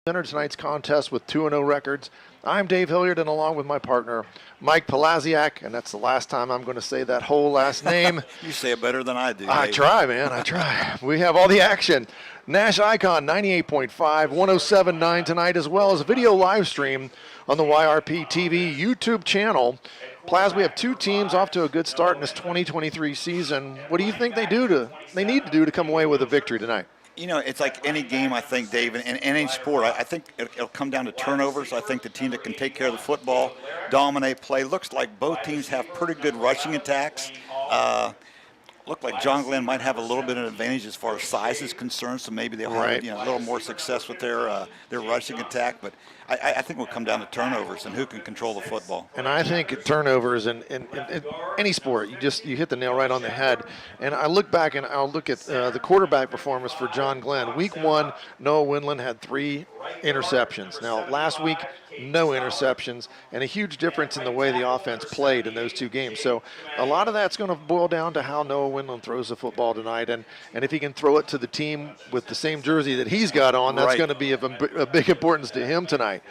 Entered tonight's contest with 2-0 records. I'm Dave Hilliard, and along with my partner, Mike Podlasiak, and that's the last time I'm going to say that whole last name. You say it better than I do, I Dave. try, man, I try. We have all the action. NASH Icon 98.5, 107.9 tonight, as well as a video live stream on the YRPtv YouTube channel. Plaz, we have two teams off to a good start in this 2023 season. What do you think they need to do to come away with a victory tonight? You know, it's like any game, I think, Dave, in any sport. I think it'll come down to turnovers. I think the team that can take care of the football, dominate play. Looks like both teams have pretty good rushing attacks. Look like John Glenn might have a little bit of an advantage as far as size is concerned, so maybe they'll have a little more success with their rushing attack. But I think we'll come down to turnovers and who can control the football. And I think turnovers in any sport, you hit the nail right on the head. And I look back and I'll look at the quarterback performance for John Glenn. Week 1, Noah Windland had 3 interceptions. Now, last week, no interceptions, and a huge difference in the way the offense played in those 2 games. So a lot of that's going to boil down to how Noah Windland throws the football tonight. And if he can throw it to the team with the same jersey that he's got on, that's going to be of a big importance to him tonight.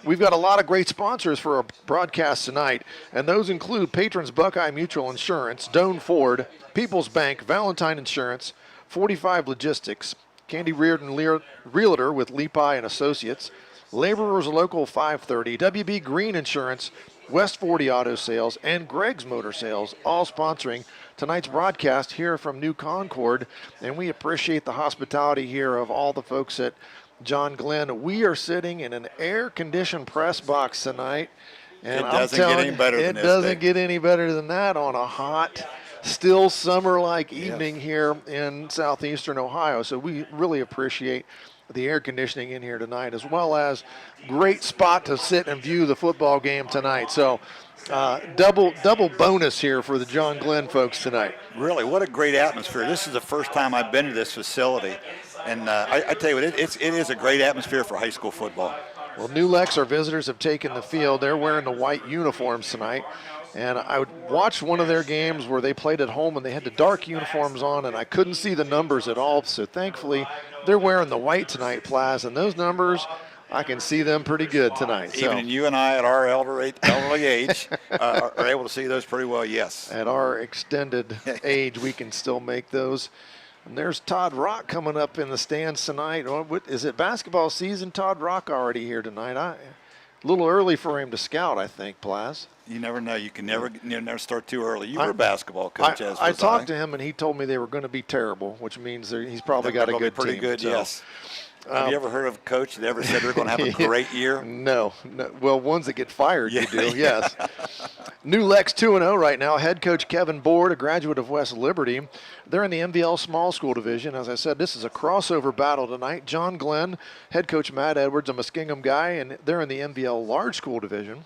We've got a lot of great sponsors for our broadcast tonight, and those include Patrons Buckeye Mutual Insurance, Doane Ford, People's Bank, Valentine Insurance, 45 Logistics, Candy Reardon Realtor with Lepi and Associates, Laborers Local 530, WB Green Insurance, West 40 Auto Sales, and Greg's Motor Sales, all sponsoring tonight's broadcast here from New Concord. And we appreciate the hospitality here of all the folks at John Glenn. We are sitting in an air-conditioned press box tonight. And it doesn't get any better than this. It doesn't get any better than that on a hot, still summer-like evening here in southeastern Ohio. So we really appreciate the air conditioning in here tonight, as well as great spot to sit and view the football game tonight. So double bonus here for the John Glenn folks tonight. Really, what a great atmosphere. This is the first time I've been to this facility. And I tell you what, it is a great atmosphere for high school football. Well, New Lex, our visitors, have taken the field. They're wearing the white uniforms tonight. And I watched one of their games where they played at home and they had the dark uniforms on, and I couldn't see the numbers at all. So thankfully, they're wearing the white tonight, Plaz, and those numbers, I can see them pretty good tonight. Even you and I at our elderly age are able to see those pretty well, yes. At our extended age, we can still make those. And there's Todd Rock coming up in the stands tonight. Is it basketball season? Todd Rock already here tonight. A little early for him to scout, I think, Plaz. You never know. You can never start too early. You were a basketball coach, as was I. I talked to him, and he told me they were going to be terrible, which means he's probably got a good team. Pretty good, yes. Have you ever heard of a coach that ever said they're going to have a great year? No. Well, ones that get fired, you do, yes. New Lex 2-0 right now. Head coach Kevin Board, a graduate of West Liberty. They're in the MVL Small School Division. As I said, this is a crossover battle tonight. John Glenn, head coach Matt Edwards, a Muskingum guy, and they're in the MVL Large School Division.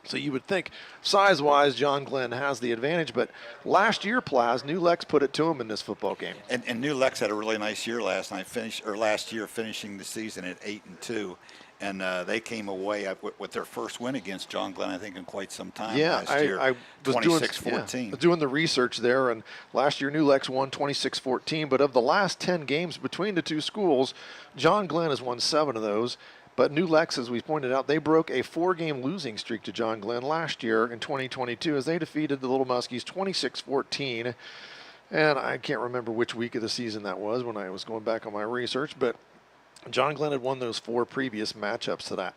So you would think size-wise John Glenn has the advantage, but last year, Plaz, New Lex put it to him in this football game. And New Lex had a really nice year last year, finishing the season at 8-2, and they came away with their first win against John Glenn, I think, in quite some time last year. I was 26-14. Doing the research there, and last year New Lex won 26-14, but of the last 10 games between the two schools, John Glenn has won 7 of those. But New Lex, as we pointed out, they broke a 4-game losing streak to John Glenn last year in 2022 as they defeated the Little Muskies 26-14. And I can't remember which week of the season that was when I was going back on my research, but John Glenn had won those 4 previous matchups to that.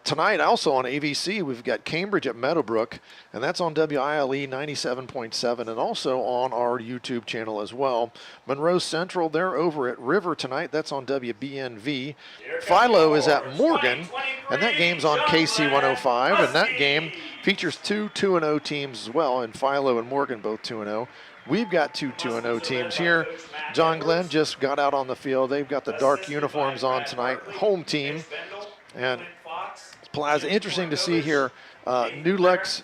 Tonight, also on AVC, we've got Cambridge at Meadowbrook, and that's on WILE 97.7 and also on our YouTube channel as well. Monroe Central, they're over at River tonight. That's on WBNV. Philo is at Morgan, and that game's on KC 105, and that game features 2 2-0 teams as well, and Philo and Morgan both 2-0. We've got 2 2-0 teams here. John Glenn just got out on the field. They've got the dark uniforms on tonight, home team. And Plaz, interesting to see here. New Lex,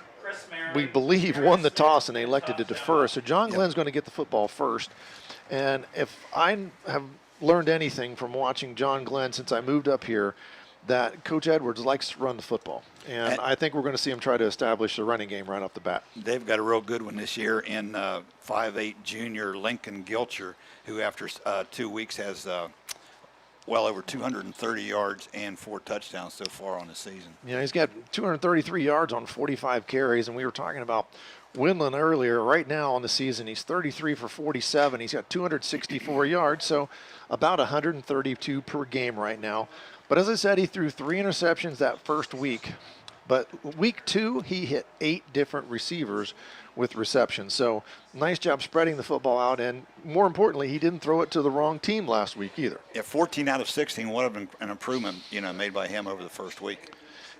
we believe, won the toss and they elected to defer. So John Glenn's going to get the football first. And if I have learned anything from watching John Glenn since I moved up here, that Coach Edwards likes to run the football. And I think we're going to see him try to establish a running game right off the bat. They've got a real good one this year in 5'8" junior Lincoln Gilcher, who after 2 weeks has well over 230 yards and 4 touchdowns so far on the season. Yeah, he's got 233 yards on 45 carries, and we were talking about Winland earlier. Right now on the season, he's 33 for 47. He's got 264 yards, so about 132 per game right now. But as I said, he threw 3 interceptions that first week. But week 2, he hit 8 different receivers with receptions. So nice job spreading the football out, and more importantly, he didn't throw it to the wrong team last week either. Yeah, 14 out of 16 would have been an improvement, made by him over the first week.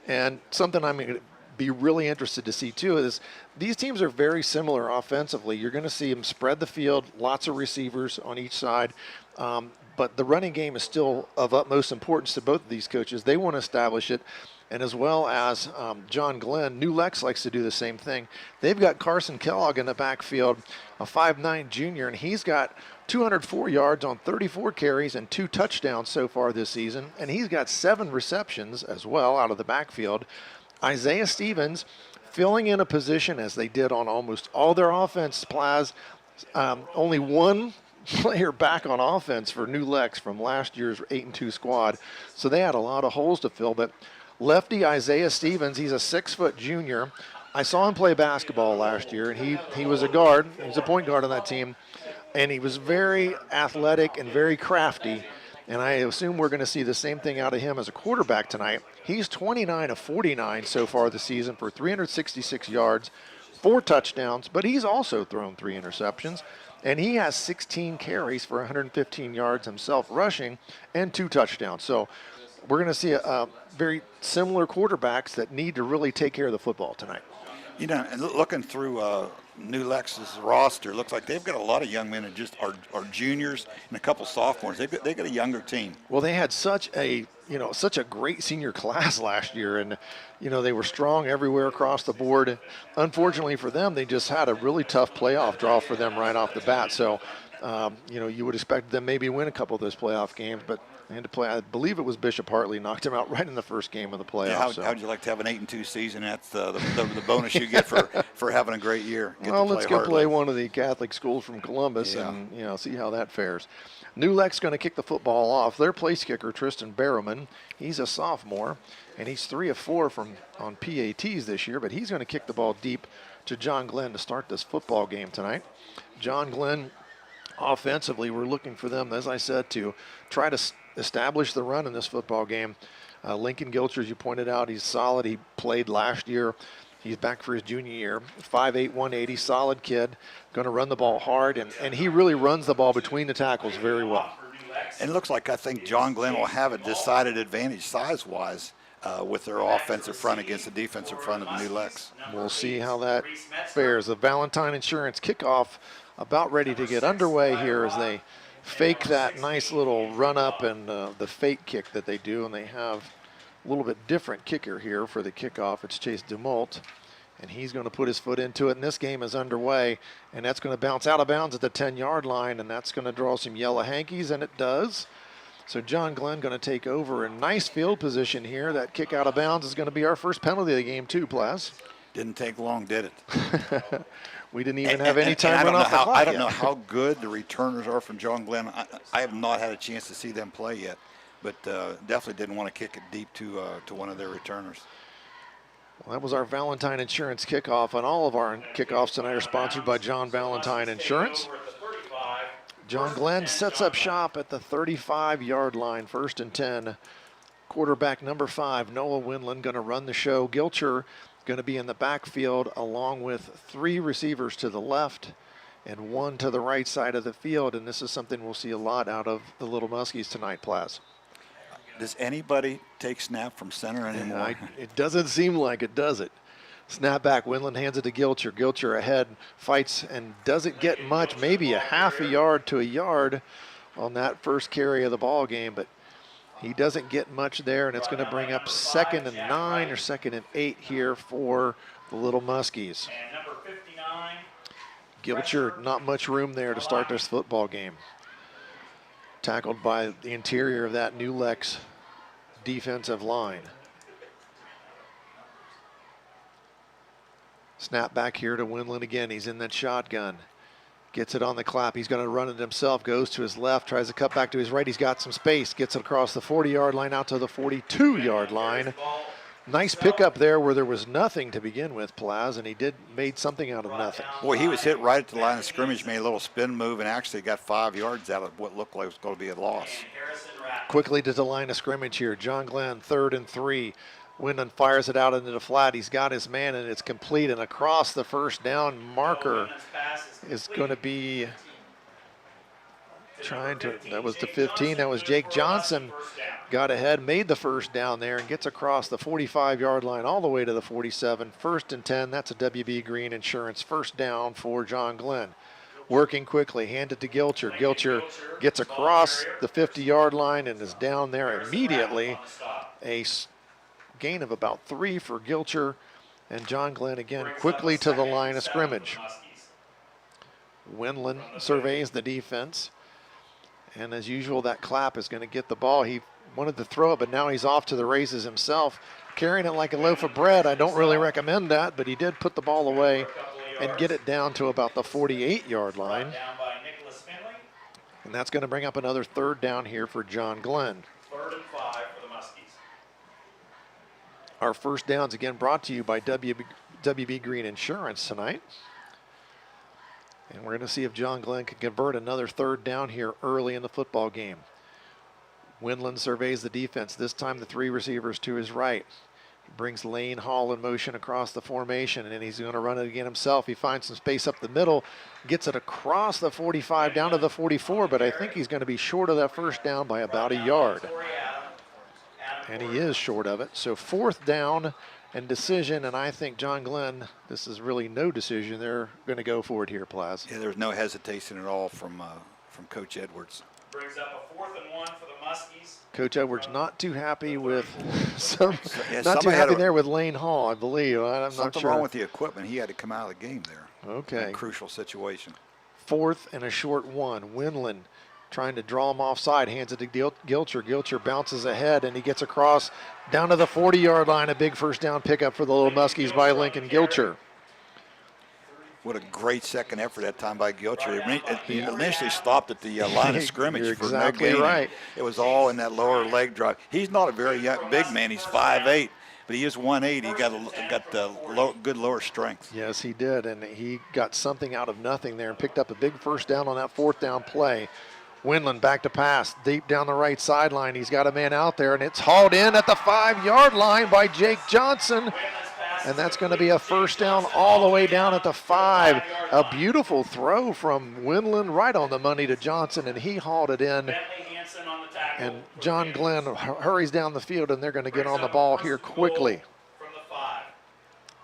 And something I'm going to be really interested to see too is these teams are very similar offensively. You're going to see them spread the field, lots of receivers on each side. But the running game is still of utmost importance to both of these coaches. They want to establish it. And as well as John Glenn, New Lex likes to do the same thing. They've got Carson Kellogg in the backfield, a 5'9" junior, and he's got 204 yards on 34 carries and 2 touchdowns so far this season. And he's got 7 receptions as well out of the backfield. Isaiah Stevens filling in a position as they did on almost all their offense, Plaz. Only one player back on offense for New Lex from last year's 8-2 squad. So they had a lot of holes to fill, but lefty Isaiah Stevens, he's a 6-foot junior. I saw him play basketball last year, and he was a guard. He was a point guard on that team, and he was very athletic and very crafty, and I assume we're going to see the same thing out of him as a quarterback tonight. He's 29 of 49 so far this season for 366 yards, 4 touchdowns, but he's also thrown 3 interceptions, and he has 16 carries for 115 yards himself rushing and 2 touchdowns. So we're going to see a very similar quarterbacks that need to really take care of the football tonight. And looking through New Lex's roster, looks like they've got a lot of young men that just are juniors and a couple sophomores. They got a younger team. Well, they had such a great senior class last year, and they were strong everywhere across the board. Unfortunately for them, they just had a really tough playoff draw for them right off the bat. So, you would expect them maybe win a couple of those playoff games, but they had to play. I believe it was Bishop Hartley knocked him out right in the first game of the playoffs. Yeah, how'd you like to have an 8-2 season? That's the bonus you get for having a great year. Well, let's go play one of the Catholic schools from Columbus and see how that fares. New Lex going to kick the football off. Their place kicker, Tristan Barrowman, he's a sophomore, and he's 3 of 4 on PATs this year, but he's going to kick the ball deep to John Glenn to start this football game tonight. John Glenn, offensively, we're looking for them, as I said, to try to establish the run in this football game. Lincoln Gilcher, as you pointed out, he's solid. He played last year. He's back for his junior year. 5'8", 180, solid kid. Going to run the ball hard, and he really runs the ball between the tackles very well. And it looks like I think John Glenn will have a decided advantage size-wise with their offensive front against the defensive front of New Lex. We'll see how that fares. The Valentine Insurance kickoff about ready to get underway here as they fake that nice little run-up and the fake kick that they do, and they have a little bit different kicker here for the kickoff. It's Chase DeMoult, and he's going to put his foot into it, and this game is underway, and that's going to bounce out of bounds at the 10-yard line, and that's going to draw some yellow hankies, and it does. So John Glenn going to take over in nice field position here. That kick out of bounds is going to be our first penalty of the game too, Plas. Didn't take long, did it? We didn't even have any time run off the clock. I don't know how good the returners are from John Glenn. I have not had a chance to see them play yet, but definitely didn't want to kick it deep to one of their returners. Well, that was our Valentine Insurance kickoff, and all of our kickoffs tonight are sponsored by John Valentine Insurance. John Glenn sets up shop at the 35-yard line, 1st and 10. Quarterback number 5, Noah Winland, going to run the show. Gilcher going to be in the backfield along with 3 receivers to the left and 1 to the right side of the field, and this is something we'll see a lot out of the Little Muskies tonight, Plas. Does anybody take snap from center anymore? It doesn't seem like it, does it? Snap back, Winland hands it to Gilcher. Gilcher ahead, fights and doesn't get much, maybe a half a yard to a yard on that first carry of the ball game, but he doesn't get much there, and it's going to bring up 2nd and 9 or 2nd and 8 here for the Little Muskies. Gilcher, not much room there to start this football game. Tackled by the interior of that New Lex defensive line. Snap back here to Winland again. He's in that shotgun. Gets it on the clap. He's going to run it himself. Goes to his left. Tries to cut back to his right. He's got some space. Gets it across the 40-yard line out to the 42-yard line. Nice pickup there where there was nothing to begin with, Plaz, and he made something out of nothing. Boy, he was hit right at the line of scrimmage, made a little spin move, and actually got 5 yards out of what looked like it was going to be a loss. Quickly to the line of scrimmage here. John Glenn, 3rd and 3. Windland fires it out into the flat. He's got his man, and it's complete. And across the first down marker is going to be that was the 15. That was Jake Johnson. Got ahead, made the first down there, and gets across the 45-yard line all the way to the 47. 1st and 10. That's a WB Green Insurance first down for John Glenn. Working quickly, handed to Gilcher. Gilcher gets across the 50-yard line and is down there immediately. A gain of about 3 for Gilcher, and John Glenn again quickly to the line of scrimmage. Windland surveys the defense, and as usual, that clap is going to get the ball. He wanted to throw it, but now he's off to the races himself, carrying it like a loaf of bread. I don't really recommend that, but he did put the ball away and get it down to about the 48-yard line. And that's going to bring up another 3rd down here for John Glenn. 3rd and 5 for the Muskies. Our first downs again brought to you by WB Green Insurance tonight. And we're going to see if John Glenn can convert another 3rd down here early in the football game. Windland surveys the defense. This time the 3 receivers to his right. He brings Lane Hall in motion across the formation, and he's going to run it again himself. He finds some space up the middle, gets it across the 45 down to the 44, but I think he's going to be short of that first down by about a yard. And he is short of it. So 4th down and decision, and I think John Glenn, this is really no decision. They're going to go for it here, Plaz. Yeah, there's no hesitation at all from Coach Edwards. Brings up a 4th and 1 for the Muskies. Coach Edwards not too happy with not too somebody happy there with Lane Hall, I believe. I'm not Something sure. wrong with the equipment. He had to come out of the game there. Okay. In a crucial situation. 4th and a short 1. Windland trying to draw him offside, hands it to Gilcher. Gilcher bounces ahead, and he gets across down to the 40-yard line. A big first down pickup for the Little Muskies by Lincoln Gilcher. What a great second effort that time by Gilcher. He initially stopped at the line of scrimmage. You're for exactly no gain. right. It was all in that lower leg drive. He's not a very big man. He's 5'8", but he is 180. He got the good lower strength. Yes, he did, and he got something out of nothing there and picked up a big first down on that 4th down play. Windland back to pass, deep down the right sideline. He's got a man out there, and it's hauled in at the 5-yard line by Jake Johnson. And that's going to be a first down all the way down at the 5. A beautiful throw from Windland right on the money to Johnson, and he hauled it in. And John Glenn hurries down the field, and they're going to get on the ball here quickly.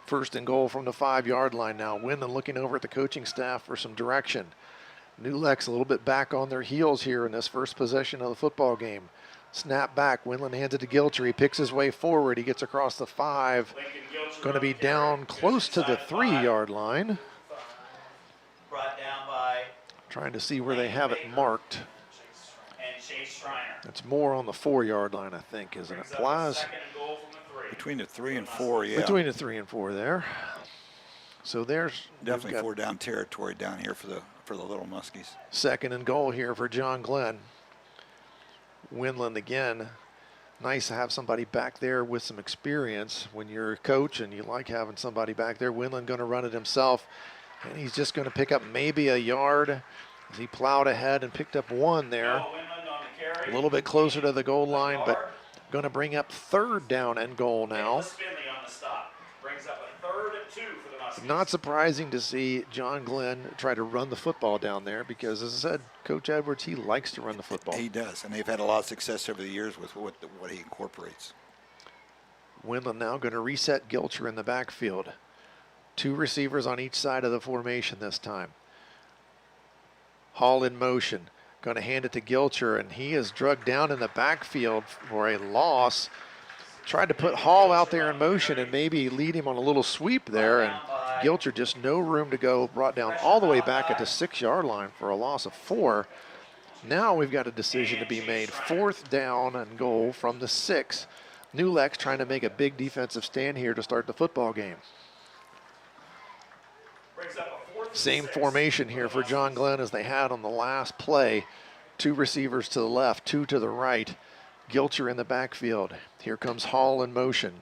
1st and goal from the 5-yard line now. Windland looking over at the coaching staff for some direction. New Lex a little bit back on their heels here in this first possession of the football game. Snap back, Windland hands it to Gilcher. He picks his way forward. He gets across the 5. Going to be down close to the 3-yard line. Trying to see where they have it marked. It's more on the 4-yard line, I think, isn't it, Plaz? Between the 3 and 4, yeah. Between the 3 and 4 there. So there's definitely 4 down territory down here for the Little Muskies. 2nd and goal here for John Glenn. Windland again. Nice to have somebody back there with some experience when you're a coach and you like having somebody back there. Windland going to run it himself, and he's just going to pick up maybe a yard as he plowed ahead and picked up 1 there. A little bit closer to the goal line, but going to bring up 3rd down and goal now. Not surprising to see John Glenn try to run the football down there because, as I said, Coach Edwards, he likes to run the football. He does, and they've had a lot of success over the years with what he incorporates. Windland now going to reset Gilcher in the backfield. 2 receivers on each side of the formation this time. Hall in motion. Going to hand it to Gilcher, and he is drugged down in the backfield for a loss. Tried to put Hall out there in motion and maybe lead him on a little sweep there, and Gilcher just no room to go, brought down all the way back at the 6-yard line for a loss of 4. Now we've got a decision to be made. 4th down and goal from the 6. New Lex trying to make a big defensive stand here to start the football game. Brings up a 4th Same formation here for John Glenn as they had on the last play. 2 receivers to the left, 2 to the right. Gilcher in the backfield. Here comes Hall in motion.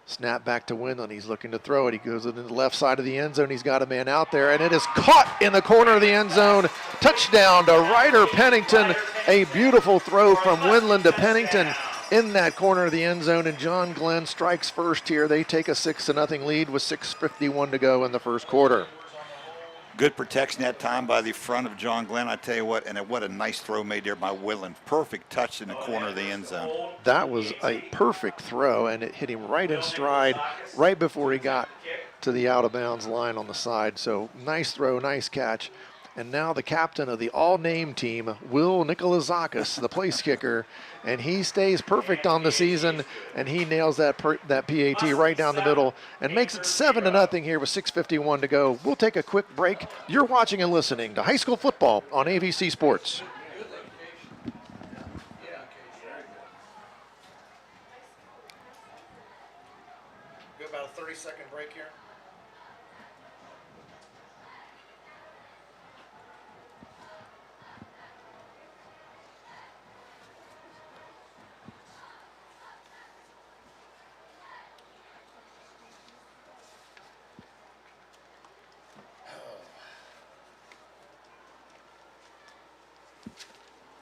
Snap back to Windland. He's looking to throw it. He goes into the left side of the end zone. He's got a man out there, and it is caught in the corner of the end zone. Touchdown to Ryder Pennington. A beautiful throw from Windland to Pennington in that corner of the end zone, and John Glenn strikes first here. They take a 6-0 lead with 6:51 to go in the first quarter. Good protection that time by the front of John Glenn. I tell you what, and what a nice throw made there by Windland. Perfect touch in the corner of the end zone. That was a perfect throw, and it hit him right in stride right before he got to the out-of-bounds line on the side. So nice throw, nice catch. And now the captain of the all-name team, Will Nikolazakis, the place kicker, and he stays perfect on the season, and he nails that PAT right down the middle and makes it 7-0 here with 6:51 to go. We'll take a quick break. You're watching and listening to high school football on AVC Sports. Go about a 30-second break here.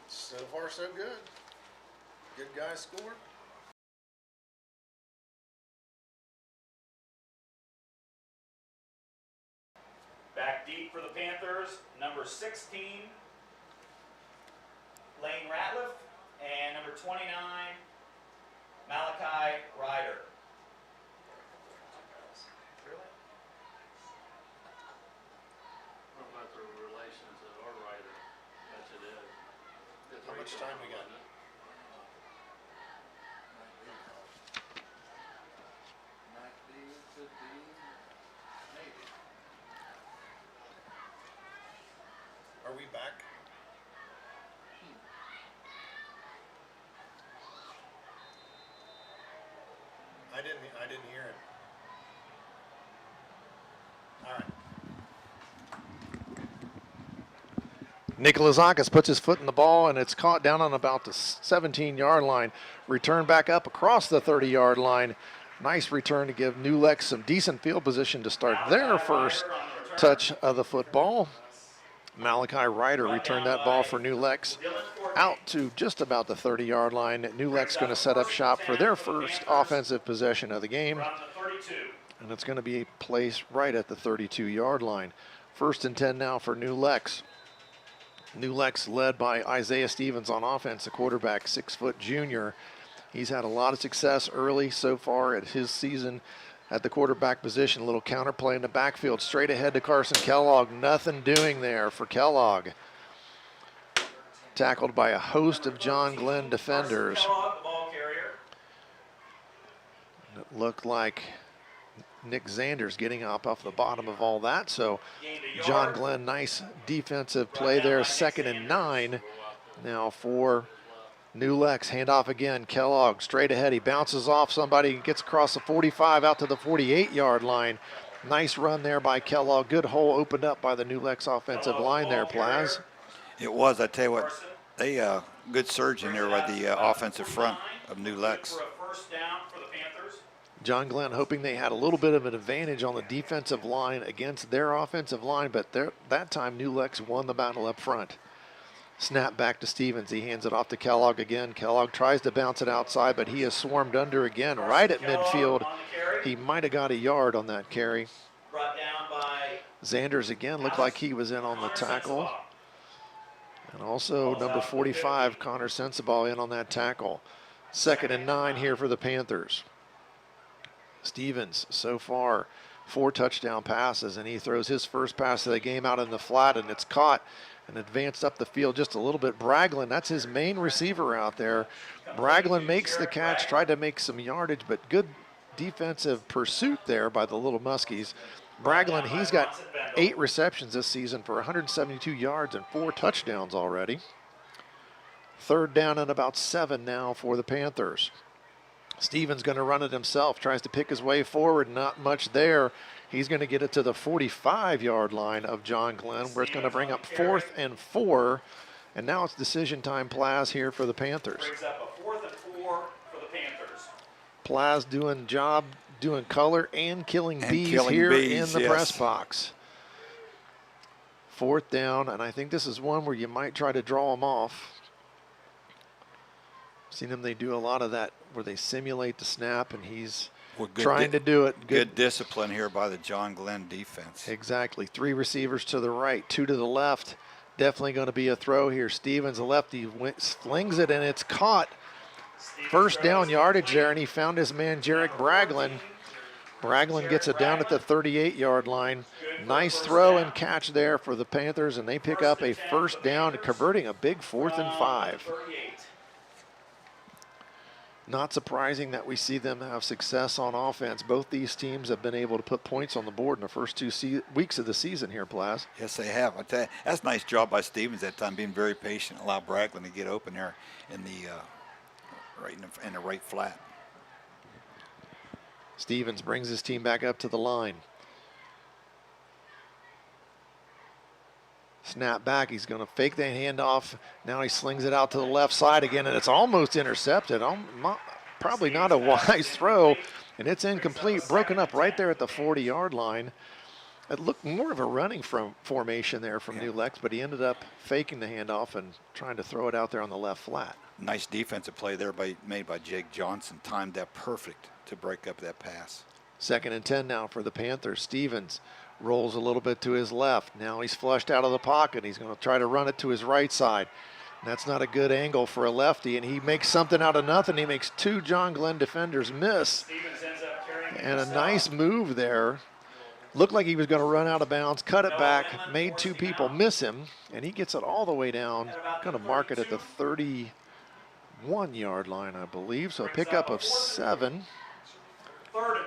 So far, so good. Good guys scored. Back deep for the Panthers, number 16, Lane Ratliff, and number 29, Malachi Ryder. How much time we got? Are we back? I didn't hear it. All right. Nikolazakis puts his foot in the ball, and it's caught down on about the 17-yard line. Return back up across the 30-yard line. Nice return to give New Lex some decent field position to start their first touch of the football. Malachi Ryder returned that ball for New Lex out to just about the 30-yard line. New Lex going to set up shop for their first offensive possession of the game. And it's going to be placed right at the 32-yard line. 1st and 10 now for New Lex. New Lex led by Isaiah Stevens on offense, the quarterback, 6-foot junior. He's had a lot of success early so far at his season at the quarterback position. A little counterplay in the backfield, straight ahead to Carson Kellogg. Nothing doing there for Kellogg. Tackled by a host of John Glenn defenders. It looked like Nick Zanders getting up off the bottom of all that. So John Glenn, nice defensive play there. 2nd and 9 now for New Lex. Handoff again. Kellogg straight ahead. He bounces off somebody, gets across the 45 out to the 48-yard line. Nice run there by Kellogg. Good hole opened up by the New Lex offensive line there, Plaz. It was. I tell you what, they good surge in there by the offensive front of New Lex. John Glenn hoping they had a little bit of an advantage on the defensive line against their offensive line, but that time New Lex won the battle up front. Snap back to Stevens. He hands it off to Kellogg again. Kellogg tries to bounce it outside, but he is swarmed under again right at midfield. He might have got a yard on that carry. Zanders again looked like he was in on the tackle. And also number 45, Connor Sensabaugh, in on that tackle. 2nd and 9 here for the Panthers. Stevens, so far, 4 touchdown passes, and he throws his first pass of the game out in the flat, and it's caught and advanced up the field just a little bit. Braglin, that's his main receiver out there. Braglin makes the catch, tried to make some yardage, but good defensive pursuit there by the Little Muskies. Braglin, he's got 8 receptions this season for 172 yards and 4 touchdowns already. 3rd down and about 7 now for the Panthers. Stevens going to run it himself, tries to pick his way forward, not much there. He's going to get it to the 45-yard line of John Glenn, where it's going to bring up 4th and 4. And now it's decision time, Plaz, here for the Panthers. Brings up a 4th and 4 for the Panthers. Plaz doing color and killing bees here in the press box. 4th down, and I think this is one where you might try to draw them off. Seen them, they do a lot of that where they simulate the snap, and he's trying to do it. Good discipline here by the John Glenn defense. Exactly. 3 receivers to the right, 2 to the left. Definitely going to be a throw here. Stevens, the lefty, flings it, and it's caught. First down yardage there, and he found his man, Jarek Braglin. Braglin gets it down at the 38-yard line. Nice throw and catch there for the Panthers, and they pick up a first down, converting a big 4th and 5. Not surprising that we see them have success on offense. Both these teams have been able to put points on the board in the first 2 weeks of the season here, Plaz. Yes, they have. I tell you, that's a nice job by Stevens that time, being very patient, allow Braglin to get open there in the in the right flat. Stevens brings his team back up to the line. Snap back, he's going to fake the handoff. Now he slings it out to the left side again, and it's almost intercepted. Probably not a wise throw, and it's incomplete, broken up right there at the 40-yard line. It looked more of a running formation there from New Lex, but he ended up faking the handoff and trying to throw it out there on the left flat. Nice defensive play there made by Jake Johnson. Timed that perfect to break up that pass. 2nd and 10 now for the Panthers. Stevens rolls a little bit to his left. Now he's flushed out of the pocket. He's going to try to run it to his right side. That's not a good angle for a lefty, and he makes something out of nothing. He makes 2 John Glenn defenders miss. And a nice move there. Looked like he was going to run out of bounds, cut it back, made 2 people miss him, and he gets it all the way down. Going to mark it at the 31-yard line, I believe. So a pickup of 7. 3rd and 4.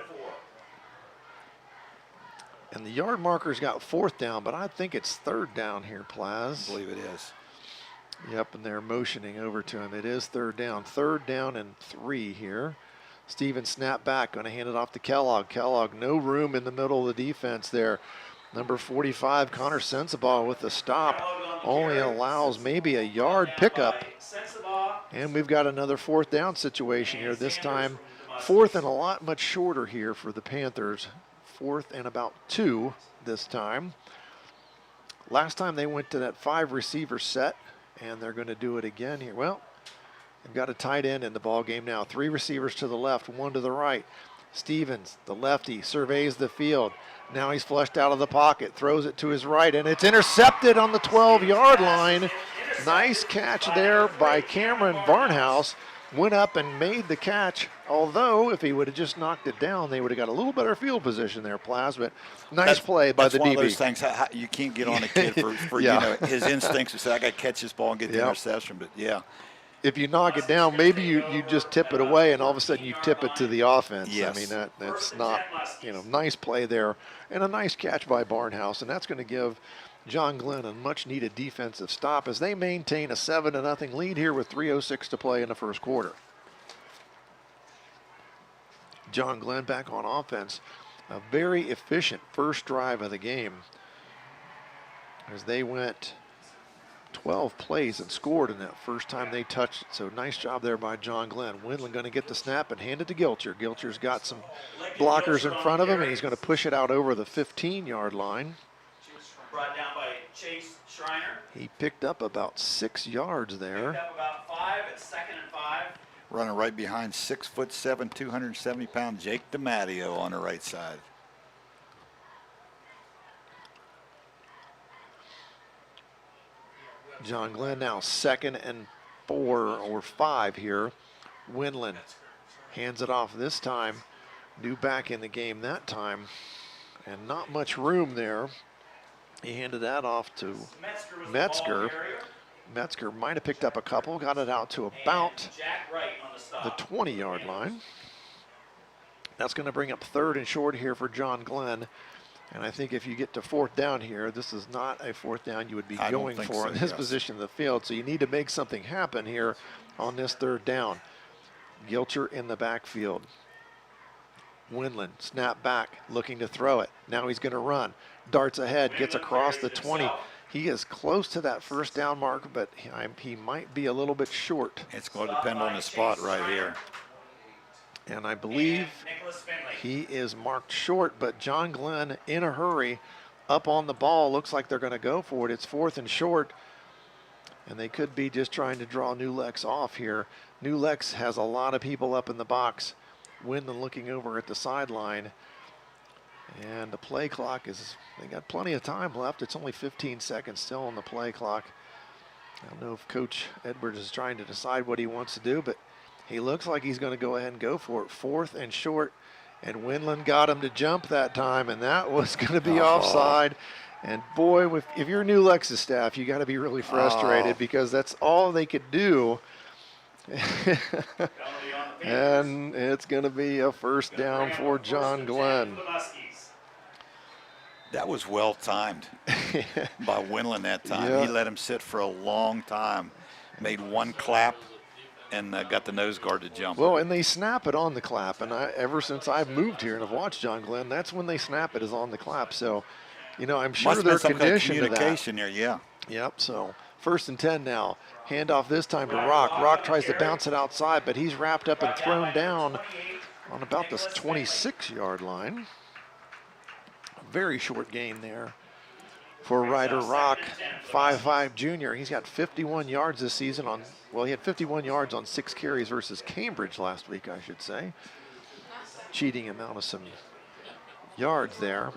And the yard marker's got 4th down, but I think it's 3rd down here, Plaz. I believe it is. Yep, and they're motioning over to him. It is 3rd down. 3rd down and 3 here. Stevens snap back, going to hand it off to Kellogg. Kellogg, no room in the middle of the defense there. Number 45, Connor Sensabaugh with the stop. Only allows maybe a yard pickup. And we've got another 4th down situation here. This time, 4th and a lot much shorter here for the Panthers. 4th and about 2 this time. Last time they went to that 5 receiver set, and they're going to do it again here. Well, they've got a tight end in the ball game now. 3 receivers to the left, 1 to the right. Stevens, the lefty, surveys the field. Now he's flushed out of the pocket, throws it to his right, and it's intercepted on the 12-yard line. Nice catch there by Cameron Barnhouse. Went up and made the catch, although if he would have just knocked it down, they would have got a little better field position there, Plaz, but nice play by the DB. That's one of those things, you can't get on a kid for Yeah. you know, his instincts to say, I got to catch this ball and get the interception, but yeah. If you knock it down, maybe you just tip it away, and all of a sudden you tip it to the offense. Yes. I mean, that's not, nice play there, and a nice catch by Barnhouse, and that's going to give John Glenn a much-needed defensive stop as they maintain a 7-0 lead here with 3:06 to play in the first quarter. John Glenn back on offense. A very efficient first drive of the game as they went 12 plays and scored in that first time they touched it. So nice job there by John Glenn. Windland going to get the snap and hand it to Gilcher. Gilcher's got some blockers in front of him, and he's going to push it out over the 15-yard line. Brought down by Chase Schreiner. He picked up about 6 yards there. Picked up about 5 at 2nd and 5. Running right behind 6'7", 270-pound Jake DiMatteo on the right side. John Glenn now 2nd and 4 or 5 here. Windland hands it off this time. New back in the game that time. And not much room there. He handed that off to Metzger. Metzger might have picked up a couple, got it out to about the 20-yard line. That's going to bring up 3rd and short here for John Glenn. And I think if you get to 4th down here, this is not a 4th down you would be going for in this position of the field. So you need to make something happen here on this 3rd down. Gilcher in the backfield. Windland, snap back, looking to throw it. Now he's going to run. Darts ahead, gets across the 20. He is close to that first down mark, but he might be a little bit short. It's going to depend on the spot right here. And I believe he is marked short, but John Glenn in a hurry up on the ball. Looks like they're going to go for it. It's 4th and short, and they could be just trying to draw New Lex off here. New Lex has a lot of people up in the box. Windland looking over at the sideline. And the play clock is, they got plenty of time left. It's only 15 seconds still on the play clock. I don't know if Coach Edwards is trying to decide what he wants to do, but he looks like he's going to go ahead and go for it. 4th and short, and Windland got him to jump that time, and that was going to be offside. And boy, if you're New Lex's staff, you got to be really frustrated because that's all they could do. And it's going to be a first down for John Glenn. That was well timed by Windland that time. Yeah. He let him sit for a long time, made one clap, and got the nose guard to jump. Well, and they snap it on the clap, and ever since I've moved here and have watched John Glenn, that's when they snap it, is on the clap. So, you know, I'm sure Must they're have been some kind of conditioned to that. communication there, yeah. Yep, so 1st and 10 now. Handoff this time to Rock. Rock tries to bounce it outside, but he's wrapped up and thrown down on about the 26-yard line. A very short gain there for Ryder Rock, 5'5" junior. He's got 51 yards this season on, well, he had 51 yards on 6 carries versus Cambridge last week, I should say. Cheating him out of some yards there.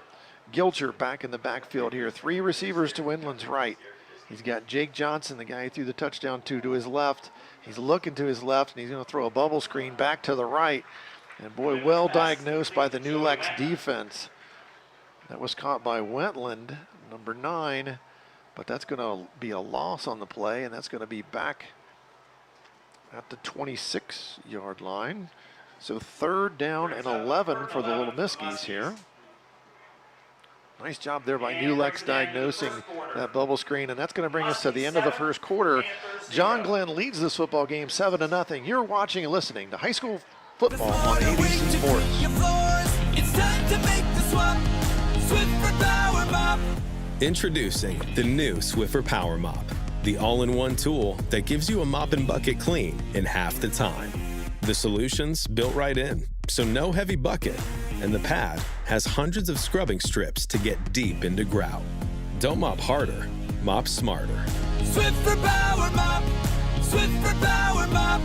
Gilcher back in the backfield here. 3 receivers to Windland's right. He's got Jake Johnson, the guy he threw the touchdown to his left. He's looking to his left, and he's going to throw a bubble screen back to the right. And boy, well diagnosed by the New Lex defense. That was caught by Wentland, number 9. But that's going to be a loss on the play, and that's going to be back at the 26-yard line. So 3rd down and 11 for the Little Muskies here. Nice job there by New Lex diagnosing that bubble screen, and that's going to bring us to the end of the first quarter. John Glenn leads this football game 7-0. You're watching and listening to high school football on AVC Sports. It's time to make the swap. Swiffer Power Mop. Introducing the new Swiffer Power Mop, the all-in-one tool that gives you a mop and bucket clean in half the time. The solution's built right in, so no heavy bucket, and the pad has hundreds of scrubbing strips to get deep into grout. Don't mop harder, mop smarter. Swiffer Power Mop. Swiffer Power Mop.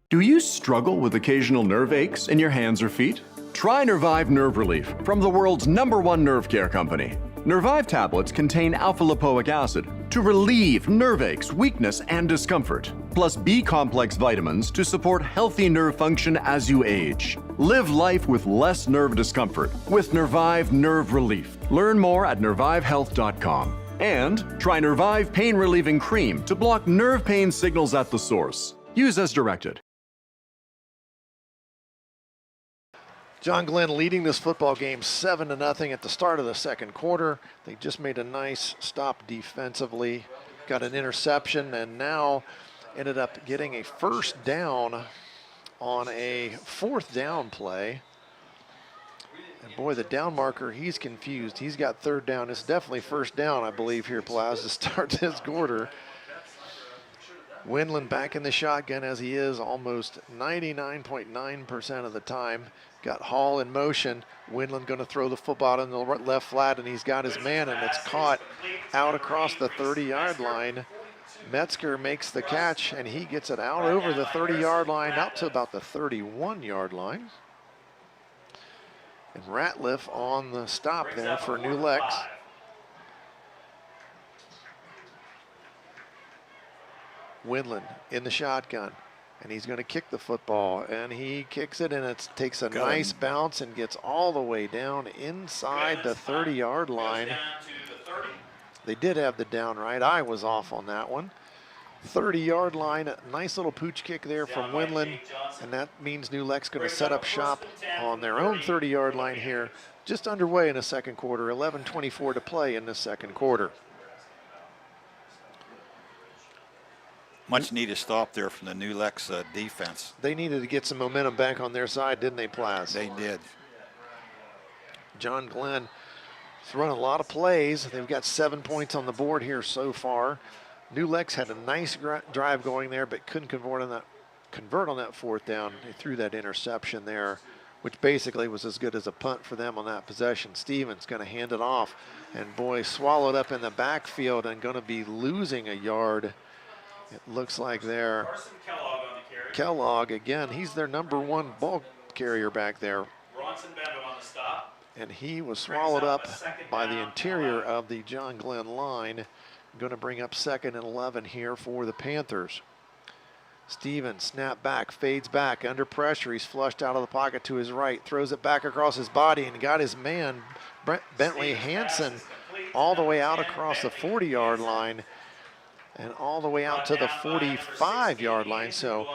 Do you struggle with occasional nerve aches in your hands or feet? Try Nervive Nerve Relief from the world's #1 nerve care company. Nervive tablets contain alpha-lipoic acid to relieve nerve aches, weakness, and discomfort, plus B-complex vitamins to support healthy nerve function as you age. Live life with less nerve discomfort with Nervive Nerve Relief. Learn more at nervivehealth.com. And try Nervive Pain Relieving Cream to block nerve pain signals at the source. Use as directed. John Glenn leading this football game 7-0 at the start of the second quarter. They just made a nice stop defensively, got an interception, and now ended up getting a first down on a 4th down play. And boy, the down marker, he's confused. He's got 3rd down. It's definitely first down, I believe, here, Plaz, to start this quarter. Windland back in the shotgun as he is almost 99.9% of the time. Got Hall in motion. Windland going to throw the football in the left flat, and he's got his man, and it's caught out across the 30-yard line. Metzger makes the catch, and he gets it out over the 30-yard line, out to about the 31-yard line. And Ratliff on the stop there for New Lex. Windland in the shotgun, and he's going to kick the football, and he kicks it, and it takes a nice bounce and gets all the way down inside the 30-yard line. They did have the down right. I was off on that one. 30-yard line, nice little pooch kick there from Windland, and that means New Lex going to set up shop on their own 30-yard line here, just underway in the second quarter. 11:24 to play in the second quarter. Much needed stop there from the New Lex defense. They needed to get some momentum back on their side, didn't they, Plaz? They did. John Glenn has run a lot of plays. They've got 7 points on the board here so far. New Lex had a nice drive going there, but couldn't convert on that fourth down. They threw that interception there, which basically was as good as a punt for them on that possession. Stevens going to hand it off, and boy, swallowed up in the backfield and going to be losing a yard. It looks like there. Carson Kellogg on the carry. Kellogg, again, he's their #1 ball carrier back there. Bronson Bendo on the stop. And he was swallowed up by the interior of the John Glenn line. Going to bring up 2nd and 11 here for the Panthers. Stevens, snap back, fades back, under pressure. He's flushed out of the pocket to his right, throws it back across his body and got his man, Bentley Hansen, all the way out across the 40-yard line and all the way out to the 45-yard line. So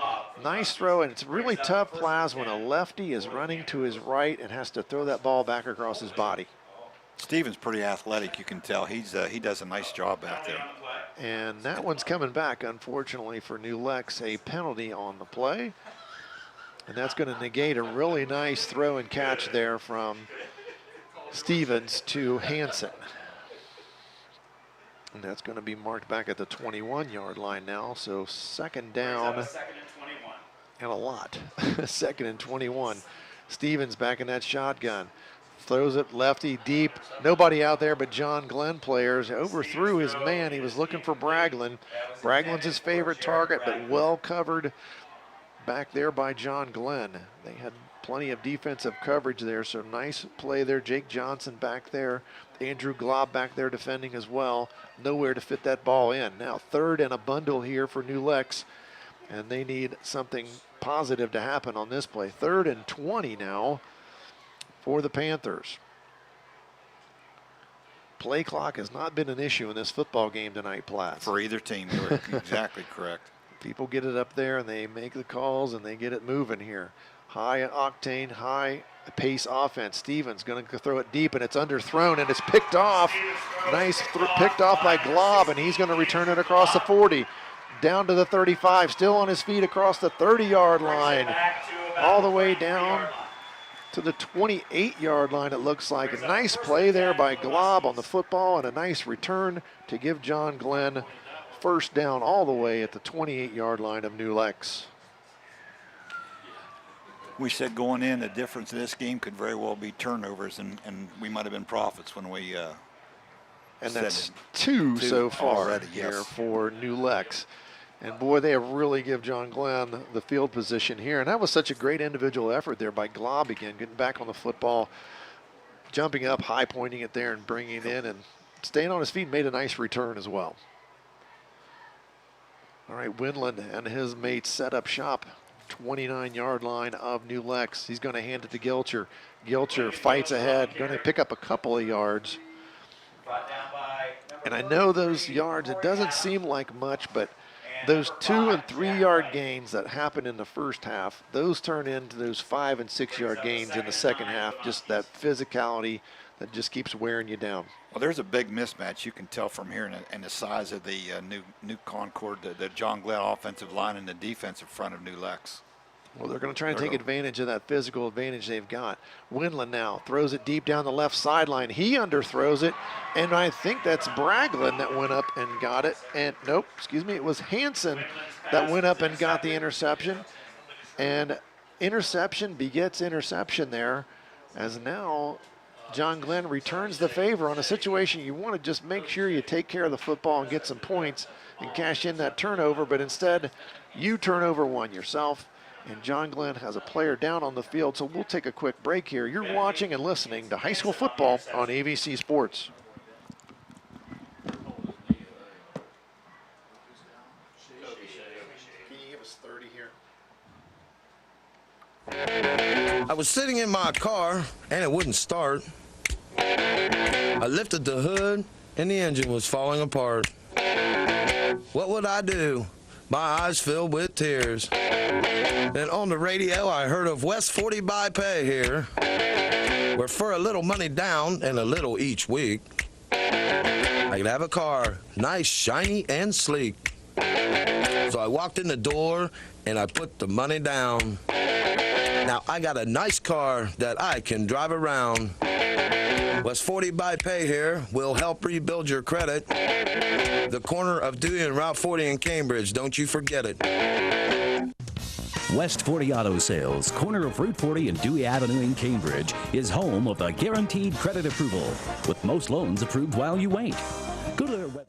nice throw, and it's really tough, Plaz, when a lefty is running to his right and has to throw that ball back across his body. Stevens pretty athletic, you can tell. He does a nice job back there. And that one's coming back, unfortunately, for New Lex, a penalty on the play. And that's going to negate a really nice throw and catch there from Stevens to Hansen. And that's going to be marked back at the 21-yard line now. So 2nd down and a lot. 2nd and 21. Stevens back in that shotgun. Throws it lefty deep. Nobody out there but John Glenn players. Overthrew his man. He was looking for Braglin. Braglin's his favorite target, but well covered back there by John Glenn. They had plenty of defensive coverage there, so nice play there. Jake Johnson back there. Andrew Glob back there defending as well. Nowhere to fit that ball in. Now 3rd and a bundle here for New Lex, and they need something positive to happen on this play. 3rd and 20 now for the Panthers. Play clock has not been an issue in this football game tonight, Platt. For either team, you're exactly correct. People get it up there and they make the calls and they get it moving here. High octane, high pace offense. Stevens going to throw it deep and it's underthrown and it's picked off. Nice picked off by Glob, and he's going to return it across the 40. Down to the 35, still on his feet across the 30-yard line. All the way down to the 28-yard line, it looks like. A nice play there by Glob on the football and a nice return to give John Glenn first down all the way at the 28-yard line of New Lex. We said going in, the difference in this game could very well be turnovers, and we might have been prophets when we and that's two so far already, here yes, for New Lex. And boy, they have really give John Glenn the field position here. And that was such a great individual effort there by Glob again, getting back on the football, jumping up, high pointing it there and bringing it in and staying on his feet, made a nice return as well. All right, Winland and his mates set up shop. 29-yard line of New Lex. He's going to hand it to Gilcher. Gilcher fights ahead, going to pick up a couple of yards. And I know those yards, it doesn't seem like much, but those 2- and 3-yard gains that happened in the first half, those turn into those 5- and 6-yard gains in the second half. Just that physicality that just keeps wearing you down. Well, there's a big mismatch. You can tell from here in the size of the new Concord, the John Glenn offensive line and the defensive front of New Lex. Well, they're going to try and take advantage of that physical advantage they've got. Winland now throws it deep down the left sideline. He underthrows it, and I think that's Braglin that went up and got it. And nope, excuse me, it was Hansen that went up and got the interception. And interception begets interception there, as now John Glenn returns the favor on a situation you want to just make sure you take care of the football and get some points and cash in that turnover, but instead you turn over one yourself. And John Glenn has a player down on the field, so we'll take a quick break here. You're watching and listening to high school football on AVC Sports. Can you give us 30 here? I was sitting in my car and it wouldn't start. I lifted the hood and the engine was falling apart. What would I do? My eyes filled with tears. Then on the radio I heard of West 40 by Pay here, where for a little money down and a little each week, I could have a car, nice, shiny, and sleek. So So I walked in the door and I put the money down. Now I got a nice car that I can drive around. West 40 by Pay here will help rebuild your credit. The corner of Dewey and Route 40 in Cambridge, don't you forget it. West 40 Auto Sales, corner of Route 40 and Dewey Avenue in Cambridge, is home of the guaranteed credit approval, with most loans approved while you wait. Go to their website.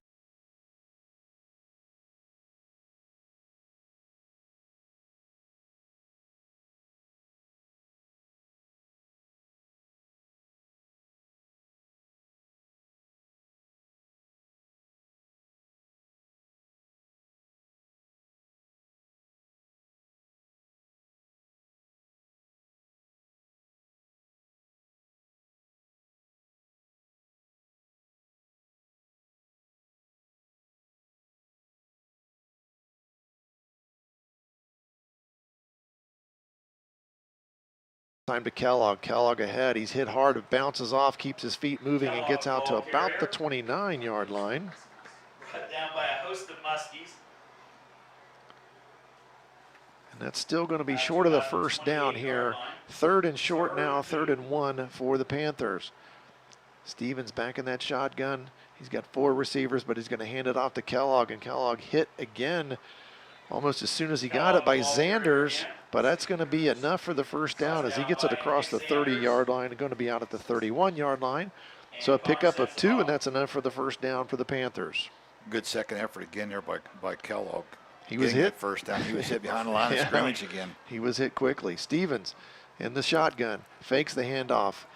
Time to Kellogg. Kellogg ahead. He's hit hard. It bounces off, keeps his feet moving, and gets out to about the 29-yard line. Cut down by a host of Muskies. And that's still going to be short of the first down here. 3rd and short now, 3rd and 1 for the Panthers. Stevens back in that shotgun. He's got 4 receivers, but he's going to hand it off to Kellogg, and Kellogg hit again almost as soon as he got it by Zanders, but that's going to be enough for the first down as he gets it across the 30-yard line and going to be out at the 31-yard line. So a pickup of 2, and that's enough for the first down for the Panthers. Good second effort again there by Kellogg. He was Getting hit. that first down. He was hit behind the line of scrimmage again. He was hit quickly. Stevens in the shotgun, fakes the handoff.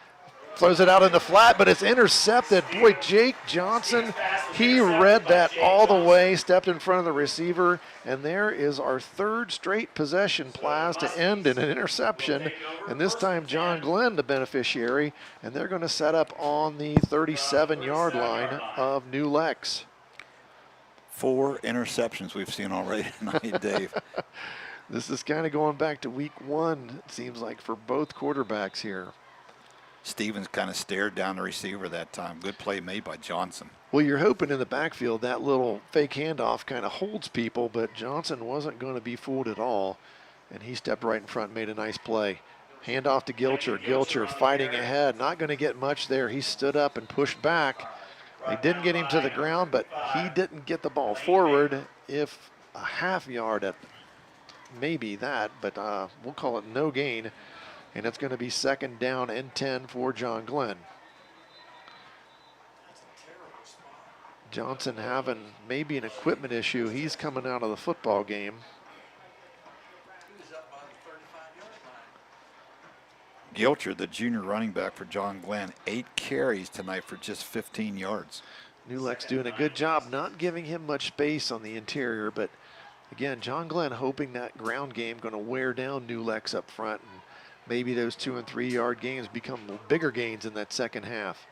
Throws it out in the flat, but it's intercepted. Boy, Jake Johnson, he read that all the way, stepped in front of the receiver, and there is our 3rd straight possession pass to end in an interception. And this time, John Glenn, the beneficiary, and they're going to set up on the 37-yard line of New Lex. 4 interceptions we've seen already tonight, Dave. This is kind of going back to week 1, it seems like, for both quarterbacks here. Stevens kind of stared down the receiver that time. Good play made by Johnson. Well, you're hoping in the backfield that little fake handoff kind of holds people, but Johnson wasn't going to be fooled at all, and he stepped right in front and made a nice play. Handoff to Gilcher. Gilcher fighting ahead, not going to get much there. He stood up and pushed back. They didn't get him to the ground, but he didn't get the ball forward, if a half yard at maybe that, but we'll call it no gain. And it's going to be 2nd down and 10 for John Glenn. Johnson having maybe an equipment issue. He's coming out of the football game. Gilcher, the junior running back for John Glenn, 8 carries tonight for just 15 yards. New Lex doing a good job not giving him much space on the interior, but again, John Glenn hoping that ground game going to wear down New Lex up front, and maybe those 2- and 3-yard gains become bigger gains in that second half.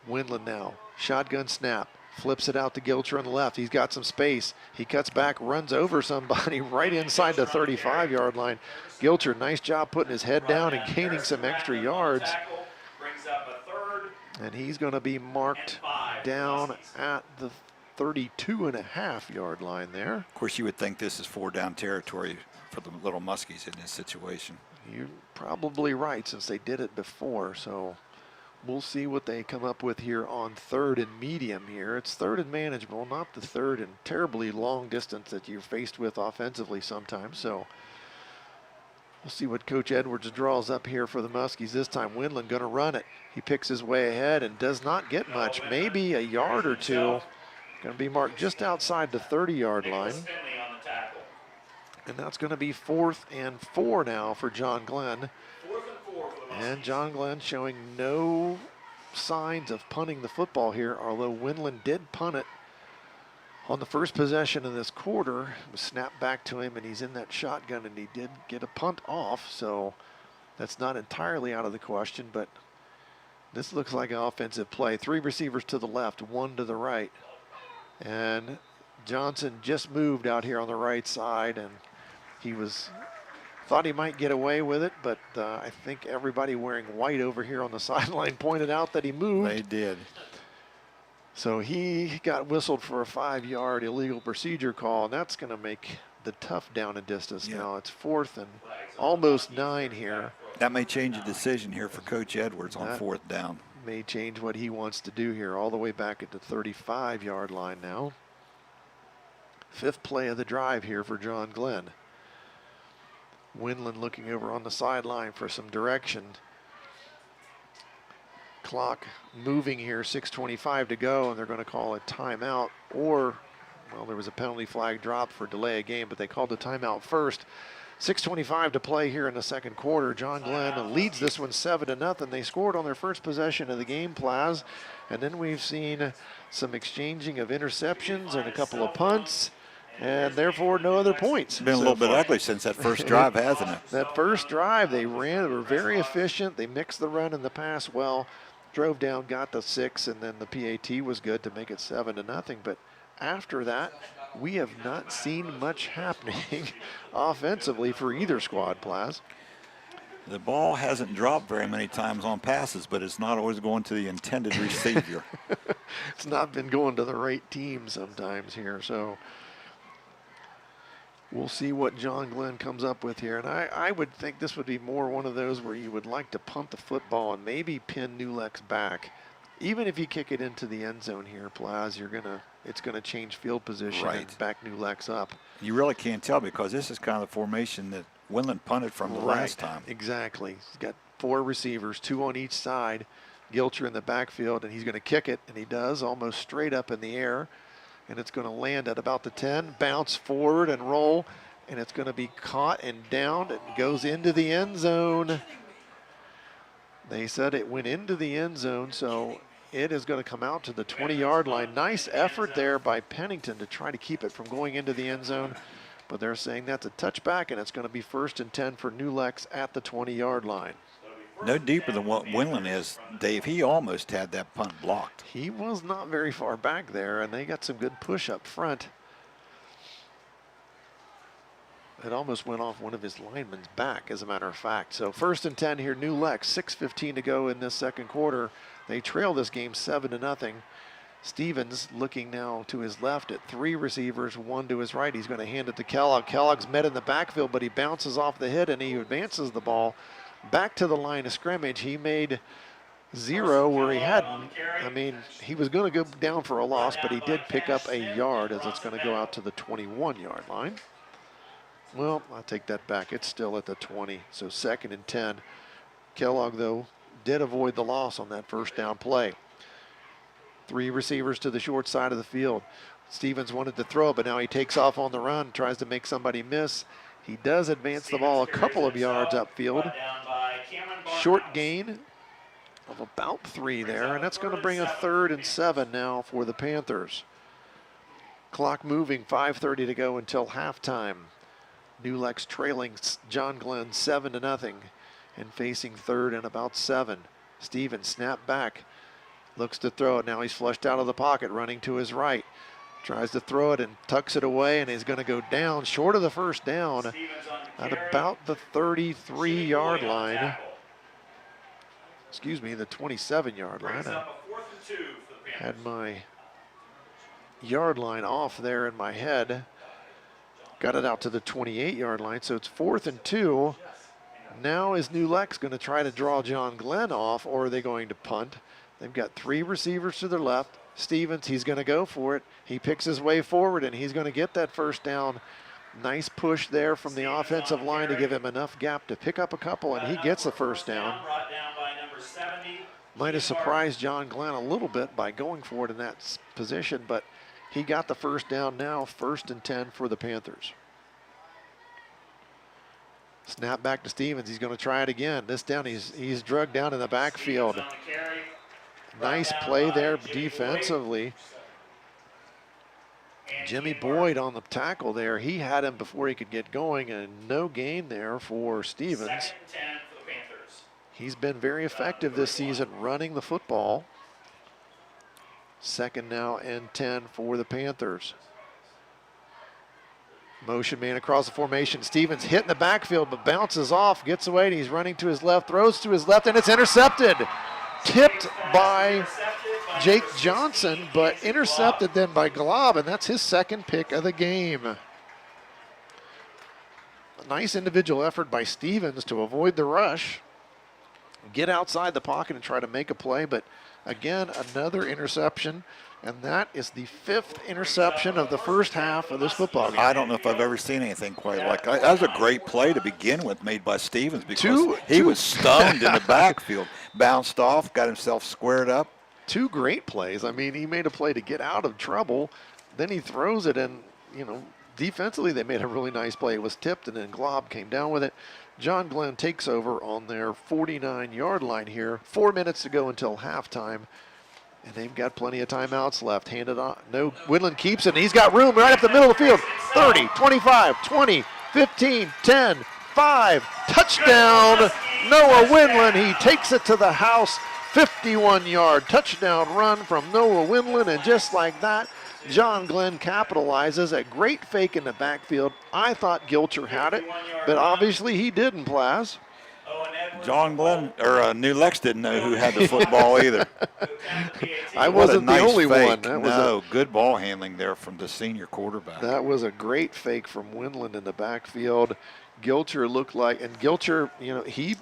Windland now, shotgun snap, flips it out to Gilcher on the left. He's got some space. He cuts back, runs over somebody right inside the 35-yard line. Gilcher, nice job putting his head down and gaining some extra yards. And he's going to be marked down at the 32.5-yard line there. Of course, you would think this is 4-down territory for the little Muskies in this situation. You're probably right, since they did it before, so we'll see what they come up with here on 3rd and medium here. It's 3rd and manageable, not the 3rd and terribly long distance that you're faced with offensively sometimes, so we'll see what Coach Edwards draws up here for the Muskies. This time, Windland going to run it. He picks his way ahead and does not get much, maybe a yard or two. Going to be marked just outside the 30-yard line. And that's going to be 4th and 4 now for John Glenn. And John Glenn showing no signs of punting the football here, although Windland did punt it on the first possession of this quarter. It was snapped back to him, and he's in that shotgun, and he did get a punt off, so that's not entirely out of the question, but this looks like an offensive play. 3 receivers to the left, 1 to the right. And Johnson just moved out here on the right side, and he thought he might get away with it, but I think everybody wearing white over here on the sideline pointed out that he moved. They did. So he got whistled for a 5-yard illegal procedure call, and that's going to make the tough down and distance now. It's 4th and almost 9 here. That may change the decision here for Coach Edwards on 4th down. May change what he wants to do here, all the way back at the 35-yard line now. 5th play of the drive here for John Glenn. Winland looking over on the sideline for some direction. Clock moving here, 6:25 to go, and they're going to call a timeout, or, well, there was a penalty flag drop for delay of game, but they called the timeout first. 6:25 to play here in the second quarter. John Glenn leads this one 7-0. They scored on their first possession of the game, Plaz, and then we've seen some exchanging of interceptions and a couple of punts, and therefore no other points. It's been a little bit ugly since that first drive, hasn't it? That first drive, they were very efficient. They mixed the run and the pass well, drove down, got the 6, and then the PAT was good to make it 7-0. But after that, we have not seen much happening offensively for either squad, Plaz. The ball hasn't dropped very many times on passes, but it's not always going to the intended receiver. It's not been going to the right team sometimes here, so we'll see what John Glenn comes up with here. And I would think this would be more one of those where you would like to punt the football and maybe pin New Lex back. Even if you kick it into the end zone here, Plaz, it's gonna change field position and back New Lex up. You really can't tell because this is kind of the formation that Winland punted from the last time. Exactly. He's got 4 receivers, 2 on each side. Gilcher in the backfield, and he's going to kick it, and he does, almost straight up in the air. And it's going to land at about the 10, bounce forward and roll, and it's going to be caught and downed. It goes into the end zone. They said it went into the end zone, so it is going to come out to the 20-yard line. Nice effort there by Pennington to try to keep it from going into the end zone. But they're saying that's a touchback, and it's going to be 1st and 10 for New Lex at the 20-yard line. No deeper than what Winland is, Dave. He almost had that punt blocked. He was not very far back there, and they got some good push up front. It almost went off one of his linemen's back, as a matter of fact. So 1st and 10 here, New Lex, 6:15 to go in this second quarter. They trail this game 7-0. Stevens looking now to his left at 3 receivers, 1 to his right. He's going to hand it to Kellogg. Kellogg's met in the backfield, but he bounces off the hit and he advances the ball back to the line of scrimmage. He made 0 where he hadn't. I mean, he was going to go down for a loss, but he did pick up a yard as it's going to go out to the 21-yard line. Well, I'll take that back. It's still at the 20, so 2nd and 10. Kellogg, though, did avoid the loss on that first down play. 3 receivers to the short side of the field. Stevens wanted to throw, but now he takes off on the run, tries to make somebody miss. He does advance the ball a couple of yards upfield. Short gain of about 3 there, and that's going to bring a 3rd and 7 now for the Panthers. Clock moving, 5:30 to go until halftime. New Lex trailing John Glenn 7-0 and facing 3rd and about 7. Stevens snap back. Looks to throw it. Now he's flushed out of the pocket, running to his right. Tries to throw it and tucks it away, and he's going to go down short of the first down at about the 33-yard line. Excuse me, the 27-yard line. I had my yard line off there in my head. Got it out to the 28-yard line, so it's 4th and 2. Now is New Lex going to try to draw John Glenn off, or are they going to punt? They've got 3 receivers to their left. Stevens, he's going to go for it. He picks his way forward, and he's going to get that first down. Nice push there from the offensive line to give him enough gap to pick up a couple, and he gets the first down. Might have surprised John Glenn a little bit by going for it in that position, but he got the first down now, 1st and 10 for the Panthers. Snap back to Stevens. He's going to try it again. This down, he's drugged down in the backfield. Nice play there defensively. Jimmy Boyd on the tackle there. He had him before he could get going, and no gain there for Stevens. He's been very effective this season running the football. 2nd now and 10 for the Panthers. Motion man across the formation. Stevens hit in the backfield, but bounces off, gets away, and he's running to his left, throws to his left, and it's intercepted. Tipped by Jake Johnson, but intercepted then by Glob, and that's his second pick of the game. A nice individual effort by Stevens to avoid the rush, get outside the pocket and try to make a play, but again, another interception, and that is the 5th interception of the first half of this football game. I don't know if I've ever seen anything quite like that. That was a great play to begin with made by Stevens because he was stunned in the backfield. Bounced off, got himself squared up. 2 great plays. I mean, he made a play to get out of trouble, then he throws it, and, you know, defensively they made a really nice play. It was tipped, and then Glob came down with it. John Glenn takes over on their 49-yard line here. 4 minutes to go until halftime. And they've got plenty of timeouts left. Handed on. No, Winland keeps it, and he's got room right up the middle of the field. 30, 25, 20, 15, 10, 5. Touchdown, Noah Winland. He takes it to the house. 51-yard touchdown run from Noah Winland, and just like that, John Glenn capitalizes. A great fake in the backfield. I thought Gilcher had it, but obviously he didn't, Plaz. John Glenn, or New Lex didn't know who had the football either. I wasn't the only one. That was good ball handling there from the senior quarterback. That was a great fake from Winland in the backfield. Gilcher looked like, and Gilcher, you know, he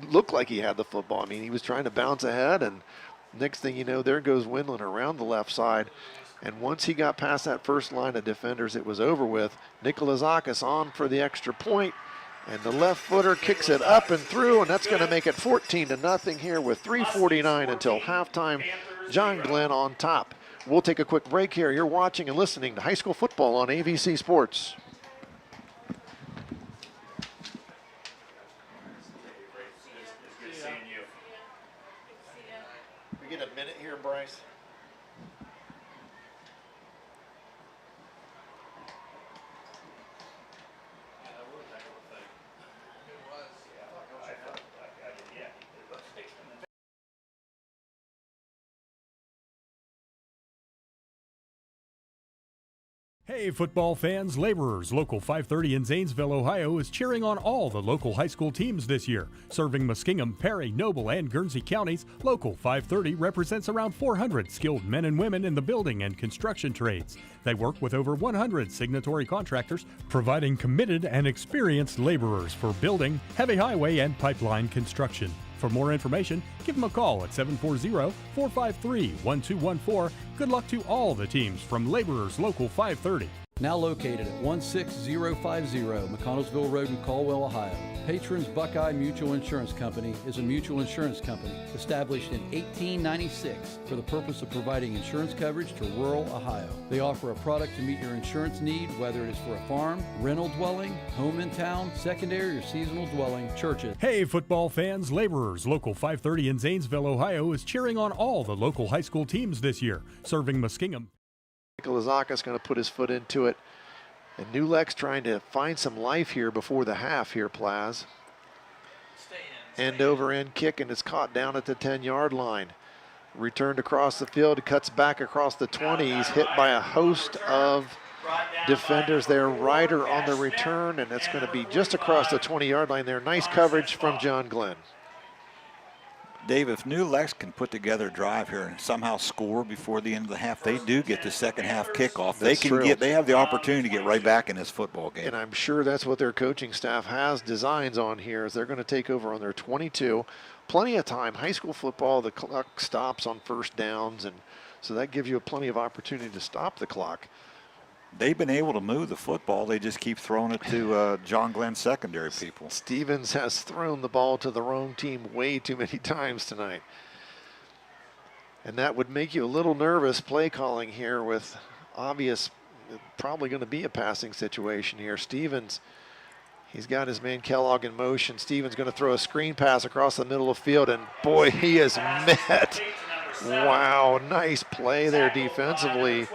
looked like he had the football. I mean, he was trying to bounce ahead, and next thing you know, there goes Winland around the left side. And once he got past that first line of defenders, it was over with. Nikolazakis on for the extra point. And the left footer kicks it up and through, and that's going to make it 14-0 here with 3:49 until halftime. John Glenn on top. We'll take a quick break here. You're watching and listening to high school football on AVC Sports. We get a minute here, Bryce. Hey football fans, Laborers, Local 530 in Zanesville, Ohio is cheering on all the local high school teams this year. Serving Muskingum, Perry, Noble, and Guernsey counties, Local 530 represents around 400 skilled men and women in the building and construction trades. They work with over 100 signatory contractors, providing committed and experienced laborers for building, heavy highway, and pipeline construction. For more information, give them a call at 740-453-1214. Good luck to all the teams from Laborers Local 530. Now located at 16050 McConnellsville Road in Caldwell, Ohio. Patrons Buckeye Mutual Insurance Company is a mutual insurance company established in 1896 for the purpose of providing insurance coverage to rural Ohio. They offer a product to meet your insurance need, whether it is for a farm, rental dwelling, home in town, secondary or seasonal dwelling, churches. Hey football fans, Laborers Local 530 in Zanesville, Ohio is cheering on all the local high school teams this year. Serving Muskingum. Nikolazakis going to put his foot into it. And New Lex trying to find some life here before the half here, Plaz. End over end kick, and it's caught down at the 10-yard line. Returned across the field, cuts back across the 20. He's hit by a host of defenders there. Ryder on the return, and it's going to be just across the 20-yard line there. Nice coverage from John Glenn. Dave, if New Lex can put together a drive here and somehow score before the end of the half, they do get the second half kickoff. They have the opportunity to get right back in this football game. And I'm sure that's what their coaching staff has designs on here, is they're going to take over on their 22. Plenty of time. High school football, the clock stops on first downs, and so that gives you plenty of opportunity to stop the clock. They've been able to move the football. They just keep throwing it to John Glenn secondary people. Stevens has thrown the ball to the wrong team way too many times tonight. And that would make you a little nervous play calling here with obvious, probably going to be a passing situation here. Stevens, he's got his man Kellogg in motion. Stevens going to throw a screen pass across the middle of the field, and boy, he is met. Wow, nice play there defensively.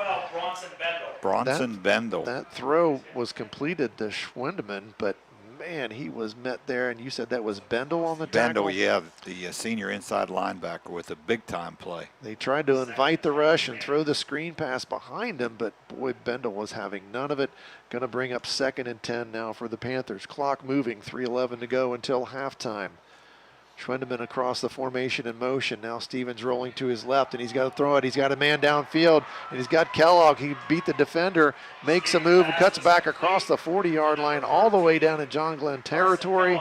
Bronson Bendel. That throw was completed to Schwindeman, but man, he was met there. And you said that was Bendel on the tackle? Bendel, yeah, the senior inside linebacker with a big-time play. They tried to invite the rush and throw the screen pass behind him, but boy, Bendel was having none of it. Going to bring up 2nd and 10 now for the Panthers. Clock moving, 3:11 to go until halftime. Schwendeman across the formation in motion. Now Stevens rolling to his left, and he's got to throw it. He's got a man downfield, and he's got Kellogg. He beat the defender, makes a move, and cuts back across the 40-yard line all the way down in John Glenn territory.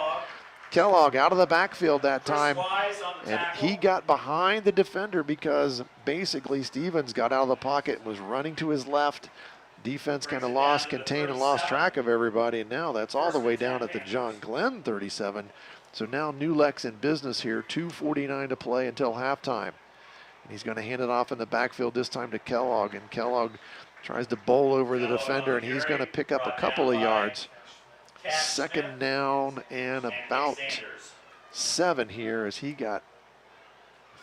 Kellogg out of the backfield that time, and he got behind the defender because basically Stevens got out of the pocket and was running to his left. Defense kind of lost contain and lost track of everybody, and now that's all the way down at the John Glenn 37. So now New Lex in business here, 2:49 to play until halftime. And he's going to hand it off in the backfield this time to Kellogg, and Kellogg tries to bowl over the defender, and he's going to pick up a couple of yards. Second down and about 7 here as he got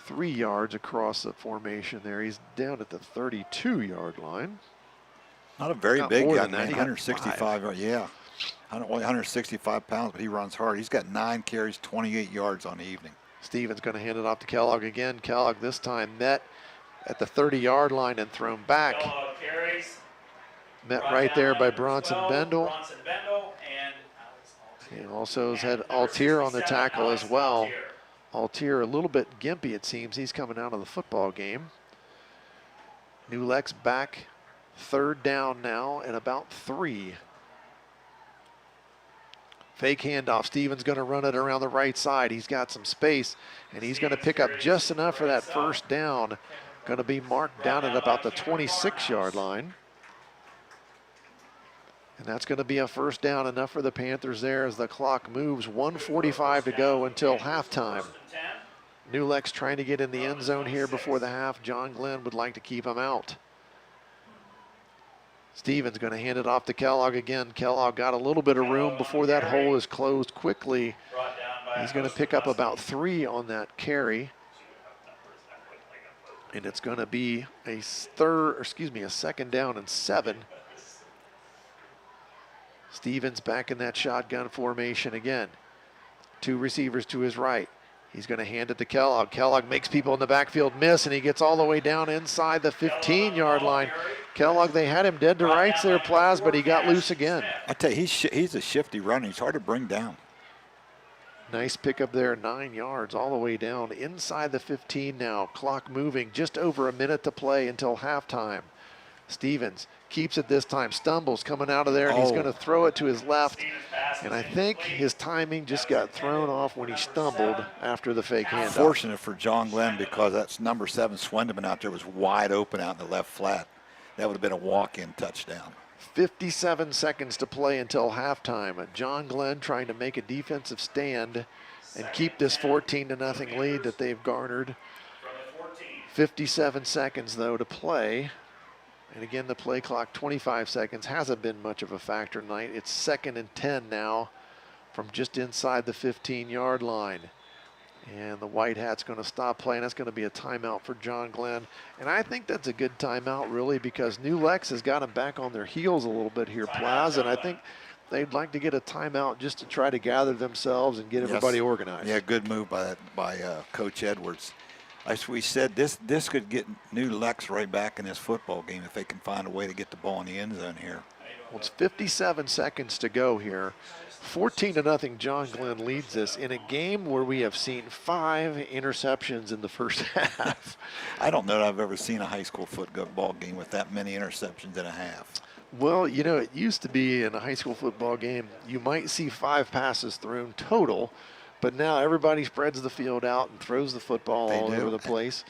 3 yards across the formation there. He's down at the 32-yard line. Not a very Not big more guy, than that. man. He got 165, yeah. Only 165 pounds, but he runs hard. He's got 9 carries, 28 yards on the evening. Stevens going to hand it off to Kellogg again. Kellogg this time met at the 30-yard line and thrown back. Met right there by Bronson Bendel. And also has had Altier on the tackle as well. Altier a little bit gimpy, it seems. He's coming out of the football game. New Lex back, third down now, and about 3. Fake handoff. Stevens going to run it around the right side. He's got some space, and he's going to pick up just enough for that first down. Going to be marked down at about the 26-yard line. And that's going to be a first down, enough for the Panthers there as the clock moves. 1:45 to go until halftime. New Lex trying to get in the end zone here before the half. John Glenn would like to keep him out. Stevens going to hand it off to Kellogg again. Kellogg got a little bit of room before that hole is closed quickly. He's going to pick up about 3 on that carry. And it's going to be a second down and 7. Stevens back in that shotgun formation again. 2 receivers to his right. He's going to hand it to Kellogg. Kellogg makes people in the backfield miss, and he gets all the way down inside the 15-yard line. Kellogg, they had him dead to rights there, Plaz, but he got loose again. I tell you, he's a shifty runner. He's hard to bring down. Nice pickup there, 9 yards all the way down inside the 15 now. Clock moving, just over a minute to play until halftime. Stevens keeps it this time, stumbles coming out of there, and he's going to throw it to his left. And I think his timing just got thrown off when he stumbled after the fake handoff. Fortunate for John Glenn because that's number 7, Schwendeman, out there was wide open out in the left flat. That would have been a walk-in touchdown. 57 seconds to play until halftime. John Glenn trying to make a defensive stand and keep this 14-0 lead that they've garnered. 57 seconds, though, to play. And again, the play clock, 25 seconds, hasn't been much of a factor tonight. It's 2nd and 10 now from just inside the 15-yard line. And the White Hat's going to stop playing. That's going to be a timeout for John Glenn. And I think that's a good timeout, really, because New Lex has got them back on their heels a little bit here, Plaz. And I think they'd like to get a timeout just to try to gather themselves and get everybody organized. Yeah, good move by Coach Edwards. As we said, this could get New Lex right back in this football game if they can find a way to get the ball in the end zone here. Well, it's 57 seconds to go here. 14-0, John Glenn leads this in a game where we have seen 5 interceptions in the first half. I don't know that I've ever seen a high school football game with that many interceptions in a half. Well, you know, it used to be in a high school football game, you might see 5 passes thrown total, but now everybody spreads the field out and throws the football all over the place.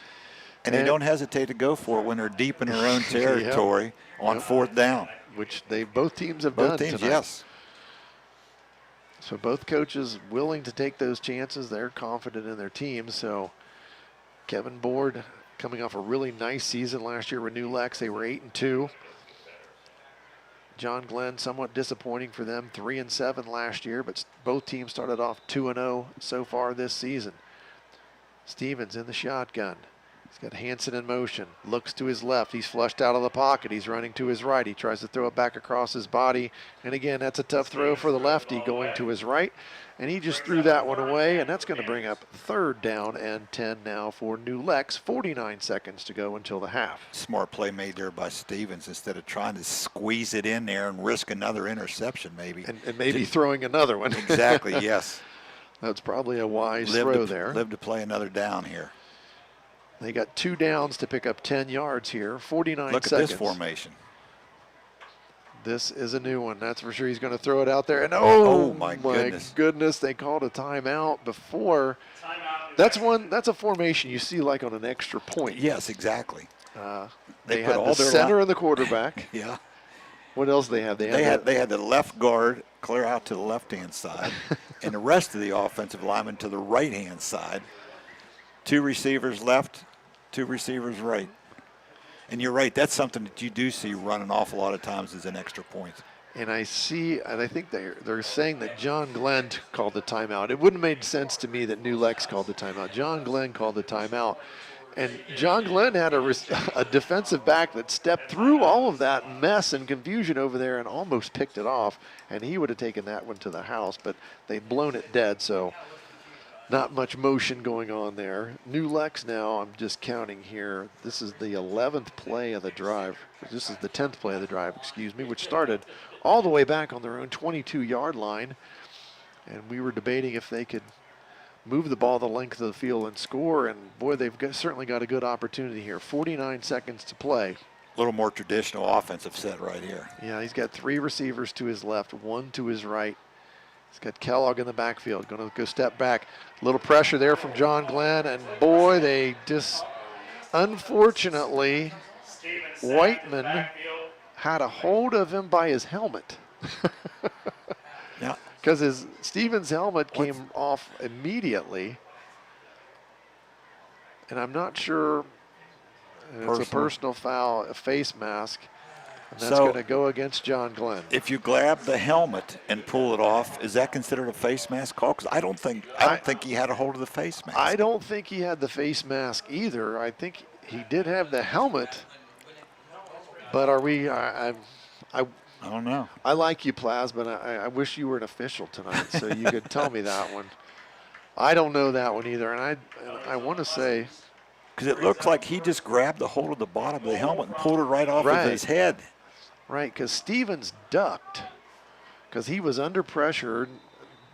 And they don't hesitate to go for it when they're deep in their own territory on 4th down. Which both teams have done tonight. Yes. So both coaches willing to take those chances. They're confident in their teams. So Kevin Board coming off a really nice season last year with New Lex. They were 8-2. John Glenn, somewhat disappointing for them, 3-7 last year, but both teams started off 2-0 so far this season. Stevens in the shotgun. He's got Hansen in motion, looks to his left. He's flushed out of the pocket. He's running to his right. He tries to throw it back across his body. And again, that's a tough throw for the lefty going to his right. And he just threw that one away, and that's going to bring up 3rd down and 10 now for New Lex. 49 seconds to go until the half. Smart play made there by Stevens instead of trying to squeeze it in there and risk another interception maybe. And maybe throwing another one. Exactly, yes. That's probably a wise throw there. Live to play another down here. They got 2 downs to pick up 10 yards here. 49 Look seconds. at this formation. This is a new one. That's for sure. He's going to throw it out there. And oh my goodness, they called a timeout before. That's a formation you see like on an extra point. Yes, exactly. They had the center and the quarterback. Yeah. What else they have? They had the left guard clear out to the left-hand side, and the rest of the offensive linemen to the right-hand side. 2 receivers left, 2 receivers right. And you're right, that's something that you do see run an awful lot of times as an extra point. And I think they're saying that John Glenn called the timeout. It wouldn't have made sense to me that New Lex called the timeout. John Glenn called the timeout. And John Glenn had a defensive back that stepped through all of that mess and confusion over there and almost picked it off. And he would have taken that one to the house, but they'd blown it dead, so not much motion going on there. New Lex now, I'm just counting here. This is the 11th play of the drive. This is the 10th play of the drive, excuse me, which started all the way back on their own 22-yard line. And we were debating if they could move the ball the length of the field and score. And boy, they've certainly got a good opportunity here. 49 seconds to play. A little more traditional offensive set right here. Yeah, he's got 3 receivers to his left, 1 to his right. He's got Kellogg in the backfield, going to go step back. A little pressure there from John Glenn, and boy, they just, unfortunately, Whiteman had a hold of him by his helmet. Yeah. Because Stevens' helmet came off immediately, and I'm not sure, it's a personal foul, a face mask. And that's going to go against John Glenn. If you grab the helmet and pull it off, is that considered a face mask call? Because I don't think he had a hold of the face mask. I don't think he had the face mask either. I think he did have the helmet. But are we? I don't know. I like you, Plaz, but I wish you were an official tonight so you could tell me that one. I don't know that one either, and I want to say. Because it looks like he just grabbed the hold of the bottom of the helmet and pulled it right off of his head. Right, because Stevens ducked because he was under pressure.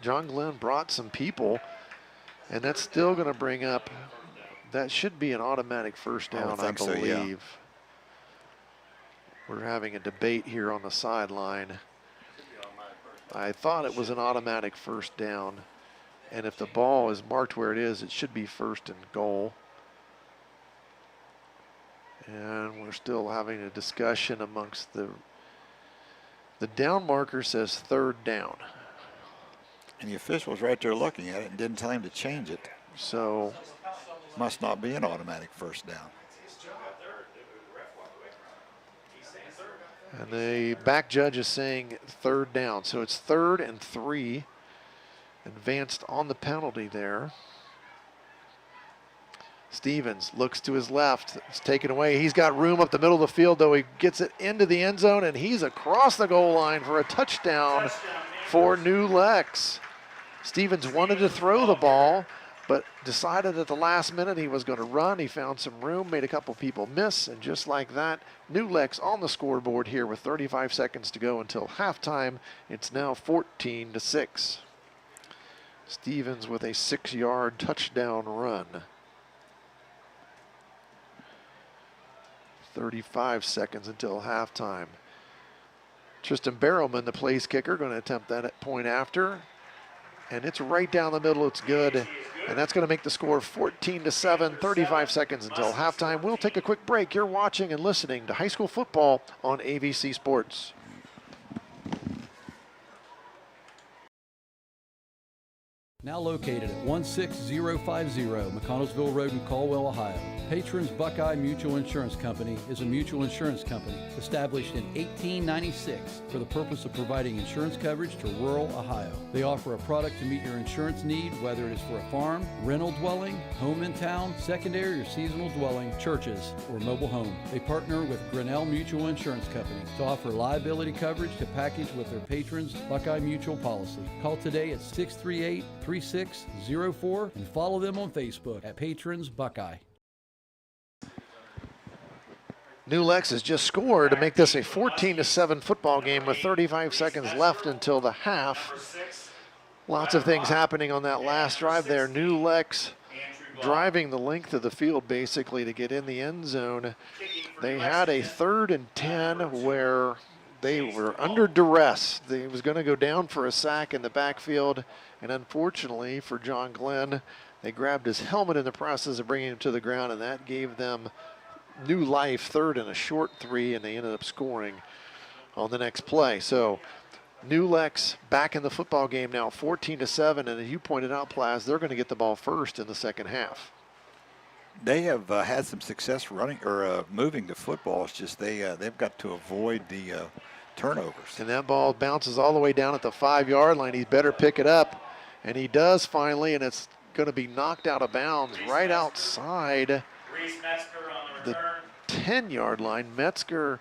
John Glenn brought some people, and that's still going to bring up, that should be an automatic first down, I believe. So, yeah. We're having a debate here on the sideline. I thought it was an automatic first down, and if the ball is marked where it is, it should be 1st and goal. And we're still having a discussion amongst the down marker says 3rd down. And the official was right there looking at it and didn't tell him to change it. So must not be an automatic first down. And the back judge is saying 3rd down. So it's 3rd and 3. Advanced on the penalty there. Stevens looks to his left. It's taken away. He's got room up the middle of the field, though. He gets it into the end zone, and he's across the goal line for a touchdown for New Lex. Stevens wanted to throw the ball, but decided at the last minute he was going to run. He found some room, made a couple people miss, and just like that, New Lex on the scoreboard here with 35 seconds to go until halftime. It's now 14-6. Stevens with a 6-yard touchdown run. 35 seconds until halftime. Tristan Barrowman, the place kicker, going to attempt that point after. And it's right down the middle. It's good. And that's going to make the score 14-7, 35 seconds until halftime. We'll take a quick break. You're watching and listening to high school football on AVC Sports. Now located at 16050 McConnellsville Road in Caldwell, Ohio, Patrons Buckeye Mutual Insurance Company is a mutual insurance company established in 1896 for the purpose of providing insurance coverage to rural Ohio. They offer a product to meet your insurance need, whether it is for a farm, rental dwelling, home in town, secondary or seasonal dwelling, churches, or mobile home. They partner with Grinnell Mutual Insurance Company to offer liability coverage to package with their patrons Buckeye Mutual policy. Call today at 638-3604 and follow them on Facebook at Patrons Buckeye. New Lex has just scored to make this a 14-7 football game with 35 seconds left until the half. Lots of things happening on that last drive there. New Lex driving the length of the field basically to get in the end zone. They had a 3rd and 10 where they were under duress. They was going to go down for a sack in the backfield, and unfortunately for John Glenn, they grabbed his helmet in the process of bringing him to the ground, and that gave them new life, 3rd and a short 3, and they ended up scoring on the next play. So New Lex back in the football game now, 14-7, and as you pointed out, Plaz, they're going to get the ball first in the second half. They have had some success running or moving the football. It's just they've got to avoid the turnovers. And that ball bounces all the way down at the 5-yard line. He better pick it up, and he does finally, and it's going to be knocked out of bounds right outside the 10-yard line. Metzger,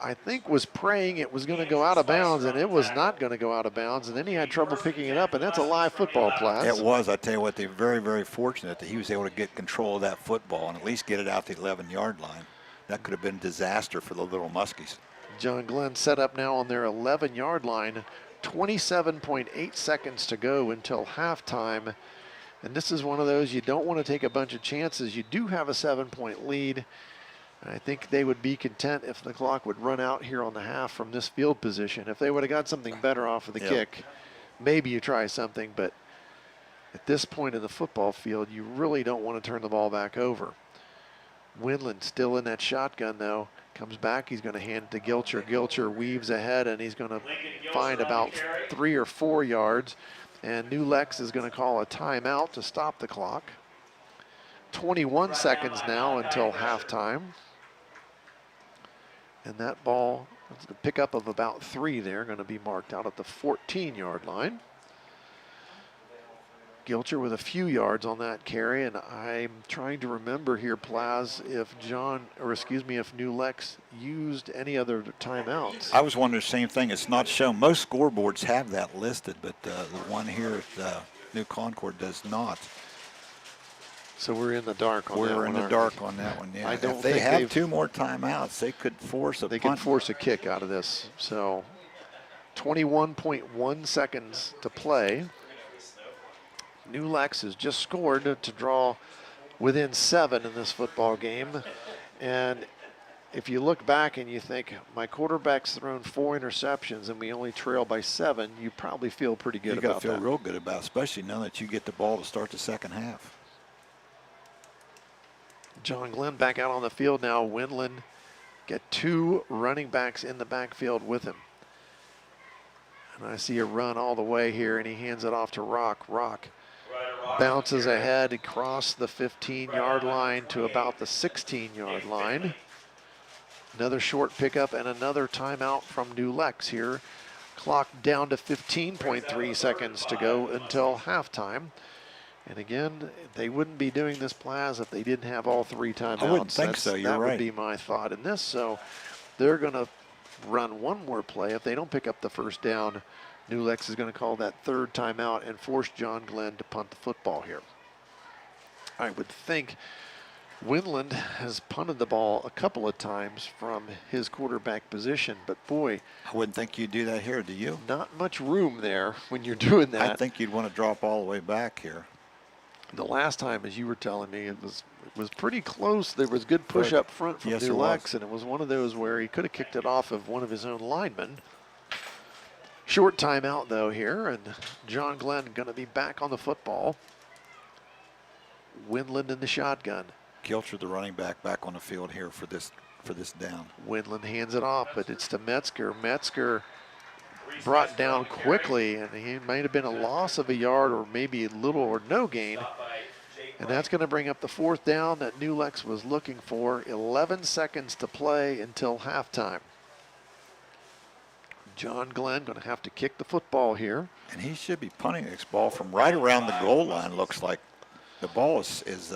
I think, was praying it was going to go out of bounds, and it was not going to go out of bounds, and then he had trouble picking it up, and that's a live football, Plaz. It was. I tell you what, they're very, very fortunate that he was able to get control of that football and at least get it out the 11-yard line. That could have been disaster for the little Muskies. John Glenn set up now on their 11-yard line, 27.8 seconds to go until halftime. And this is one of those you don't want to take a bunch of chances. You do have a 7-point lead. I think they would be content if the clock would run out here on the half from this field position. If they would have got something better off of the kick, maybe you try something. But at this point in the football field, you really don't want to turn the ball back over. Windland still in that shotgun, though. Comes back. He's going to hand it to Gilcher. Gilcher weaves ahead, and he's going to find about 3 or 4 yards. And New Lex is going to call a timeout to stop the clock. 21 seconds now until halftime. And that ball, the pickup of about 3 there, going to be marked out at the 14-yard line. Gilcher with a few yards on that carry, and I'm trying to remember here, Plaz, if if New Lex used any other timeouts. I was wondering the same thing. It's not shown. Most scoreboards have that listed, but the one here at New Concord does not. So we're in the dark on that one. We're in the dark on that one, yeah. I don't if they think have 2 more timeouts, they could force a punt. They could force a kick out of this. So 21.1 seconds to play. New Lex has just scored to draw within 7 in this football game. And if you look back and you think, my quarterback's thrown 4 interceptions and we only trail by 7, you probably feel pretty good about that. You got to feel real good about it, especially now that you get the ball to start the second half. John Glenn back out on the field now. Windland get 2 running backs in the backfield with him. And I see a run all the way here, and he hands it off to Rock. Rock bounces ahead across the 15-yard line to about the 16-yard line. Another short pickup and another timeout from New Lex here. Clock down to 15.3 seconds to go until halftime. And again, they wouldn't be doing this, Plaz, if they didn't have all 3 timeouts. I wouldn't think so. You're right. That would be my thought in this. So they're going to run one more play. If they don't pick up the first down, New Lex is going to call that 3rd timeout and force John Glenn to punt the football here. I would think Windland has punted the ball a couple of times from his quarterback position, but boy, I wouldn't think you'd do that here, do you? Not much room there when you're doing that. I think you'd want to drop all the way back here. The last time, as you were telling me, it was pretty close. There was good push up front from New Lex, and it was one of those where he could have kicked it off of one of his own linemen. Short timeout, though, here, and John Glenn going to be back on the football. Windland in the shotgun. Gilcher, the running back, back on the field here for this down. Windland hands it off, but it's to Metzger. Metzger brought down quickly, and he might have been a loss of a yard or maybe little or no gain. And that's going to bring up the 4th down that New Lex was looking for. 11 seconds to play until halftime. John Glenn going to have to kick the football here. And he should be punting this ball from right around the goal line, looks like. The ball is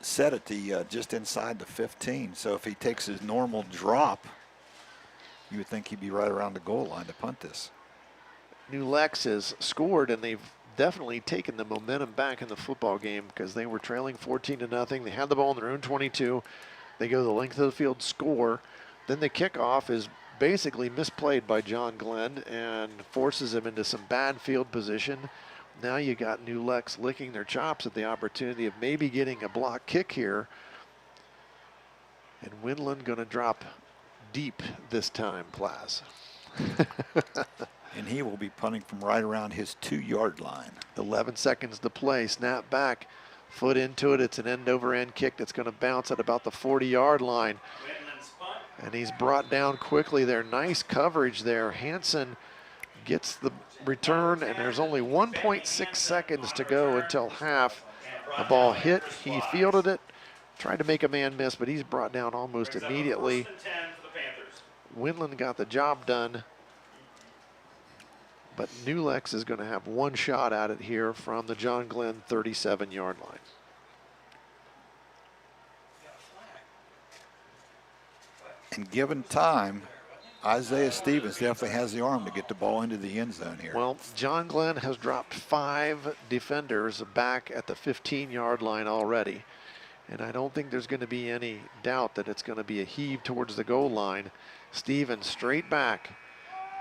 set at the just inside the 15. So if he takes his normal drop, you would think he'd be right around the goal line to punt this. New Lex has scored, and they've definitely taken the momentum back in the football game because they were trailing 14-0. They had the ball in their own 22. They go the length of the field, score. Then the kickoff is basically misplayed by John Glenn and forces him into some bad field position. Now you got New Lex licking their chops at the opportunity of maybe getting a block kick here. And Winland going to drop deep this time, Plaz. And he will be punting from right around his 2-yard line. 11 seconds to play. Snap back. Foot into it. It's an end-over-end kick that's going to bounce at about the 40-yard line. And he's brought down quickly there. Nice coverage there. Hansen gets the return, and there's only 1.6 seconds to go until half. The ball hit. He fielded it. Tried to make a man miss, but he's brought down almost immediately. Winland got the job done. But New Lex is going to have one shot at it here from the John Glenn 37-yard line. And given time, Isaiah Stevens definitely has the arm to get the ball into the end zone here. Well, John Glenn has dropped 5 defenders back at the 15-yard line already. And I don't think there's going to be any doubt that it's going to be a heave towards the goal line. Stevens straight back.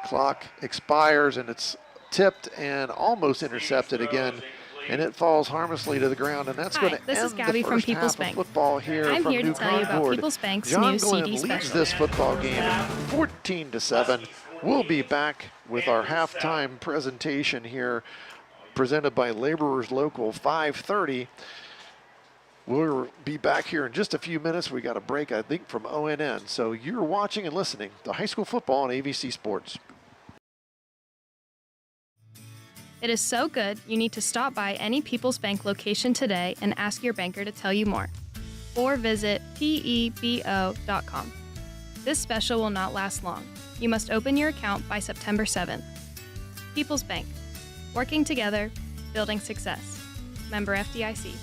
Clock expires, and it's tipped and almost intercepted again, and it falls harmlessly to the ground, and that's going to end the first half of football here I'm from here New to tell you about Concord. People's Bank's John new Glenn CD leads special. this football game 14-7. We'll be back with our halftime presentation here, presented by Laborers Local 5:30. We'll be back here in just a few minutes. We got a break, I think, from ONN. So you're watching and listening to high school football on AVC Sports. It is so good, you need to stop by any People's Bank location today and ask your banker to tell you more. Or visit pebo.com. This special will not last long. You must open your account by September 7th. People's Bank. Working together, building success. Member FDIC.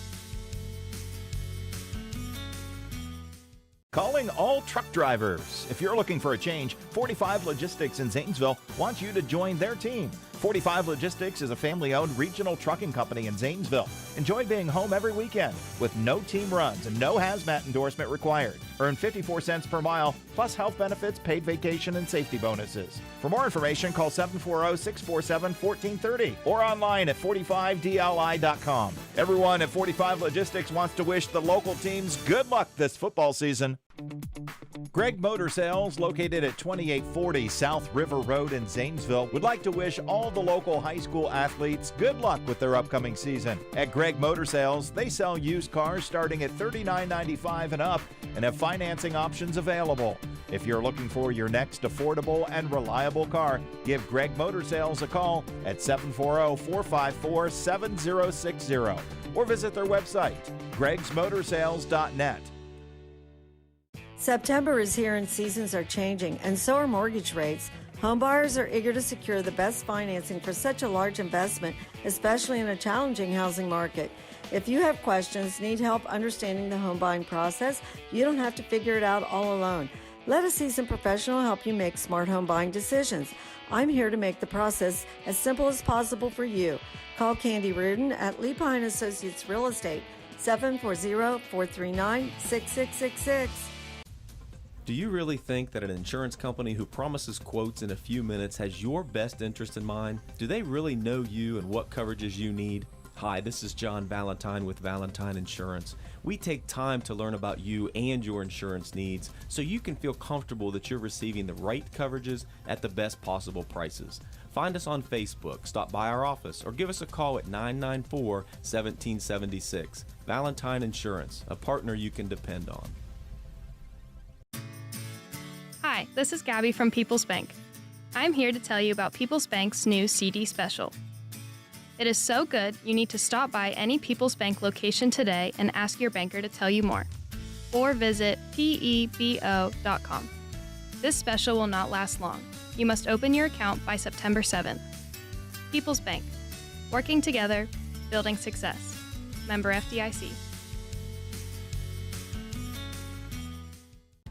Calling all truck drivers. If you're looking for a change, 45 Logistics in Zanesville wants you to join their team. 45 Logistics is a family-owned regional trucking company in Zanesville. Enjoy being home every weekend with no team runs and no hazmat endorsement required. Earn 54 cents per mile, plus health benefits, paid vacation, and safety bonuses. For more information, call 740-647-1430 or online at 45dli.com. Everyone at 45 Logistics wants to wish the local teams good luck this football season. Greg Motor Sales, located at 2840 South River Road in Zanesville, would like to wish all the local high school athletes good luck with their upcoming season. At Greg Motor Sales, they sell used cars starting at $39.95 and up and have financing options available. If you're looking for your next affordable and reliable car, give Greg Motor Sales a call at 740-454-7060 or visit their website, gregsmotorsales.net. September is here and seasons are changing, and so are mortgage rates. Homebuyers are eager to secure the best financing for such a large investment, especially in a challenging housing market. If you have questions, need help understanding the home buying process, you don't have to figure it out all alone. Let a seasoned professional help you make smart home buying decisions. I'm here to make the process as simple as possible for you. Call Candy Reardon at Lee Pine Associates Real Estate, 740-439-6666. Do you really think that an insurance company who promises quotes in a few minutes has your best interest in mind? Do they really know you and what coverages you need? Hi, this is John Valentine with Valentine Insurance. We take time to learn about you and your insurance needs so you can feel comfortable that you're receiving the right coverages at the best possible prices. Find us on Facebook, stop by our office, or give us a call at 994-1776. Valentine Insurance, a partner you can depend on. Hi, this is Gabby from People's Bank. I'm here to tell you about People's Bank's new CD special. It is so good, you need to stop by any People's Bank location today and ask your banker to tell you more. Or visit pebo.com. This special will not last long. You must open your account by September 7th. People's Bank. Working together, building success. Member FDIC.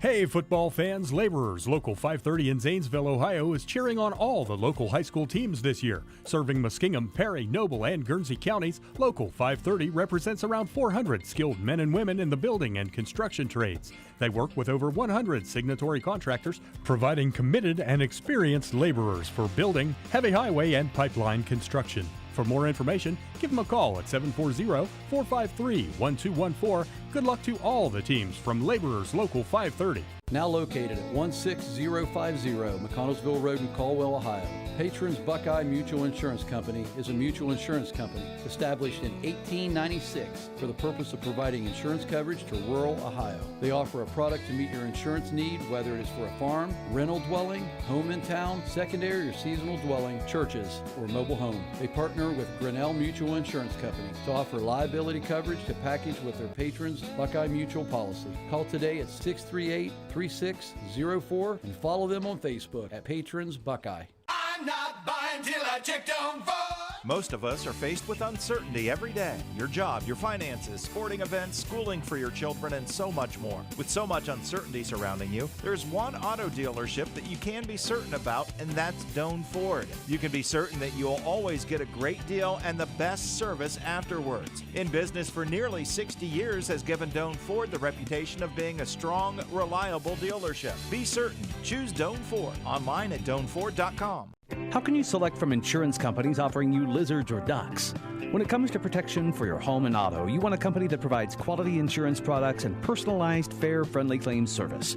Hey, football fans, Laborers, Local 530 in Zanesville, Ohio is cheering on all the local high school teams this year. Serving Muskingum, Perry, Noble, and Guernsey counties, Local 530 represents around 400 skilled men and women in the building and construction trades. They work with over 100 signatory contractors, providing committed and experienced laborers for building, heavy highway, and pipeline construction. For more information, give them a call at 740-453-1214. Good luck to all the teams from Laborers Local 530. Now located at 16050 McConnellsville Road in Caldwell, Ohio. Patrons Buckeye Mutual Insurance Company is a mutual insurance company established in 1896 for the purpose of providing insurance coverage to rural Ohio. They offer a product to meet your insurance need, whether it is for a farm, rental dwelling, home in town, secondary or seasonal dwelling, churches, or mobile home. They partner with Grinnell Mutual Insurance Company to offer liability coverage to package with their patrons Buckeye Mutual policy. Call today at 638-3604 and follow them on Facebook at Patrons Buckeye. I'm not buying till I check on Ford. Most of us are faced with uncertainty every day. Your job, your finances, sporting events, schooling for your children, and so much more. With so much uncertainty surrounding you, there's one auto dealership that you can be certain about, and that's Doan Ford. You can be certain that you'll always get a great deal and the best service afterwards. In business for nearly 60 years has given Doan Ford the reputation of being a strong, reliable dealership. Be certain. Choose Doan Ford. Online at DoanFord.com. How can you select from insurance companies offering you lizards or ducks? When it comes to protection for your home and auto, you want a company that provides quality insurance products and personalized, fair, friendly claims service.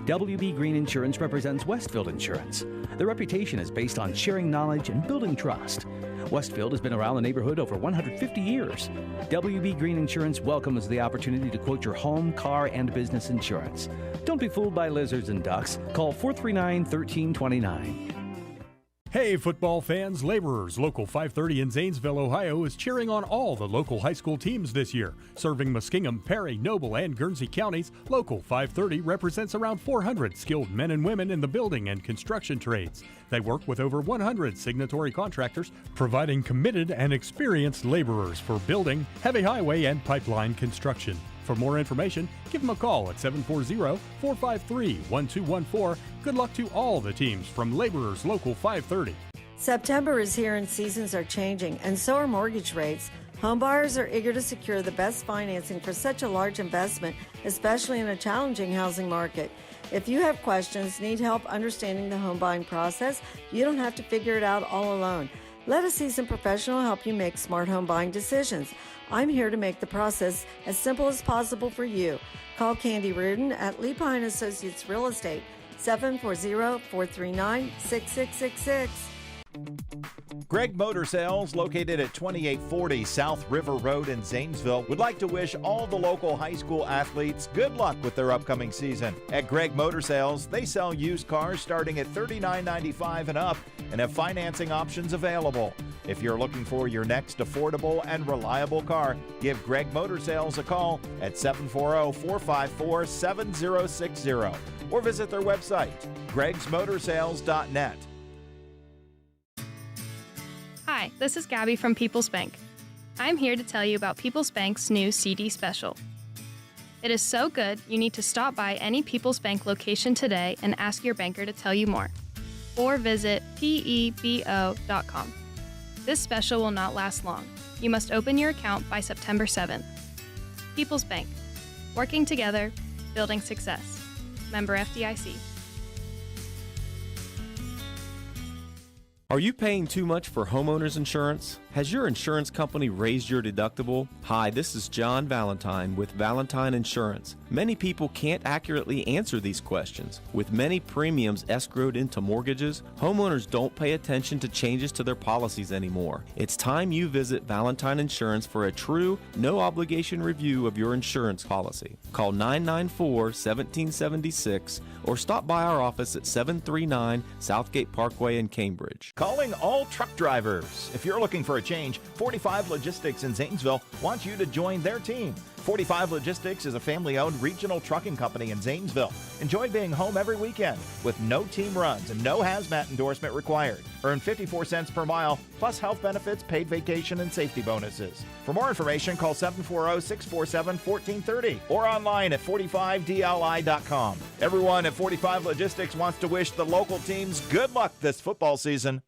WB Green Insurance represents Westfield Insurance. Their reputation is based on sharing knowledge and building trust. Westfield has been around the neighborhood over 150 years. WB Green Insurance welcomes the opportunity to quote your home, car, and business insurance. Don't be fooled by lizards and ducks. Call 439-1329. Hey, football fans, Laborers, Local 530 in Zanesville, Ohio is cheering on all the local high school teams this year. Serving Muskingum, Perry, Noble, and Guernsey counties, Local 530 represents around 400 skilled men and women in the building and construction trades. They work with over 100 signatory contractors, providing committed and experienced laborers for building, heavy highway, and pipeline construction. For more information, give them a call at 740-453-1214. Good luck to all the teams from Laborers Local 530. September is here and seasons are changing, and so are mortgage rates. Homebuyers are eager to secure the best financing for such a large investment, especially in a challenging housing market. If you have questions, need help understanding the home buying process, you don't have to figure it out all alone. Let a seasoned professional help you make smart home buying decisions. I'm here to make the process as simple as possible for you. Call Candy Reardon at Leapine Associates Real Estate, 740-439-6666. Greg Motor Sales, located at 2840 South River Road in Zanesville, would like to wish all the local high school athletes good luck with their upcoming season. At Greg Motor Sales, they sell used cars starting at $39.95 and up and have financing options available. If you're looking for your next affordable and reliable car, give Greg Motor Sales a call at 740-454-7060 or visit their website, gregsmotorsales.net. Hi, this is Gabby from People's Bank. I'm here to tell you about People's Bank's new CD special. It is so good, you need to stop by any People's Bank location today and ask your banker to tell you more. Or visit pebo.com. This special will not last long. You must open your account by September 7th. People's Bank. Working together, building success. Member FDIC. Are you paying too much for homeowners insurance? Has your insurance company raised your deductible? Hi, this is John Valentine with Valentine Insurance. Many people can't accurately answer these questions. With many premiums escrowed into mortgages, homeowners don't pay attention to changes to their policies anymore. It's time you visit Valentine Insurance for a true, no-obligation review of your insurance policy. Call 994-1776 or stop by our office at 739 Southgate Parkway in Cambridge. Calling all truck drivers. If you're looking for a change, 45 Logistics in Zanesville wants you to join their team. 45 Logistics is a family-owned regional trucking company in Zanesville. Enjoy being home every weekend with no team runs and no hazmat endorsement required. Earn 54 cents per mile, plus health benefits, paid vacation, and safety bonuses. For more information, call 740-647-1430 or online at 45dli.com. Everyone at 45 Logistics wants to wish the local teams good luck this football season.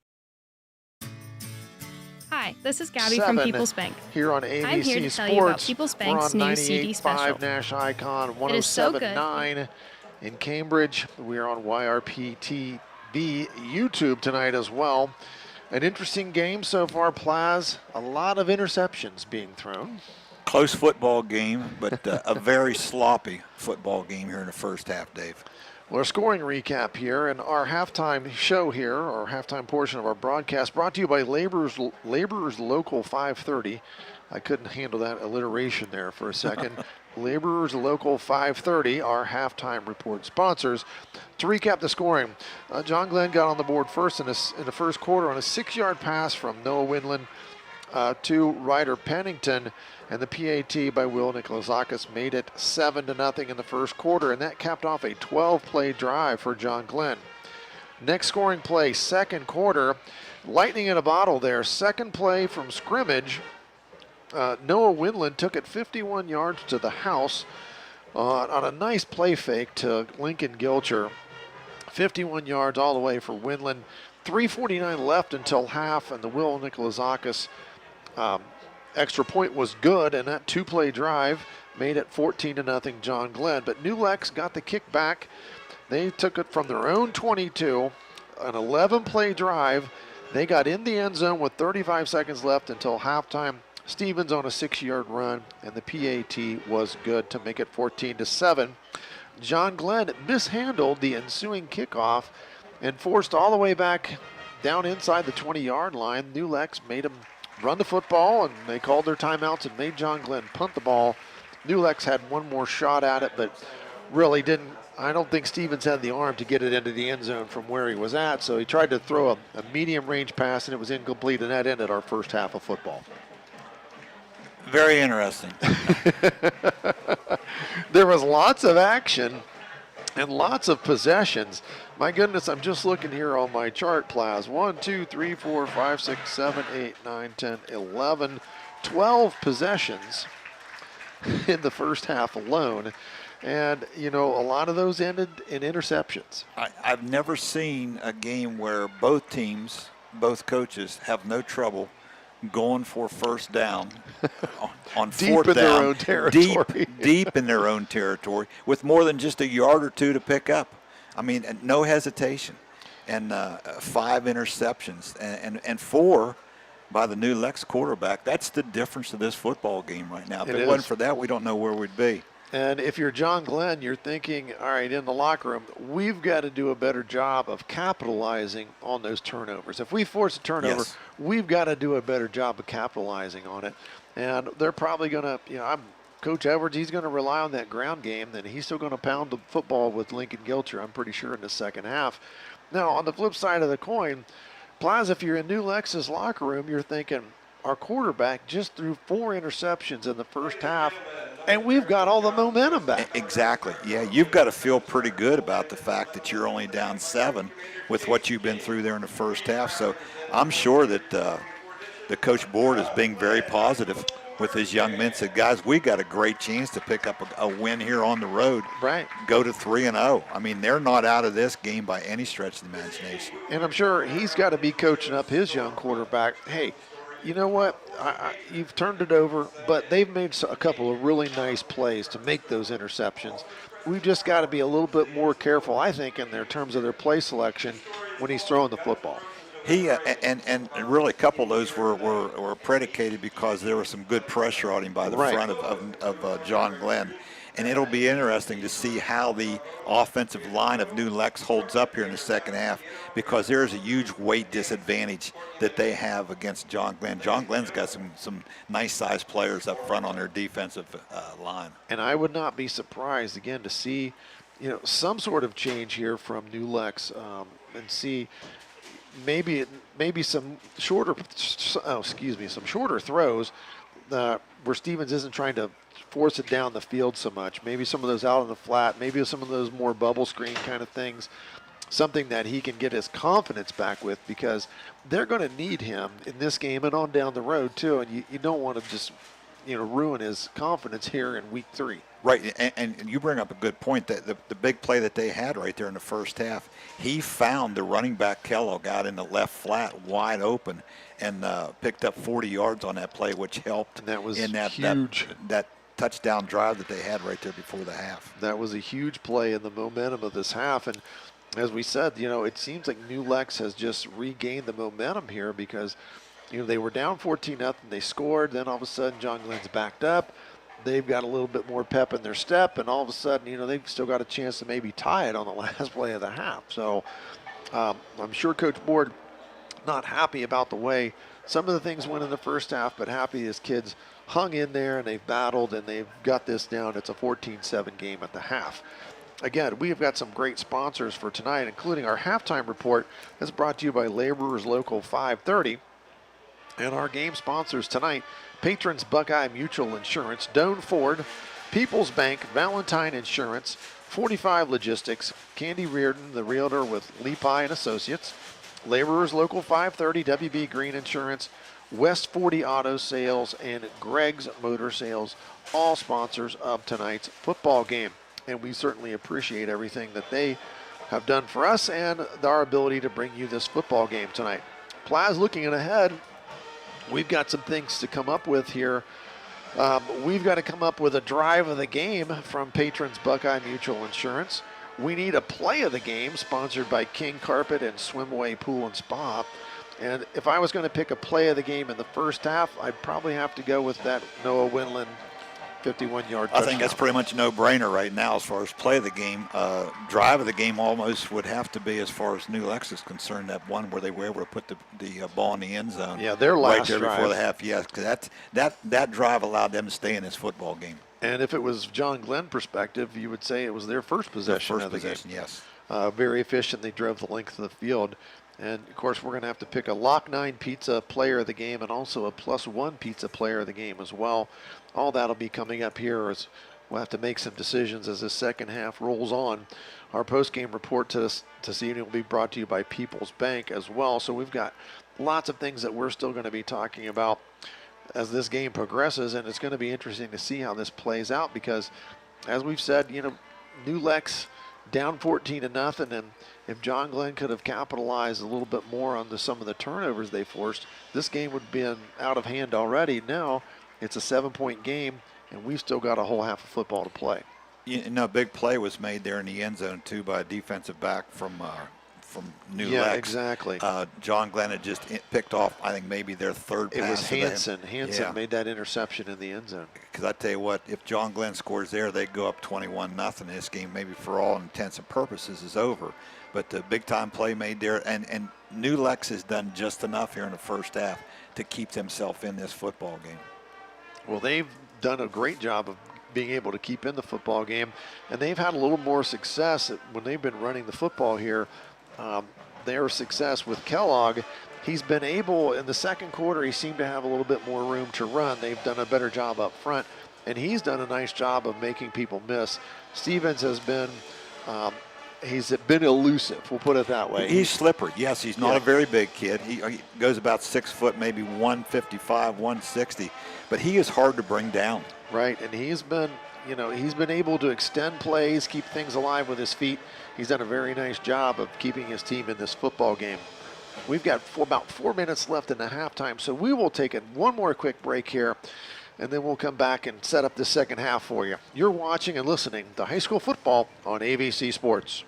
Hi, this is Gabby from People's Bank. Here on AVC I'm here to Sports. tell you about People's Bank's We're on new CD 98.5 special. NASH Icon, It is so good. 107.9 in Cambridge. We are on YRPtv YouTube tonight as well. An interesting game so far, Plaz. A lot of interceptions being thrown. Close football game, but a very sloppy football game here in the first half, Dave. Well, our scoring recap here and our halftime show here, our halftime portion of our broadcast, brought to you by Laborers Local 530. I couldn't handle that alliteration there for a second. Laborers Local 530, our halftime report sponsors. To recap the scoring, John Glenn got on the board first in the first quarter on a 6-yard pass from Noah Windland to Ryder Pennington, and the PAT by Will Nikolazakis made it 7-0 in the first quarter, and that capped off a 12-play drive for John Glenn. Next scoring play, second quarter, lightning in a bottle there. Second play from scrimmage, Noah Windland took it 51 yards to the house on a nice play fake to Lincoln Gilcher. 51 yards all the way for Windland. 3:49 left until half, and the Will Nikolazakis extra point was good, and that 2-play drive made it 14-0 John Glenn. But New Lex got the kick back. They took it from their own 22, an 11-play drive. They got in the end zone with 35 seconds left until halftime. Stevens on a 6-yard run, and the PAT was good to make it 14-7. John Glenn mishandled the ensuing kickoff and forced all the way back down inside the 20-yard line. New Lex made him run the football, and they called their timeouts and made John Glenn punt the ball. New Lex had one more shot at it, but really didn't. I don't think Stevens had the arm to get it into the end zone from where he was at, so he tried to throw a medium-range pass, and it was incomplete, and that ended our first half of football. Very interesting. There was lots of action and lots of possessions. My goodness, I'm just looking here on my chart, Plaz. 1, 2, 3, 4, 5, 6, 7, 8, 9, 10, 11, 12 possessions in the first half alone. And, you know, a lot of those ended in interceptions. I've never seen a game where both teams, both coaches, have no trouble going for first down on fourth deep in down, their own territory. deep in their own territory, with more than just a yard or two to pick up. I mean, no hesitation, and 5 interceptions, and 4 by the New Lex quarterback. That's the difference of this football game right now. If it wasn't for that, we don't know where we'd be. And if you're John Glenn, you're thinking, all right, in the locker room, we've got to do a better job of capitalizing on those turnovers. If we force a turnover, Yes. we've got to do a better job of capitalizing on it. And they're probably going to, Coach Edwards, he's going to rely on that ground game. Then he's still going to pound the football with Lincoln Gilcher, I'm pretty sure, in the second half. Now, on the flip side of the coin, Plaza, if you're in New Lex's locker room, you're thinking, our quarterback just threw 4 interceptions in the first half, and we've got all the momentum back. Exactly. Yeah, you've got to feel pretty good about the fact that you're only down 7 with what you've been through there in the first half. So I'm sure that the coach board is being very positive with his young men. Said, guys, we got a great chance to pick up a win here on the road. Right. Go to 3-0. I mean, they're not out of this game by any stretch of the imagination. And I'm sure he's got to be coaching up his young quarterback. Hey, you know what? You've turned it over, but they've made a couple of really nice plays to make those interceptions. We've just got to be a little bit more careful, I think, in their terms of their play selection when he's throwing the football. He and really a couple of those were predicated because there was some good pressure on him by the front of John Glenn. And it'll be interesting to see how the offensive line of New Lex holds up here in the second half, because there is a huge weight disadvantage that they have against John Glenn. John Glenn's got some nice-sized players up front on their defensive line. And I would not be surprised, again, to see some sort of change here from New Lex and see maybe some shorter throws. where Stevens isn't trying to force it down the field so much. Maybe some of those out in the flat, maybe some of those more bubble screen kind of things, something that he can get his confidence back with, because they're going to need him in this game and on down the road too. And you don't want to just, ruin his confidence here in week 3. Right, and you bring up a good point, that the big play that they had right there in the first half, he found the running back Kellogg out in the left flat wide open and picked up 40 yards on that play, which helped and that was in that huge. That touchdown drive that they had right there before the half. That was a huge play in the momentum of this half. And as we said, it seems like New Lex has just regained the momentum here, because they were down 14-0, they scored, then all of a sudden John Glenn's backed up. They've got a little bit more pep in their step, and all of a sudden, they've still got a chance to maybe tie it on the last play of the half. So I'm sure Coach Board not happy about the way some of the things went in the first half, but happy his kids hung in there and they've battled and they've got this down. It's a 14-7 game at the half. Again, we've got some great sponsors for tonight, including our halftime report that's brought to you by Laborers Local 530. And our game sponsors tonight: Patrons Buckeye Mutual Insurance, Doane Ford, People's Bank, Valentine Insurance, 45 Logistics, Candy Reardon, the realtor with Lepi and Associates, Laborers Local 530, WB Green Insurance, West 40 Auto Sales, and Greg's Motor Sales, all sponsors of tonight's football game. And we certainly appreciate everything that they have done for us and our ability to bring you this football game tonight. Plaz looking ahead. We've got some things to come up with here. We've got to come up with a drive of the game from Patrons Buckeye Mutual Insurance. We need a play of the game sponsored by King Carpet and Swimway Pool and Spa. And if I was going to pick a play of the game in the first half, I'd probably have to go with that Noah Winland 51-yard touchdown. I think that's pretty much a no-brainer right now as far as play of the game. Drive of the game almost would have to be, as far as New Lex is concerned, that one where they were able to put the ball in the end zone. Yeah, their last right there drive before the half. Yes, because that drive allowed them to stay in this football game. And if it was John Glenn perspective, you would say it was their first possession of the game. Yes. Very efficient. They drove the length of the field. And, of course, we're going to have to pick a Lock 9 Pizza player of the game and also a +1 pizza player of the game as well. All that will be coming up here as we'll have to make some decisions as this second half rolls on. Our post-game report to this evening will be brought to you by People's Bank as well. So we've got lots of things that we're still going to be talking about as this game progresses, and it's going to be interesting to see how this plays out because, as we've said, New Lex down 14-0, and if John Glenn could have capitalized a little bit more on some of the turnovers they forced, this game would have been out of hand already. Now it's a 7-point game, and we've still got a whole half of football to play. Big play was made there in the end zone too by a defensive back from New Lex. Yeah, exactly. John Glenn had just picked off, I think, maybe their third pass. It was Hansen. Yeah. Made that interception in the end zone. Because I tell you what, if John Glenn scores there, they go up 21-0. This game, maybe for all intents and purposes, is over. But the big-time play made there, and New Lex has done just enough here in the first half to keep themselves in this football game. Well, they've done a great job of being able to keep in the football game, and they've had a little more success when they've been running the football here. Their success with Kellogg, he's been able, in the second quarter, he seemed to have a little bit more room to run. They've done a better job up front, and he's done a nice job of making people miss. Stevens has been, he's been elusive, we'll put it that way. He's slippery. Yes, he's not a very big kid. He goes about 6 foot, maybe 155, 160, but he is hard to bring down. Right, and he's been able to extend plays, keep things alive with his feet. He's done a very nice job of keeping his team in this football game. We've got about 4 minutes left in the halftime, so we will take one more quick break here, and then we'll come back and set up the second half for you. You're watching and listening to high school football on AVC Sports.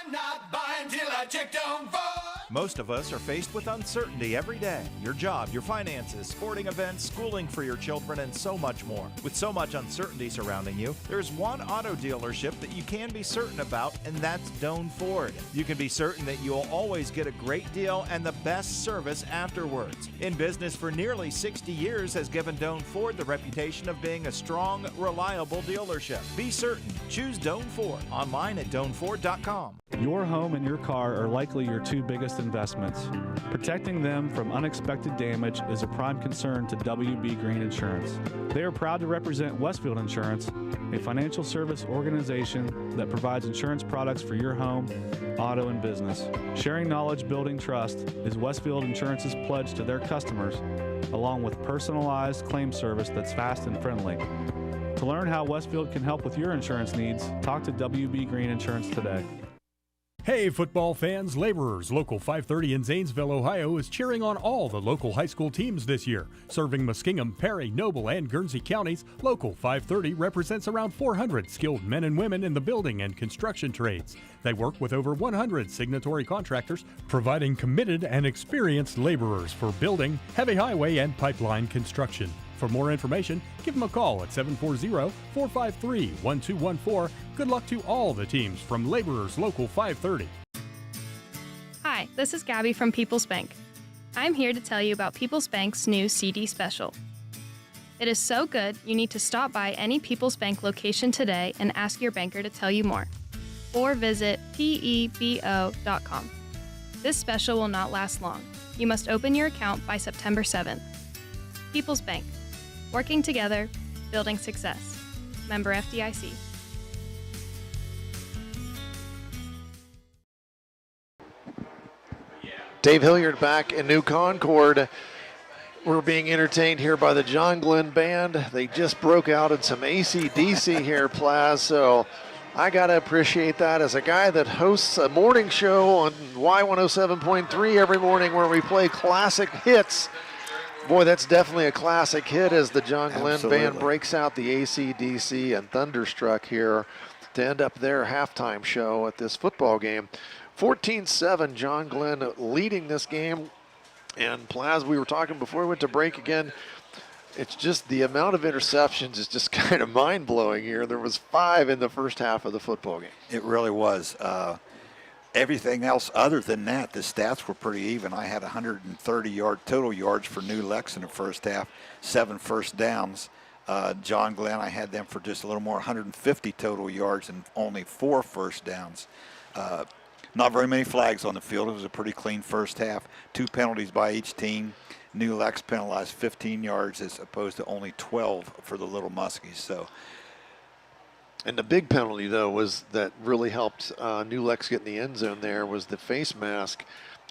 I'm not buying till I check on Ford. Most of us are faced with uncertainty every day. Your job, your finances, sporting events, schooling for your children, and so much more. With so much uncertainty surrounding you, there's one auto dealership that you can be certain about, and that's Doan Ford. You can be certain that you'll always get a great deal and the best service afterwards. In business for nearly 60 years has given Doan Ford the reputation of being a strong, reliable dealership. Be certain. Choose Doan Ford. Online at doanford.com. Your home and your car are likely your two biggest investments. Protecting them from unexpected damage is a prime concern to WB Green Insurance. They are proud to represent Westfield Insurance, a financial service organization that provides insurance products for your home, auto, and business. Sharing knowledge, building trust is Westfield Insurance's pledge to their customers, along with personalized claim service that's fast and friendly. To learn how Westfield can help with your insurance needs, talk to WB Green Insurance today. Hey, football fans, Laborers. Local 530 in Zanesville, Ohio is cheering on all the local high school teams this year. Serving Muskingum, Perry, Noble, and Guernsey counties, Local 530 represents around 400 skilled men and women in the building and construction trades. They work with over 100 signatory contractors, providing committed and experienced laborers for building, heavy highway, and pipeline construction. For more information, give them a call at 740-453-1214. Good luck to all the teams from Laborers Local 530. Hi, this is Gabby from People's Bank. I'm here to tell you about People's Bank's new CD special. It is so good, you need to stop by any People's Bank location today and ask your banker to tell you more. Or visit pebo.com. This special will not last long. You must open your account by September 7th. People's Bank. Working together, building success. Member FDIC. Dave Hilliard back in New Concord. We're being entertained here by the John Glenn Band. They just broke out in some AC/DC here, Plaz, so I got to appreciate that as a guy that hosts a morning show on Y107.3 every morning where we play classic hits. Boy, that's definitely a classic hit as the John Glenn Band breaks out the AC/DC and Thunderstruck here to end up their halftime show at this football game. 14-7, John Glenn leading this game. And Plaz, we were talking before we went to break again, it's just the amount of interceptions is just kind of mind-blowing here. There was 5 in the first half of the football game. It really was. Everything else other than that, the stats were pretty even. I had 130 total yards for New Lex in the first half, 7 first downs. John Glenn, I had them for just a little more, 150 total yards and only 4 first downs. Not very many flags on the field. It was a pretty clean first half. 2 penalties by each team. New Lex penalized 15 yards as opposed to only 12 for the Little Muskies. So. And the big penalty, though, was that really helped New Lex get in the end zone there was the face mask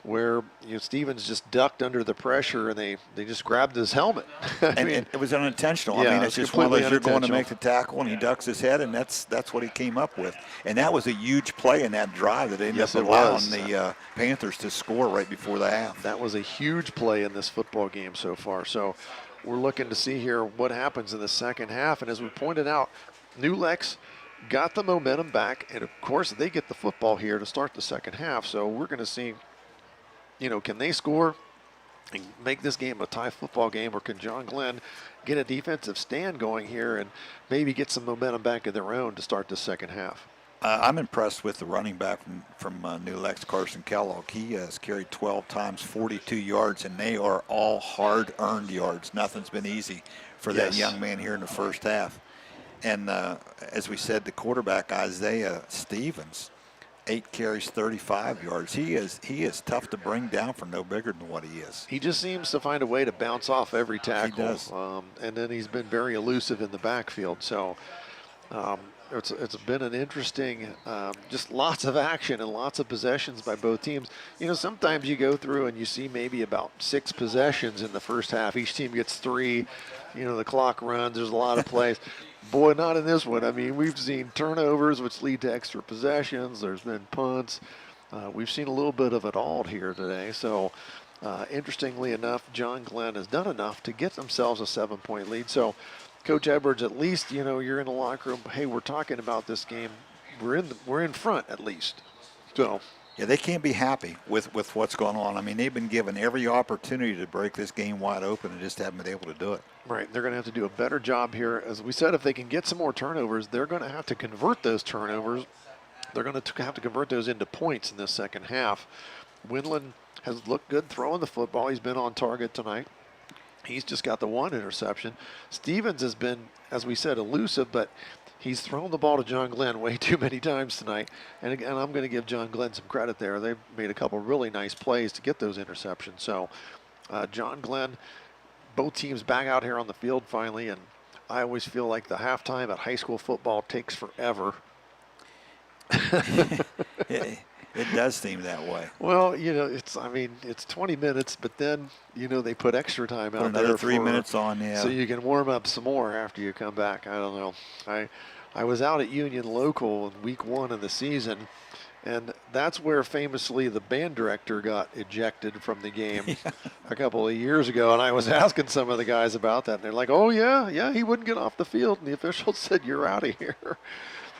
where Stevens just ducked under the pressure and they just grabbed his helmet. And it was unintentional. Yeah, I mean, it's just one of those, you're going to make the tackle and he ducks his head, and that's what he came up with. And that was a huge play in that drive that ended up allowing the Panthers to score right before the half. That was a huge play in this football game so far. So we're looking to see here what happens in the second half. And as we pointed out, New Lex got the momentum back, and of course they get the football here to start the second half. So we're going to see, can they score and make this game a tie football game, or can John Glenn get a defensive stand going here and maybe get some momentum back of their own to start the second half? I'm impressed with the running back from New Lex, Carson Kellogg. He has carried 12 times, 42 yards, and they are all hard-earned yards. Nothing's been easy for that young man here in the first half. And as we said, the quarterback, Isaiah Stevens, 8 carries, 35 yards. He is tough to bring down for no bigger than what he is. He just seems to find a way to bounce off every tackle. He does. And then he's been very elusive in the backfield. So it's been an interesting, just lots of action and lots of possessions by both teams. Sometimes you go through and you see maybe about 6 possessions in the first half. Each team gets 3. The clock runs. There's a lot of plays. Boy, not in this one. I mean, we've seen turnovers, which lead to extra possessions. There's been punts. We've seen a little bit of it all here today. So, interestingly enough, John Glenn has done enough to get themselves a 7-point lead. So, Coach Edwards, at least, you're in the locker room. Hey, we're talking about this game. We're in front, at least. So, Yeah, they can't be happy with what's going on. I mean, they've been given every opportunity to break this game wide open and just haven't been able to do it. Right, they're going to have to do a better job here. As we said, if they can get some more turnovers, they're going to have to convert those turnovers. They're going to have to convert those into points in this second half. Windland has looked good throwing the football. He's been on target tonight. He's just got the one interception. Stevens has been, as we said, elusive, but he's thrown the ball to John Glenn way too many times tonight. And again, I'm going to give John Glenn some credit there. They've made a couple really nice plays to get those interceptions. So John Glenn, both teams back out here on the field finally. And I always feel like the halftime at high school football takes forever. It does seem that way. Well, you know, it's 20 minutes, but then, you know, they put extra time out there. Another 3 minutes on, yeah. So you can warm up some more after you come back. I don't know. I was out at Union Local in week 1 of the season, and that's where famously the band director got ejected from the game a couple of years ago. And I was asking some of the guys about that, and they're like, oh, yeah, he wouldn't get off the field. And the officials said, you're out of here.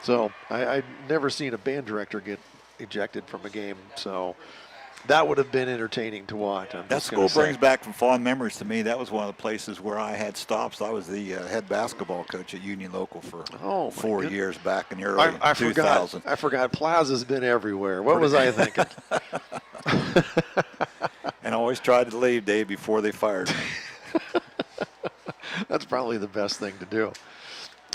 So I'd never seen a band director get ejected from a game, so that would have been entertaining to watch. That school brings back some fond memories to me. That was one of the places where I had stops. I was the head basketball coach at Union Local for 4 years back in the early 2000s. I forgot Plaza's been everywhere. What was I thinking? And I always tried to leave, Dave, before they fired me. That's probably the best thing to do.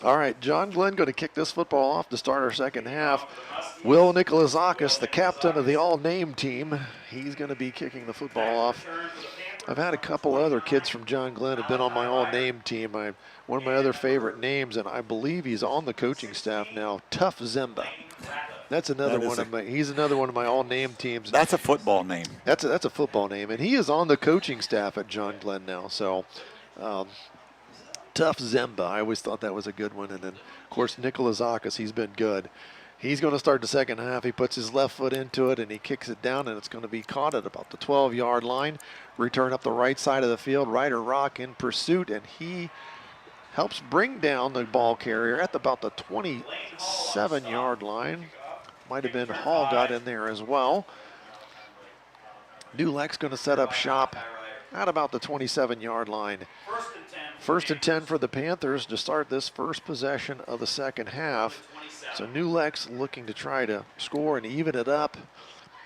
All right, John Glenn going to kick this football off to start our second half. Will Nikolazakis, the captain of the all-name team, he's going to be kicking the football off. I've had a couple other kids from John Glenn have been on my all-name team. One of my other favorite names, and I believe he's on the coaching staff now, Tough Zemba. That's another one of my. He's another one of my all-name teams. That's a football name. That's a football name, and he is on the coaching staff at John Glenn now. So. Tough Zemba. I always thought that was a good one. And then, of course, Nikolazakis, he's been good. He's going to start the second half. He puts his left foot into it, and he kicks it down, and it's going to be caught at about the 12-yard line. Return up the right side of the field. Ryder Rock in pursuit, and he helps bring down the ball carrier at about the 27-yard line. Might have been Hall got in there as well. New Lex going to set up shop at about the 27-yard line. First and 10 for the Panthers to start this first possession of the second half. So New Lex looking to try to score and even it up.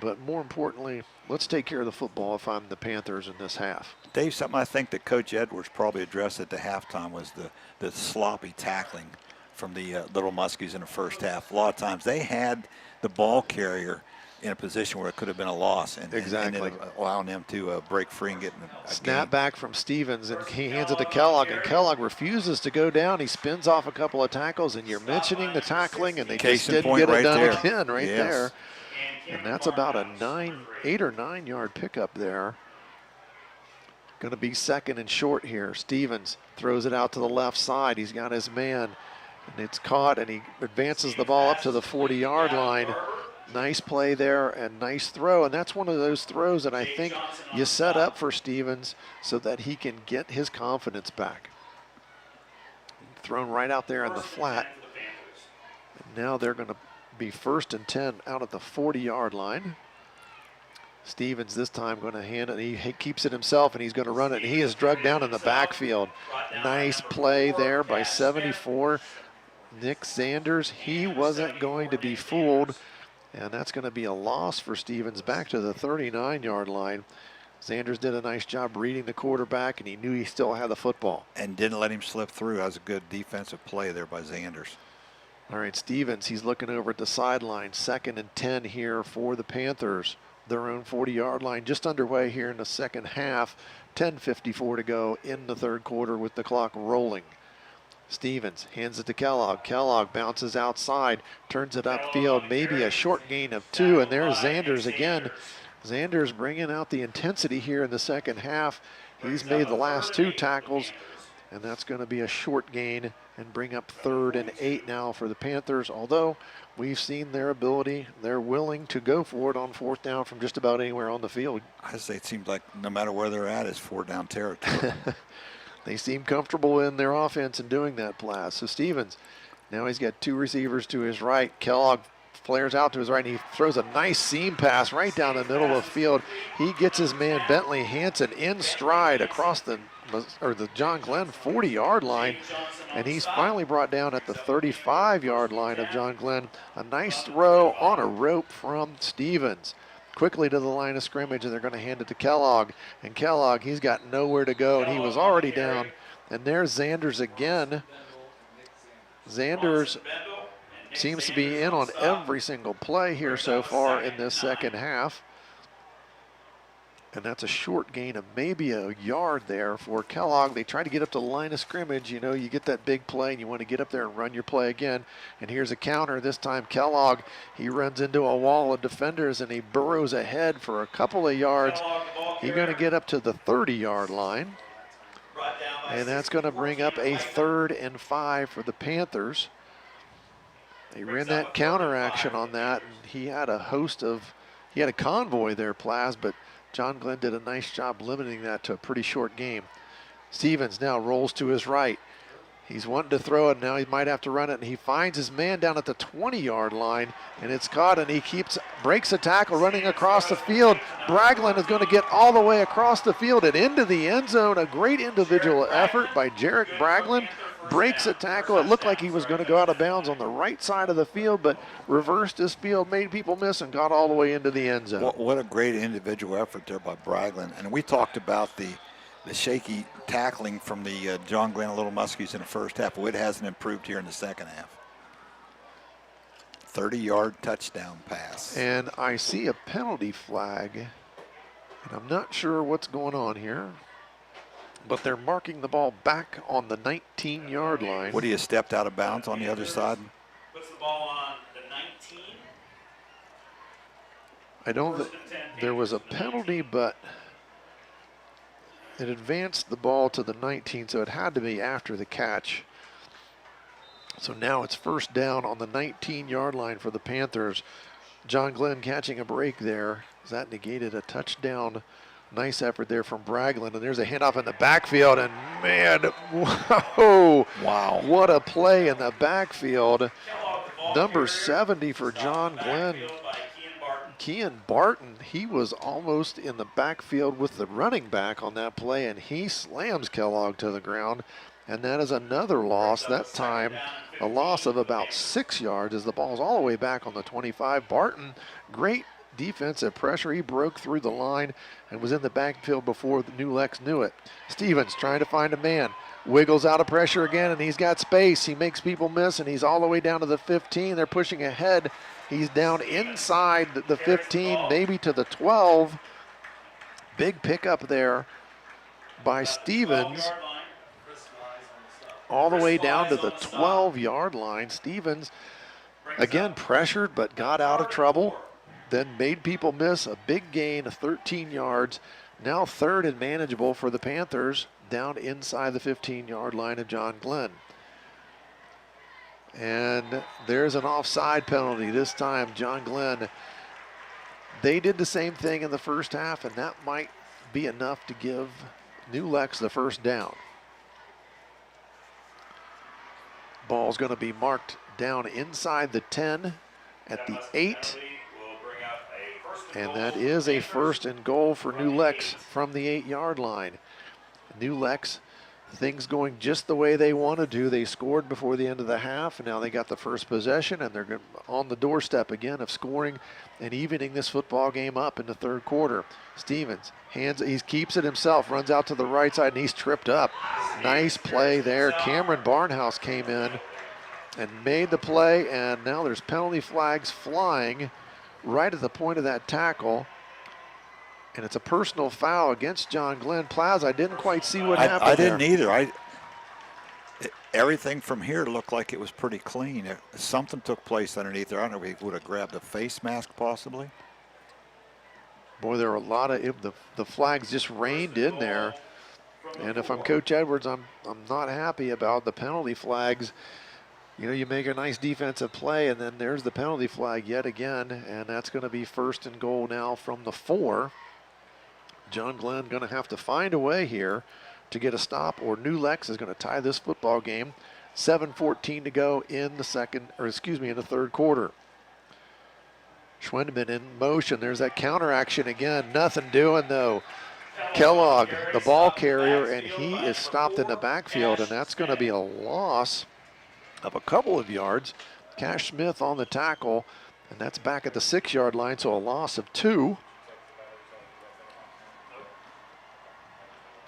But more importantly, let's take care of the football if I'm the Panthers in this half. Dave, something I think that Coach Edwards probably addressed at the halftime was the sloppy tackling from the Little Muskies in the first half. A lot of times they had the ball carrier in a position where it could have been a loss, and allowing them to break free and get a snap back from Stevens, and he hands it to Kellogg, and Kellogg refuses to go down. He spins off a couple of tackles, and you're mentioning the tackling, and they just didn't get it done again right there. And that's about a 8 or 9 yard pickup there. Going to be second and short here. Stevens throws it out to the left side. He's got his man, and it's caught, and he advances the ball up to the 40-yard line. Nice play there and nice throw, and that's one of those throws that I think you set up for Stevens so that he can get his confidence back. Thrown right out there in the flat. And now they're going to be first and 10 out at the 40-yard line. Stevens this time going to hand it. He keeps it himself, and he's going to run it. And he is drugged down in the backfield. Nice play there by 74. Nick Sanders, he wasn't going to be fooled. And that's going to be a loss for Stevens back to the 39-yard line. Sanders did a nice job reading the quarterback, and he knew he still had the football. And didn't let him slip through. That was a good defensive play there by Sanders. All right, Stevens, he's looking over at the sideline. Second and 10 here for the Panthers. Their own 40-yard line just underway here in the second half. 10:54 to go in the third quarter with the clock rolling. Stevens hands it to Kellogg. Kellogg bounces outside, turns it upfield, maybe a short gain of 2, and there's Sanders again. Sanders bringing out the intensity here in the second half. He's made the last 2 tackles, and that's going to be a short gain and bring up 3rd and 8 now for the Panthers, although we've seen their ability. They're willing to go for it on 4th down from just about anywhere on the field. I say it seems like no matter where they're at, it's 4th down territory. They seem comfortable in their offense and doing that pass. So Stevens, now he's got 2 receivers to his right. Kellogg Flares out to his right, and he throws a nice seam pass right down the middle of the field. He gets his man Bentley Hansen in stride across the John Glenn 40-yard line, and he's finally brought down at the 35-yard line of John Glenn. A nice throw on a rope from Stevens. Quickly to the line of scrimmage, and they're going to hand it to Kellogg. And Kellogg, he's got nowhere to go, and he was already down. And there's Zanders again. Zanders seems to be in on every single play here so far in this second half. And that's a short gain of maybe a yard there for Kellogg. They try to get up to the line of scrimmage. You know, you get that big play and you want to get up there and run your play again. And here's a counter. This time Kellogg, he runs into a wall of defenders and he burrows ahead for a couple of yards. He's going to get up to the 30-yard line. And that's going to bring up a 3rd and 5 for the Panthers. They ran that counter action on that, and he had a convoy there, Plaz, but John Glenn did a nice job limiting that to a pretty short game. Stevens now rolls to his right. He's wanting to throw it, now he might have to run it, and he finds his man down at the 20-yard line, and it's caught, and he breaks a tackle running across the field. Braglin is going to get all the way across the field and into the end zone. A great individual effort by Jarek Braglin. Breaks a tackle. It looked like he was going to go out of bounds on the right side of the field, but reversed his field, made people miss, and got all the way into the end zone. What a great individual effort there by Braglin. And we talked about the shaky tackling from the John Glenn Little Muskies in the first half. Well, it hasn't improved here in the second half. 30-yard touchdown pass. And I see a penalty flag, and I'm not sure what's going on here. But they're marking the ball back on the 19-yard line. Would he have stepped out of bounds on the other side? Puts the ball on the 19. I don't think there was a penalty, but it advanced the ball to the 19, so it had to be after the catch. So now it's first down on the 19-yard line for the Panthers. John Glenn catching a break there. That negated a touchdown. Nice effort there from Braglin, and there's a handoff in the backfield, and man, whoa. Wow. What a play in the backfield. Number 70 for John Glenn. Kean Barton, he was almost in the backfield with the running back on that play, and he slams Kellogg to the ground, and that is another loss. That time, a loss of about 6 yards as the ball's all the way back on the 25. Barton, great defensive pressure. He broke through the line and was in the backfield before the New Lex knew it. Stevens trying to find a man. Wiggles out of pressure again, and he's got space. He makes people miss, and he's all the way down to the 15. They're pushing ahead. He's down inside the 15, maybe to the 12. Big pickup there by Stevens. All the way down to the 12-yard line. Stevens, again, pressured, but got out of trouble. Then made people miss. A big gain of 13 yards. Now 3rd and manageable for the Panthers down inside the 15-yard line of John Glenn. And there's an offside penalty. This time, John Glenn, they did the same thing in the first half, and that might be enough to give New Lex the first down. Ball's going to be marked down inside the 10 at the 8. And that is a 1st and goal for New Lex from the 8-yard line. New Lex, things going just the way they wanted to. They scored before the end of the half, and now they got the first possession, and they're on the doorstep again of scoring and evening this football game up in the 3rd quarter. Stevens, he keeps it himself, runs out to the right side, and he's tripped up. Nice play there. Cameron Barnhouse came in and made the play, and now there's penalty flags flying right at the point of that tackle. And it's a personal foul against John Glenn. Plaz, I didn't quite see what happened I didn't there. either. Everything from here looked like it was pretty clean. Something took place underneath there. I don't know if he would have grabbed a face mask possibly. Boy, there were a lot of the flags just rained in there. And if I'm Coach Edwards, I'm not happy about the penalty flags. You know, you make a nice defensive play, and then there's the penalty flag yet again, and that's going to be 1st and goal now from the 4. John Glenn going to have to find a way here to get a stop, or New Lex is going to tie this football game. 7:14 to go in the 3rd quarter. Schwindeman in motion. There's that counter action again. Nothing doing though. Kellogg, the ball carrier, and he is stopped in the backfield, and that's going to be a loss of a couple of yards. Cash Smith on the tackle, and that's back at the 6-yard line, so a loss of 2.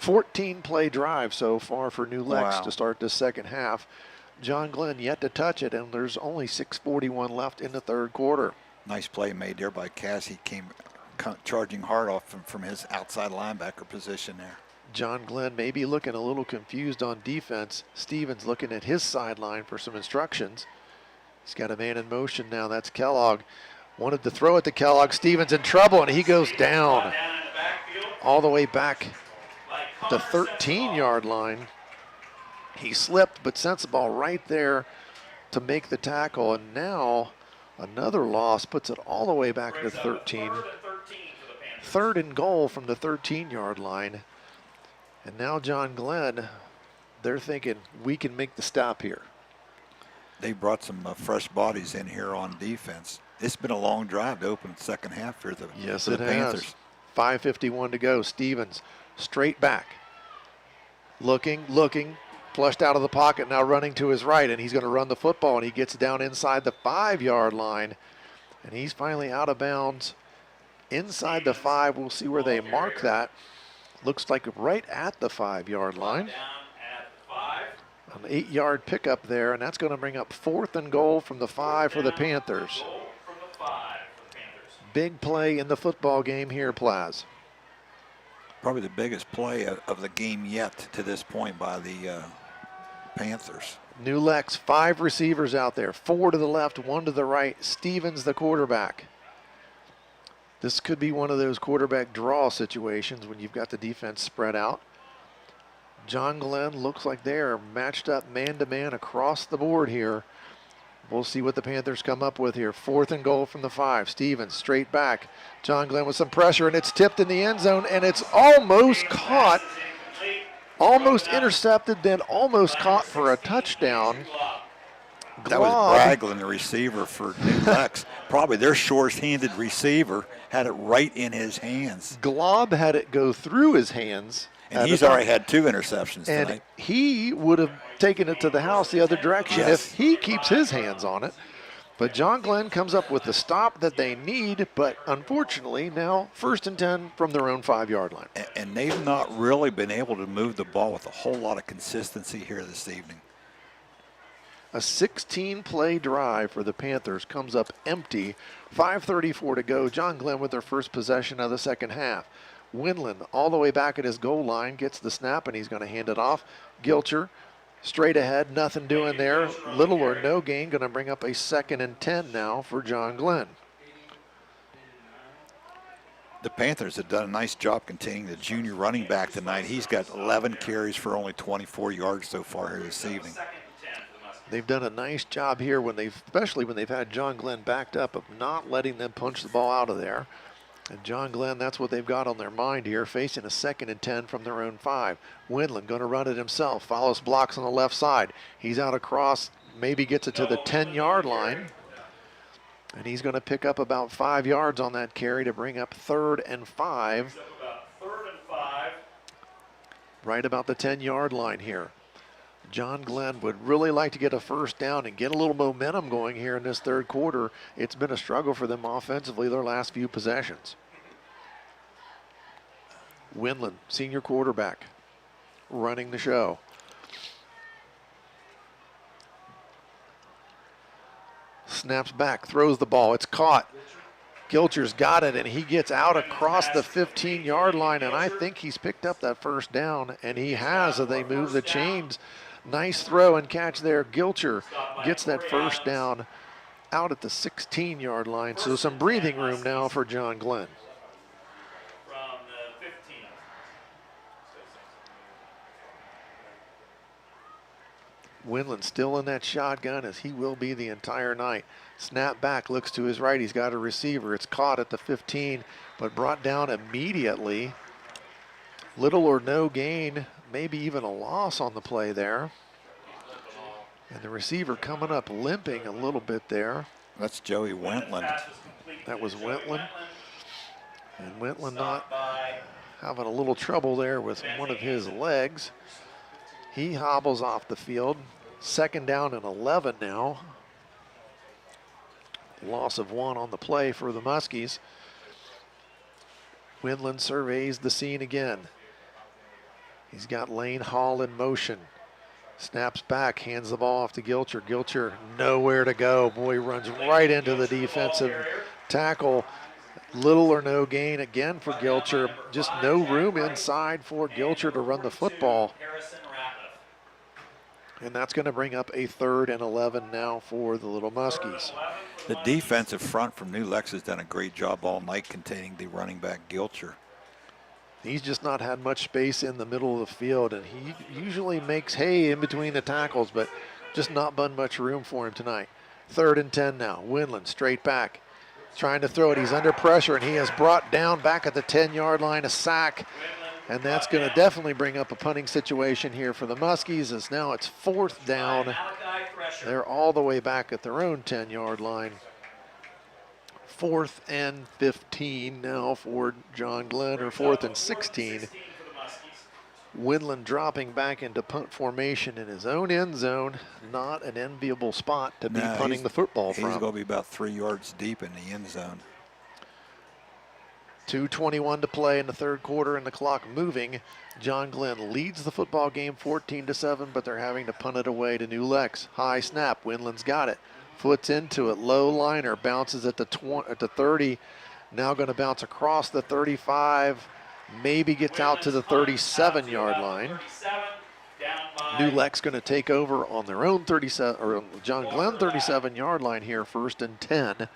14-play drive so far for New Lex to start this second half. John Glenn yet to touch it, and there's only 6:41 left in the third quarter. Nice play made there by Cass. He came charging hard off from his outside linebacker position there. John Glenn may be looking a little confused on defense. Stevens looking at his sideline for some instructions. He's got a man in motion now. That's Kellogg. Wanted to throw it to Kellogg. Stevens in trouble, and he goes down all the way back the 13-yard line. He slipped, but sent the ball right there to make the tackle, and now another loss puts it all the way back to 13. Third and goal from the 13-yard line. And now John Glenn, they're thinking we can make the stop here. They brought some fresh bodies in here on defense. It's been a long drive to open the second half for the, yes, for the Panthers. Has. 5:51 to go. Stevens straight back. Looking, flushed out of the pocket, now running to his right, and he's going to run the football, and he gets down inside the 5-yard line, and he's finally out of bounds inside the 5. We'll see where they mark that. Looks like right at the 5-yard line. An 8-yard pickup there, and that's going to bring up 4th and goal from the 5 for the Panthers. Big play in the football game here, Plaz. Probably the biggest play of the game yet to this point by the Panthers. New Lex, 5 receivers out there, 4 to the left, 1 to the right. Stevens, the quarterback. This could be one of those quarterback draw situations when you've got the defense spread out. John Glenn looks like they're matched up man-to-man across the board here. We'll see what the Panthers come up with here. 4th and goal from the 5. Stevens straight back. John Glenn with some pressure, and it's tipped in the end zone, and it's almost caught. Almost intercepted, then almost caught for a touchdown. That was Braglin, the receiver for New Lex. Probably their short-handed receiver had it right in his hands. Glob had it go through his hands. And he's already had 2 interceptions and tonight. He would have taken it to the house the other direction if he keeps his hands on it. But John Glenn comes up with the stop that they need, but unfortunately now 1st and 10 from their own 5-yard line. And they've not really been able to move the ball with a whole lot of consistency here this evening. A 16-play drive for the Panthers comes up empty. 5:34 to go. John Glenn with their first possession of the second half. Winland all the way back at his goal line, gets the snap, and he's going to hand it off. Gilcher straight ahead, nothing doing there. Little or no gain, going to bring up a 2nd and 10 now for John Glenn. The Panthers have done a nice job containing the junior running back tonight. He's got 11 carries for only 24 yards so far here this evening. They've done a nice job here especially when they've had John Glenn backed up, of not letting them punch the ball out of there. And John Glenn, that's what they've got on their mind here, facing a 2nd and 10 from their own 5. Winland going to run it himself, follows blocks on the left side. He's out across, maybe gets it to the 10-yard line. And he's going to pick up about 5 yards on that carry to bring up 3rd and 5. Right about the 10-yard line here. John Glenn would really like to get a first down and get a little momentum going here in this third quarter. It's been a struggle for them offensively their last few possessions. Winland, senior quarterback, running the show. Snaps back, throws the ball. It's caught. Gilcher's got it, and he gets out across the 15-yard line, and I think he's picked up that first down, and he has as they move the chains. Nice throw and catch there. Gilcher gets that first down out at the 16-yard line. So some breathing room now for John Glenn. Winland still in that shotgun, as he will be the entire night. Snap back, looks to his right. He's got a receiver. It's caught at the 15, but brought down immediately. Little or no gain, maybe even a loss on the play there. And the receiver coming up limping a little bit there. That's Joey Wentland. That was Wentland. And Wentland not having a little trouble there with one of his legs. He hobbles off the field. 2nd down and 11 now. Loss of 1 on the play for the Muskies. Wendland surveys the scene again. He's got Lane Hall in motion. Snaps back, hands the ball off to Gilcher. Gilcher nowhere to go. Boy, runs right into the defensive tackle. Little or no gain again for Gilcher. Just no room inside for Gilcher to run the football. And that's going to bring up a 3rd and 11 now for the Little Muskies. The defensive front from New Lex has done a great job all night containing the running back Gilcher. He's just not had much space in the middle of the field, and he usually makes hay in between the tackles, but just not been much room for him tonight. 3rd and 10 now. Windland straight back, trying to throw it. He's under pressure, and he is brought down back at the 10-yard line, a sack. And that's going to definitely bring up a punting situation here for the Muskies, as now it's 4th down. They're all the way back at their own 10-yard line. 4th and 15 now for John Glenn, or 4th and 16. Windland dropping back into punt formation in his own end zone. Not an enviable spot to be punting the football from. He's going to be about 3 yards deep in the end zone. 2:21 to play in the 3rd quarter and the clock moving. John Glenn leads the football game 14-7, but they're having to punt it away to New Lex. High snap, Windland's got it. Foots into it, low liner, bounces at the 30. Now going to bounce across the 35, maybe gets out to the 37-yard line. New Lex going to take over on their own 37, or John Glenn 37-yard line here, 1st and 10.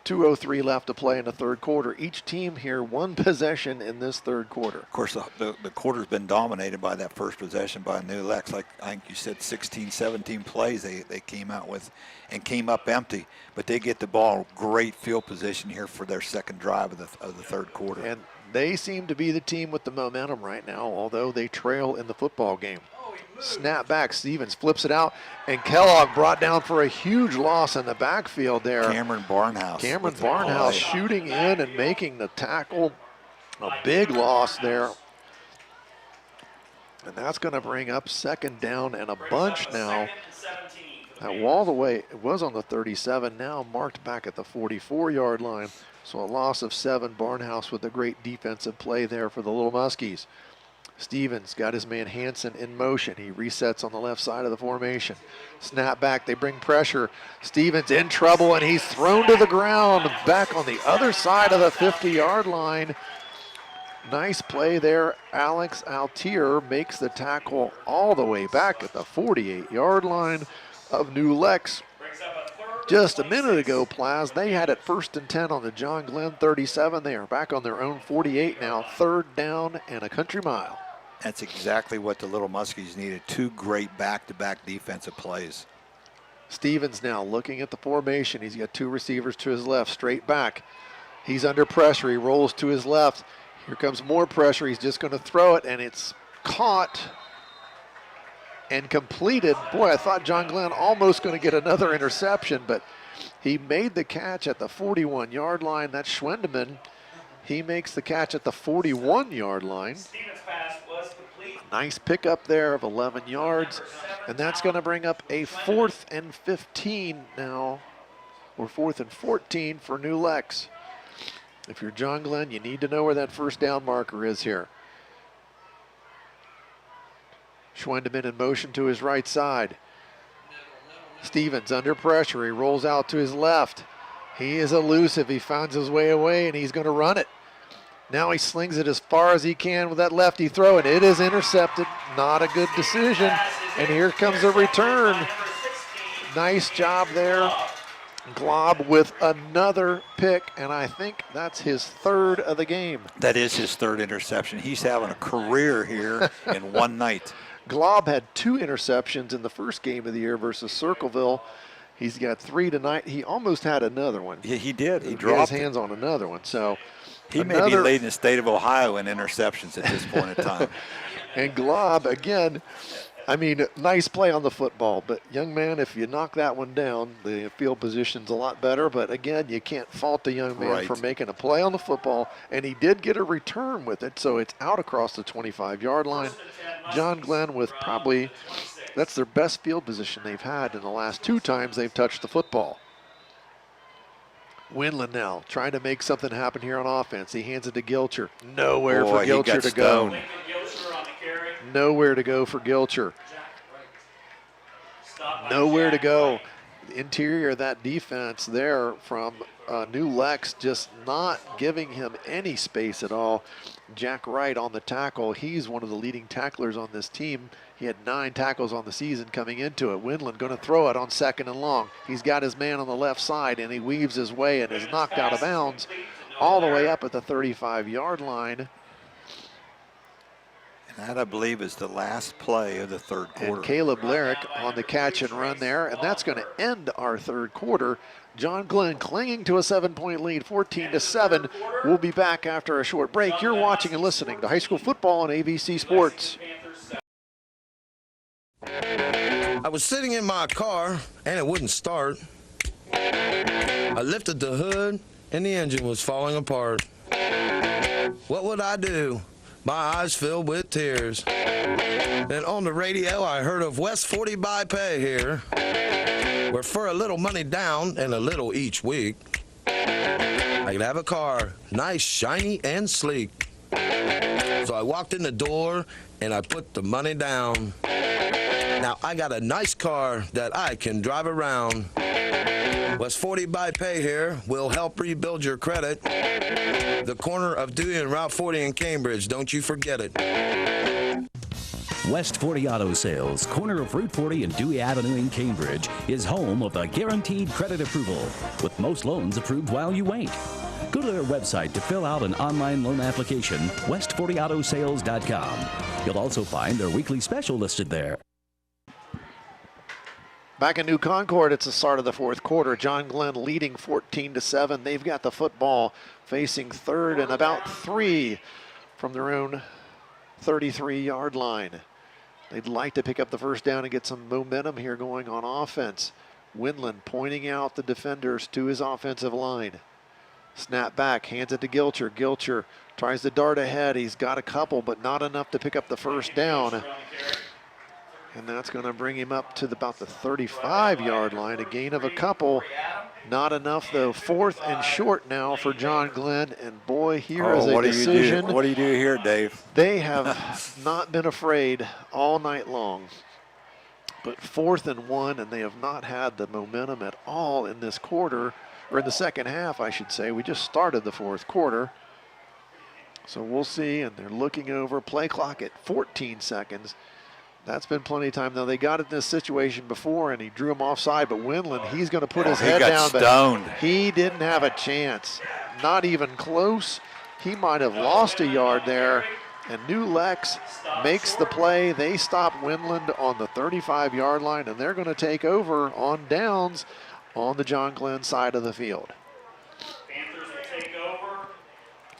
2:03 left to play in the 3rd quarter. Each team here 1 possession in this 3rd quarter. Of course, the quarter's been dominated by that first possession by New Lex. Like I think you said, 16, 17 plays they came out with and came up empty. But they get the ball great field position here for their 2nd drive of the 3rd quarter. And they seem to be the team with the momentum right now, although they trail in the football game. Snap back, Stevens flips it out, and Kellogg brought down for a huge loss in the backfield there. Cameron Barnhouse. Cameron Barnhouse shooting in and making the tackle. A big loss there. And that's going to bring up 2nd down and a bunch now. That wall away, it was on the 37, now marked back at the 44-yard line. So a loss of 7. Barnhouse with a great defensive play there for the Little Muskies. Stevens got his man Hansen in motion. He resets on the left side of the formation. Snap back, they bring pressure. Stevens in trouble, and he's thrown to the ground back on the other side of the 50-yard line. Nice play there. Alex Altier makes the tackle all the way back at the 48-yard line of New Lex. Just a minute ago, Plaz, they had it 1st and 10 on the John Glenn 37. They are back on their own 48 now, 3rd down and a country mile. That's exactly what the Little Muskies needed. 2 great back-to-back defensive plays. Stevens now looking at the formation. He's got 2 receivers to his left, straight back. He's under pressure. He rolls to his left. Here comes more pressure. He's just going to throw it, and it's caught and completed. Boy, I thought John Glenn almost going to get another interception, but he made the catch at the 41-yard line. That's Schwendeman. He makes the catch at the 41-yard line. A nice pickup there of 11 yards, and that's going to bring up a 4th and 15 now, or 4th and 14 for New Lex. If you're John Glenn, you need to know where that 1st down marker is here. Schwendeman in motion to his right side. Stevens under pressure. He rolls out to his left. He is elusive. He finds his way away, and he's going to run it. Now he slings it as far as he can with that lefty throw, and it is intercepted. Not a good decision. And here comes a return. Nice job there. Glob with another pick, and I think that's his 3rd of the game. That is his 3rd interception. He's having a career here in one night. Glob had 2 interceptions in the first game of the year versus Circleville. He's got 3 tonight. He almost had another one. Yeah, he did. He dropped his hands on another one. So he may be leading the state of Ohio in interceptions at this point in time. And Glob, again, I mean, nice play on the football, but young man, if you knock that one down, the field position's a lot better. But again, you can't fault the young man for making a play on the football, and he did get a return with it, so it's out across the 25-yard line. John Glenn with probably, that's their best field position they've had in the last 2 times they've touched the football. Windland now trying to make something happen here on offense. He hands it to Gilcher. Nowhere for Gilcher to go. Nowhere to go for Gilcher. Nowhere to go. The interior of that defense there from New Lex just not giving him any space at all. Jack Wright on the tackle. He's one of the leading tacklers on this team. He had 9 tackles on the season coming into it. Windland going to throw it on 2nd and long. He's got his man on the left side, and he weaves his way and is knocked out of bounds all the way up at the 35-yard line. That, I believe, is the last play of the 3rd quarter. And Caleb Lyric on the catch and run there, and that's going to end our 3rd quarter. John Glenn clinging to a 7-point lead, 14-7. We'll be back after a short break. You're watching and listening to high school football on AVC Sports. I was sitting in my car, and it wouldn't start. I lifted the hood, and the engine was falling apart. What would I do? My eyes filled with tears. Then on the radio, I heard of West 40 by Pay here, where for a little money down and a little each week, I could have a car, nice, shiny, and sleek. So I walked in the door, and I put the money down. Now I got a nice car that I can drive around. West 40 by Pay here will help rebuild your credit. The corner of Dewey and Route 40 in Cambridge, don't you forget it. West 40 Auto Sales, corner of Route 40 and Dewey Avenue in Cambridge, is home of the guaranteed credit approval, with most loans approved while you wait. Go to their website to fill out an online loan application, west40autosales.com. You'll also find their weekly special listed there. Back in New Concord, it's the start of the 4th quarter. John Glenn leading 14-7. They've got the football facing 3rd and about 3 from their own 33-yard line. They'd like to pick up the first down and get some momentum here going on offense. Windland pointing out the defenders to his offensive line. Snap back, hands it to Gilcher. Gilcher tries to dart ahead. He's got a couple, but not enough to pick up the first down. And that's going to bring him up to about the 35-yard line, a gain of a couple. Not enough, though. 4th and short now for John Glenn. And boy, here is a decision. What do you do here, Dave? They have not been afraid all night long. But 4th and 1, and they have not had the momentum at all in this quarter, or in the second half, I should say. We just started the 4th quarter. So we'll see, and they're looking over. Play clock at 14 seconds. That's been plenty of time. Now, they got in this situation before, and he drew him offside, but Windland, he's going to put his head down. Stoned. But he didn't have a chance. Not even close. He might have lost a yard there, and New Lex makes the play. They stop Windland on the 35-yard line, and they're going to take over on downs on the John Glenn side of the field.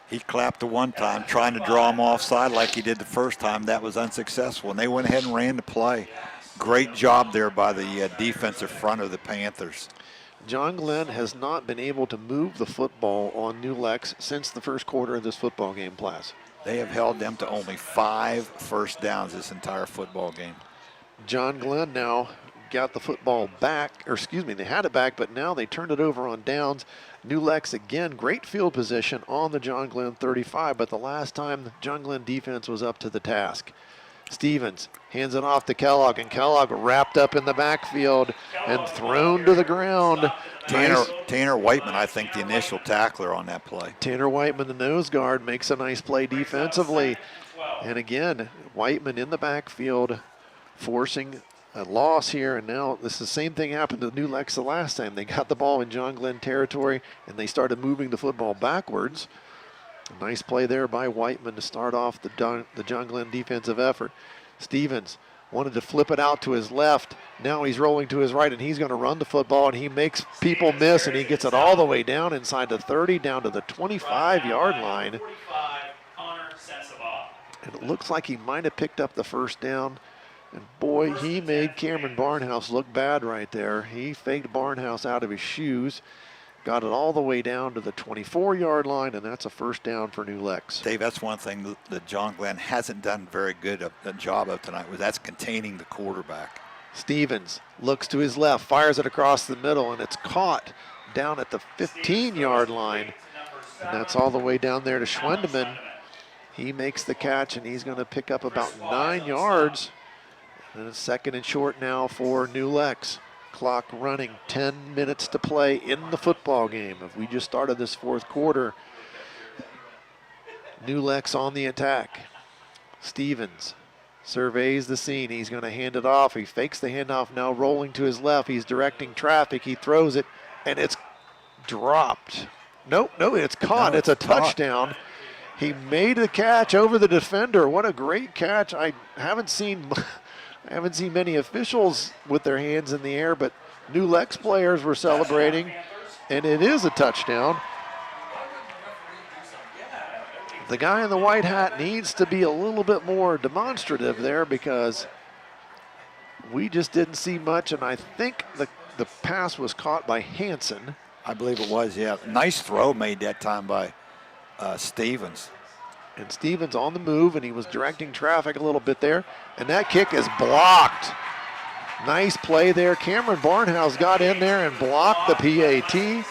He clapped the one time, trying to draw him offside like he did the first time. That was unsuccessful, and they went ahead and ran the play. Great job there by the defensive front of the Panthers. John Glenn has not been able to move the football on New Lex since the 1st quarter of this football game, Plas. They have held them to only 5 first downs this entire football game. John Glenn now got the football back, or excuse me, they had it back, but now they turned it over on downs. New Lex again, great field position on the John Glenn 35, but the last time the John Glenn defense was up to the task. Stevens hands it off to Kellogg, and Kellogg wrapped up in the backfield and thrown to the ground. Tanner Whiteman, I think, the initial tackler on that play. Tanner Whiteman, the nose guard, makes a nice play defensively. And again, Whiteman in the backfield, forcing a loss here, and now this is the same thing happened to New Lex the last time. They got the ball in John Glenn territory, and they started moving the football backwards. A nice play there by Whiteman to start off the John Glenn defensive effort. Stevens wanted to flip it out to his left. Now he's rolling to his right, and he's going to run the football, and he makes people miss, and he gets it all the way down inside the 30, down to the 25-yard line. And it looks like he might have picked up the first down. And boy, he made Cameron Barnhouse look bad right there. He faked Barnhouse out of his shoes, got it all the way down to the 24-yard line, and that's a first down for New Lex. Dave, that's one thing that John Glenn hasn't done very good a job of tonight, was that's containing the quarterback. Stevens looks to his left, fires it across the middle, and it's caught down at the 15-yard line. And that's all the way down there to Schwendeman. He makes the catch, and he's going to pick up about 9 yards. And it's second and short now for New Lex. Clock running, 10 minutes to play in the football game. If we just started this fourth quarter, New Lex on the attack. Stevens surveys the scene. He's going to hand it off. He fakes the handoff, now rolling to his left. He's directing traffic. He throws it, and it's dropped. Nope, it's caught. No, it's a touchdown. He made a catch over the defender. What a great catch. I haven't seen many officials with their hands in the air, but New Lex players were celebrating, and it is a touchdown. The guy in the white hat needs to be a little bit more demonstrative there, because we just didn't see much, and I think the pass was caught by Hansen. I believe it was, yeah. Nice throw made that time by Stevens. And Stevens on the move, and he was directing traffic a little bit there, and that kick is blocked. Nice play there. Cameron Barnhouse got in there and blocked the PAT.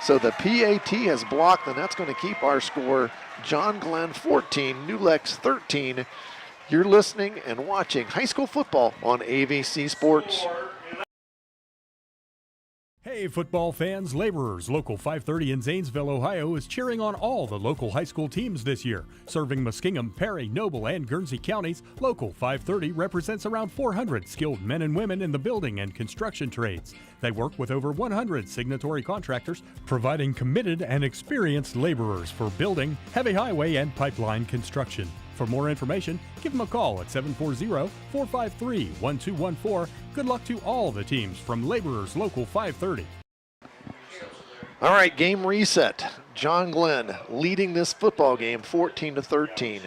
So the PAT has blocked, and that's going to keep our score John Glenn 14, New Lex 13. You're listening and watching high school football on AVC Sports. Hey football fans, Laborers, Local 530 in Zanesville, Ohio is cheering on all the local high school teams this year. Serving Muskingum, Perry, Noble, and Guernsey counties, Local 530 represents around 400 skilled men and women in the building and construction trades. They work with over 100 signatory contractors, providing committed and experienced laborers for building, heavy highway, and pipeline construction. For more information, give them a call at 740-453-1214. Good luck to all the teams from Laborers Local 530. All right, game reset. John Glenn leading this football game 14-13.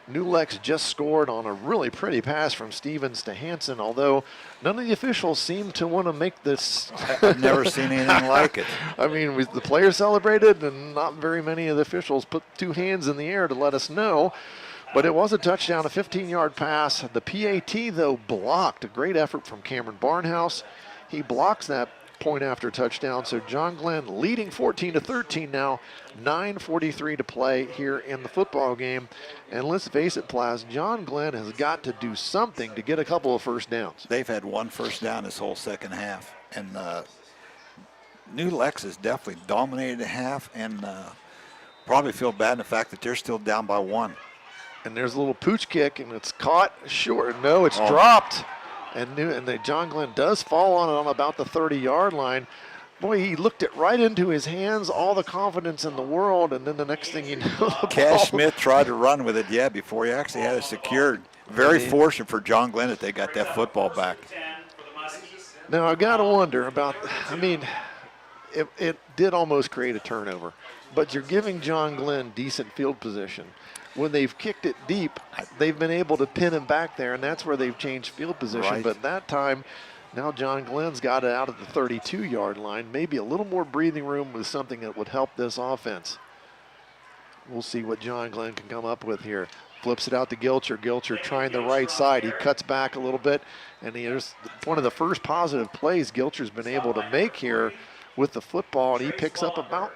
New Lex just scored on a really pretty pass from Stevens to Hansen, although none of the officials seem to want to make this. I've never seen anything like it. I mean, the players celebrated, and not very many of the officials put two hands in the air to let us know. But it was a touchdown, a 15-yard pass. The PAT, though, blocked. A great effort from Cameron Barnhouse. He blocks that point after touchdown. So John Glenn leading 14-13 now. 9:43 to play here in the football game. And let's face it, Plaz, John Glenn has got to do something to get a couple of first downs. They've had one first down this whole second half. And New Lex has definitely dominated the half, and probably feel bad in the fact that they're still down by one. And there's a little pooch kick, and it's caught short. No, it's dropped. And John Glenn does fall on it on about the 30-yard line. Boy, he looked it right into his hands, all the confidence in the world, and then the next thing you know, Cash Smith tried to run with it, before he actually had it secured. Very fortunate for John Glenn that they got that football back. Now, I've got to wonder about, it did almost create a turnover, but you're giving John Glenn decent field position. When they've kicked it deep, they've been able to pin him back there, and that's where they've changed field position. Right. But that time, now John Glenn's got it out at the 32-yard line. Maybe a little more breathing room with something that would help this offense. We'll see what John Glenn can come up with here. Flips it out to Gilcher. Gilcher trying the right side. He cuts back a little bit, and here's one of the first positive plays Gilcher's been able to make here with the football, and he picks up about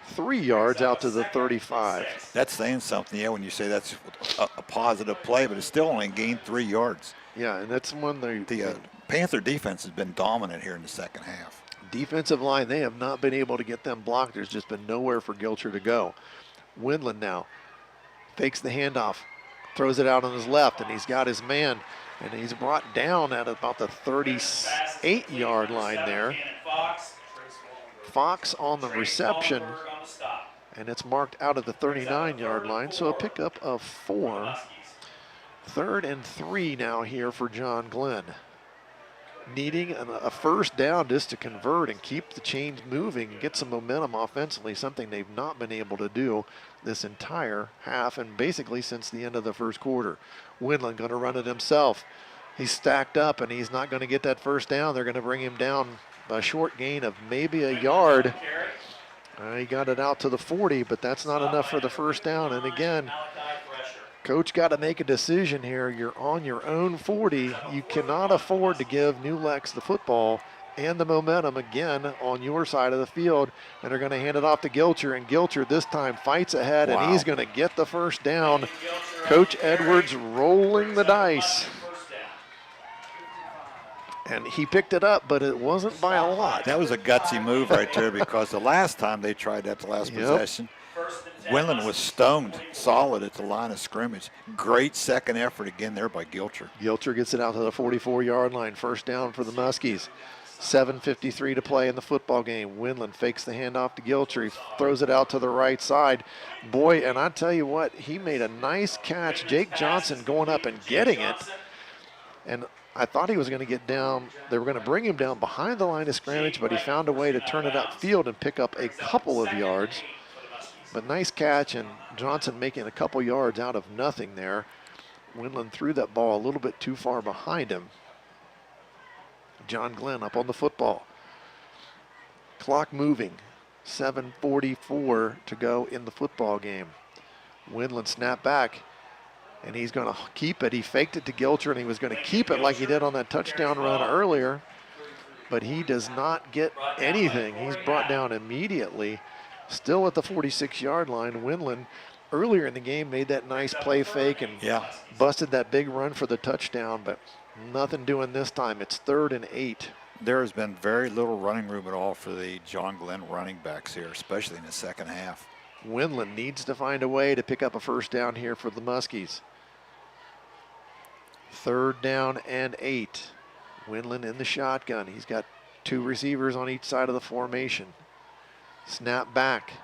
3 yards out to the 35. That's saying something, when you say that's a positive play, but it's still only gained 3 yards. Yeah, and that's when the Panther defense has been dominant here in the second half. Defensive line, they have not been able to get them blocked. There's just been nowhere for Gilcher to go. Windland now fakes the handoff, throws it out on his left, and he's got his man, and he's brought down at about the 38-yard line there. Fox on the reception, and it's marked out at the 39-yard line, so a pickup of 4. 3rd and 3 now here for John Glenn. Needing a first down just to convert and keep the chains moving and get some momentum offensively, something they've not been able to do this entire half and basically since the end of the first quarter. Windland going to run it himself. he's stacked up, and he's not going to get that first down. They're going to bring him down by a short gain of maybe a yard. He got it out to the 40, but that's not enough for the first down. And again, Coach got to make a decision here. You're on your own 40. You cannot afford to give New Lex the football and the momentum again on your side of the field. And they're going to hand it off to Gilcher, and Gilcher this time fights ahead, and he's going to get the first down. Coach Edwards rolling the dice. And he picked it up, but it wasn't by a lot. That was a gutsy move right there, because the last time they tried that, the last possession, Winland was stoned solid at the line of scrimmage. Great second effort again there by Gilcher. Gilcher gets it out to the 44-yard line. First down for the Muskies. 7:53 to play in the football game. Winland fakes the handoff to Gilcher. He throws it out to the right side. Boy, and I tell you what, he made a nice catch. Jake Johnson going up and getting it. And I thought he was going to get down. They were going to bring him down behind the line of scrimmage, but he found a way to turn it upfield and pick up a couple of yards. But nice catch, and Johnson making a couple yards out of nothing there. Winland threw that ball a little bit too far behind him. John Glenn up on the football. Clock moving. 7:44 to go in the football game. Winland snap back, and he's going to keep it. He faked it to Gilcher, and he was going to keep it like he did on that touchdown run earlier. But he does not get anything. He's brought down immediately. Still at the 46-yard line. Winland earlier in the game made that nice play fake and busted that big run for the touchdown, but nothing doing this time. It's 3rd and 8. There has been very little running room at all for the John Glenn running backs here, especially in the second half. Winland needs to find a way to pick up a first down here for the Muskies. 3rd down and 8. Winland in the shotgun. He's got 2 receivers on each side of the formation. Snap back,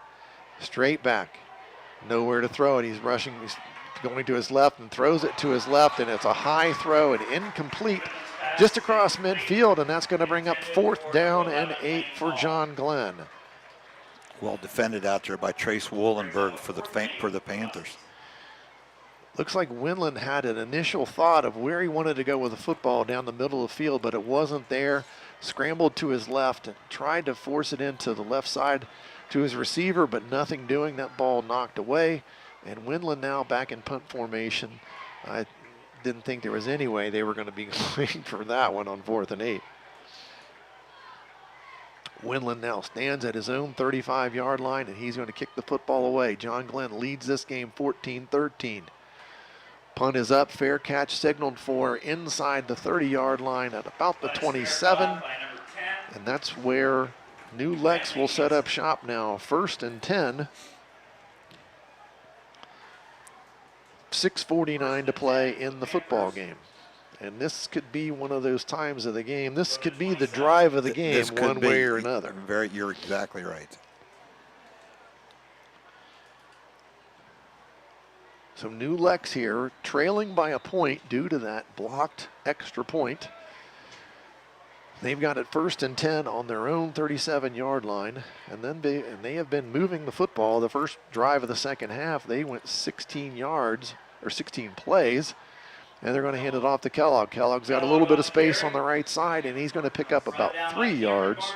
straight back, nowhere to throw it. He's rushing, he's going to his left and throws it to his left, and it's a high throw and incomplete just across midfield, and that's going to bring up 4th down and 8 for John Glenn. Well defended out there by Trace Wollenberg for the Panthers. Looks like Winland had an initial thought of where he wanted to go with the football down the middle of the field, but it wasn't there. Scrambled to his left and tried to force it into the left side to his receiver, but nothing doing. That ball knocked away. And Winland now back in punt formation. I didn't think there was any way they were going to be going for that one on 4th and 8. Winland now stands at his own 35-yard line, and he's going to kick the football away. John Glenn leads this game 14-13. Punt is up, fair catch signaled for inside the 30-yard line at about the 27. And that's where New Lex will set up shop now. 1st and 10. 6:49 to play in the football game. And this could be one of those times of the game. This could be the drive of the game one way or another. You're exactly right. So New Lex here, trailing by a point due to that blocked extra point. They've got it 1st and 10 on their own 37-yard line, and they have been moving the football. The first drive of the second half, they went 16 yards or 16 plays, and they're going to hand it off to Kellogg. Kellogg's got a little bit of space on the right side, and he's going to pick up about 3 yards.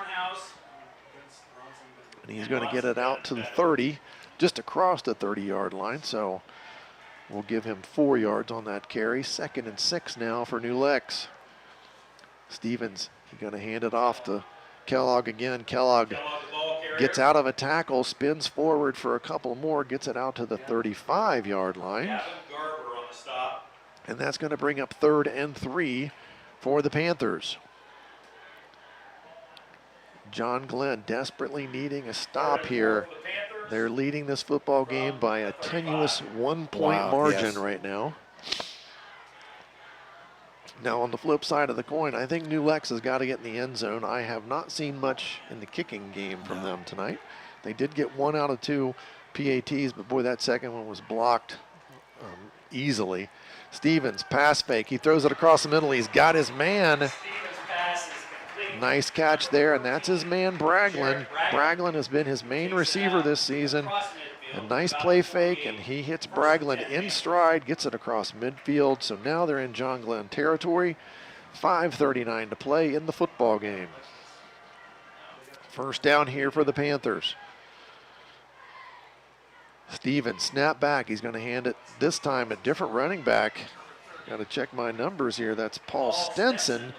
And he's going to get it out to the 30, just across the 30-yard line. So we'll give him 4 yards on that carry. 2nd and 6 now for New Lex. Stevens, he's going to hand it off to Kellogg again. Kellogg gets out of a tackle, spins forward for a couple more, gets it out to the 35-yard line. And that's going to bring up 3rd and 3 for the Panthers. John Glenn desperately needing a stop here. They're leading this football game by a tenuous 1-point margin right now. Now on the flip side of the coin, I think New Lex has got to get in the end zone. I have not seen much in the kicking game from them tonight. They did get 1 out of 2 PATs, but boy, that second one was blocked easily. Stevens, pass fake. He throws it across the middle. He's got his man. Nice catch there, and that's his man, Braglin. Braglin has been his main receiver this season. A nice play fake, and he hits Braglin in stride, gets it across midfield. So now they're in John Glenn territory. 5:39 to play in the football game. First down here for the Panthers. Stevens, snap back. He's going to hand it this time a different running back. Got to check my numbers here. That's Paul Stenson,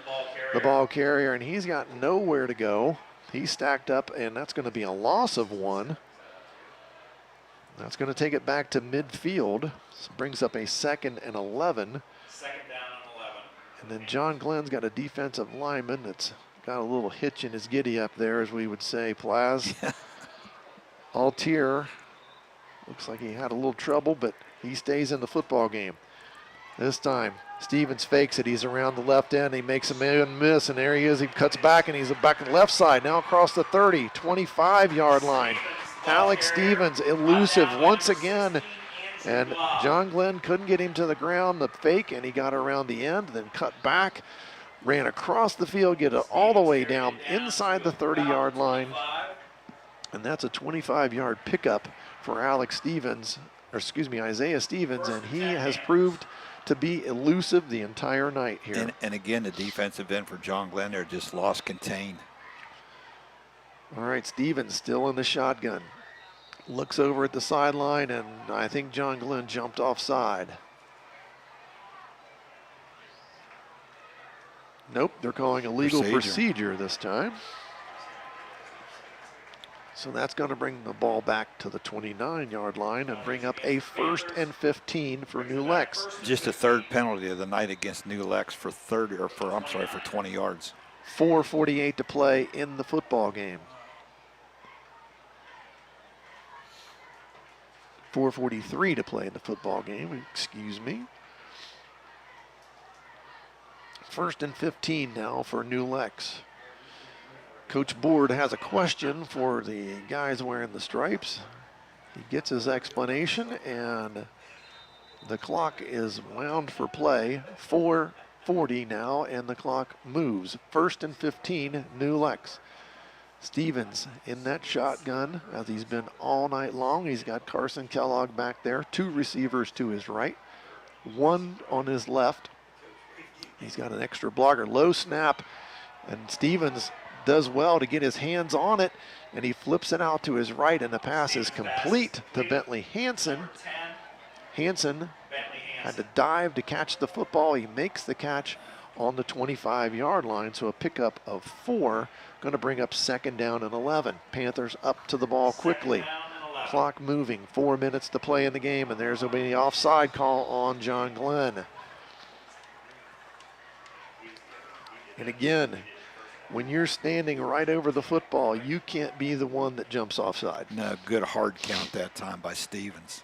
the ball carrier, and he's got nowhere to go. He's stacked up, and that's going to be a loss of 1. That's going to take it back to midfield. This brings up a 2nd and 11. Second down and 11. And then John Glenn's got a defensive lineman that's got a little hitch in his giddy up there, as we would say, Plaz. Altier, looks like he had a little trouble, but he stays in the football game. This time, Stevens fakes it. He's around the left end. He makes a man miss, and there he is. He cuts back, and he's back on the left side. Now across the 30, 25-yard line. Alex Stevens, elusive once again. And John Glenn couldn't get him to the ground, the fake, and he got around the end, then cut back, ran across the field, get it all the way down inside the 30-yard line. And that's a 25-yard pickup for Alex Stevens, or excuse me, Isaiah Stevens, and he has proved to be elusive the entire night here. And again, the defensive end for John Glenn there just lost contain. All right, Stevens still in the shotgun. Looks over at the sideline, and I think John Glenn jumped offside. Nope, they're calling a legal procedure this time. So that's going to bring the ball back to the 29-yard line and bring up a 1st and 15 for New Lex. Just a 3rd penalty of the night against New Lex for 20 yards. 4:48 to play in the football game. 4:43 to play in the football game, excuse me. 1st and 15 now for New Lex. Coach Board has a question for the guys wearing the stripes. He gets his explanation, and the clock is wound for play. 4:40 now, and the clock moves. 1st and 15, New Lex. Stevens in that shotgun, as he's been all night long. He's got Carson Kellogg back there, 2 receivers to his right, 1 on his left. He's got an extra blocker, low snap, and Stevens does well to get his hands on it, and he flips it out to his right, and the pass is complete to Bentley Hansen. Hansen had to dive to catch the football. He makes the catch on the 25-yard line, so a pickup of 4, going to bring up 2nd down and 11. Panthers up to the ball quickly. Clock moving, 4 minutes to play in the game, and there's going to be the offside call on John Glenn. And again, when you're standing right over the football, you can't be the one that jumps offside. No, good hard count that time by Stevens.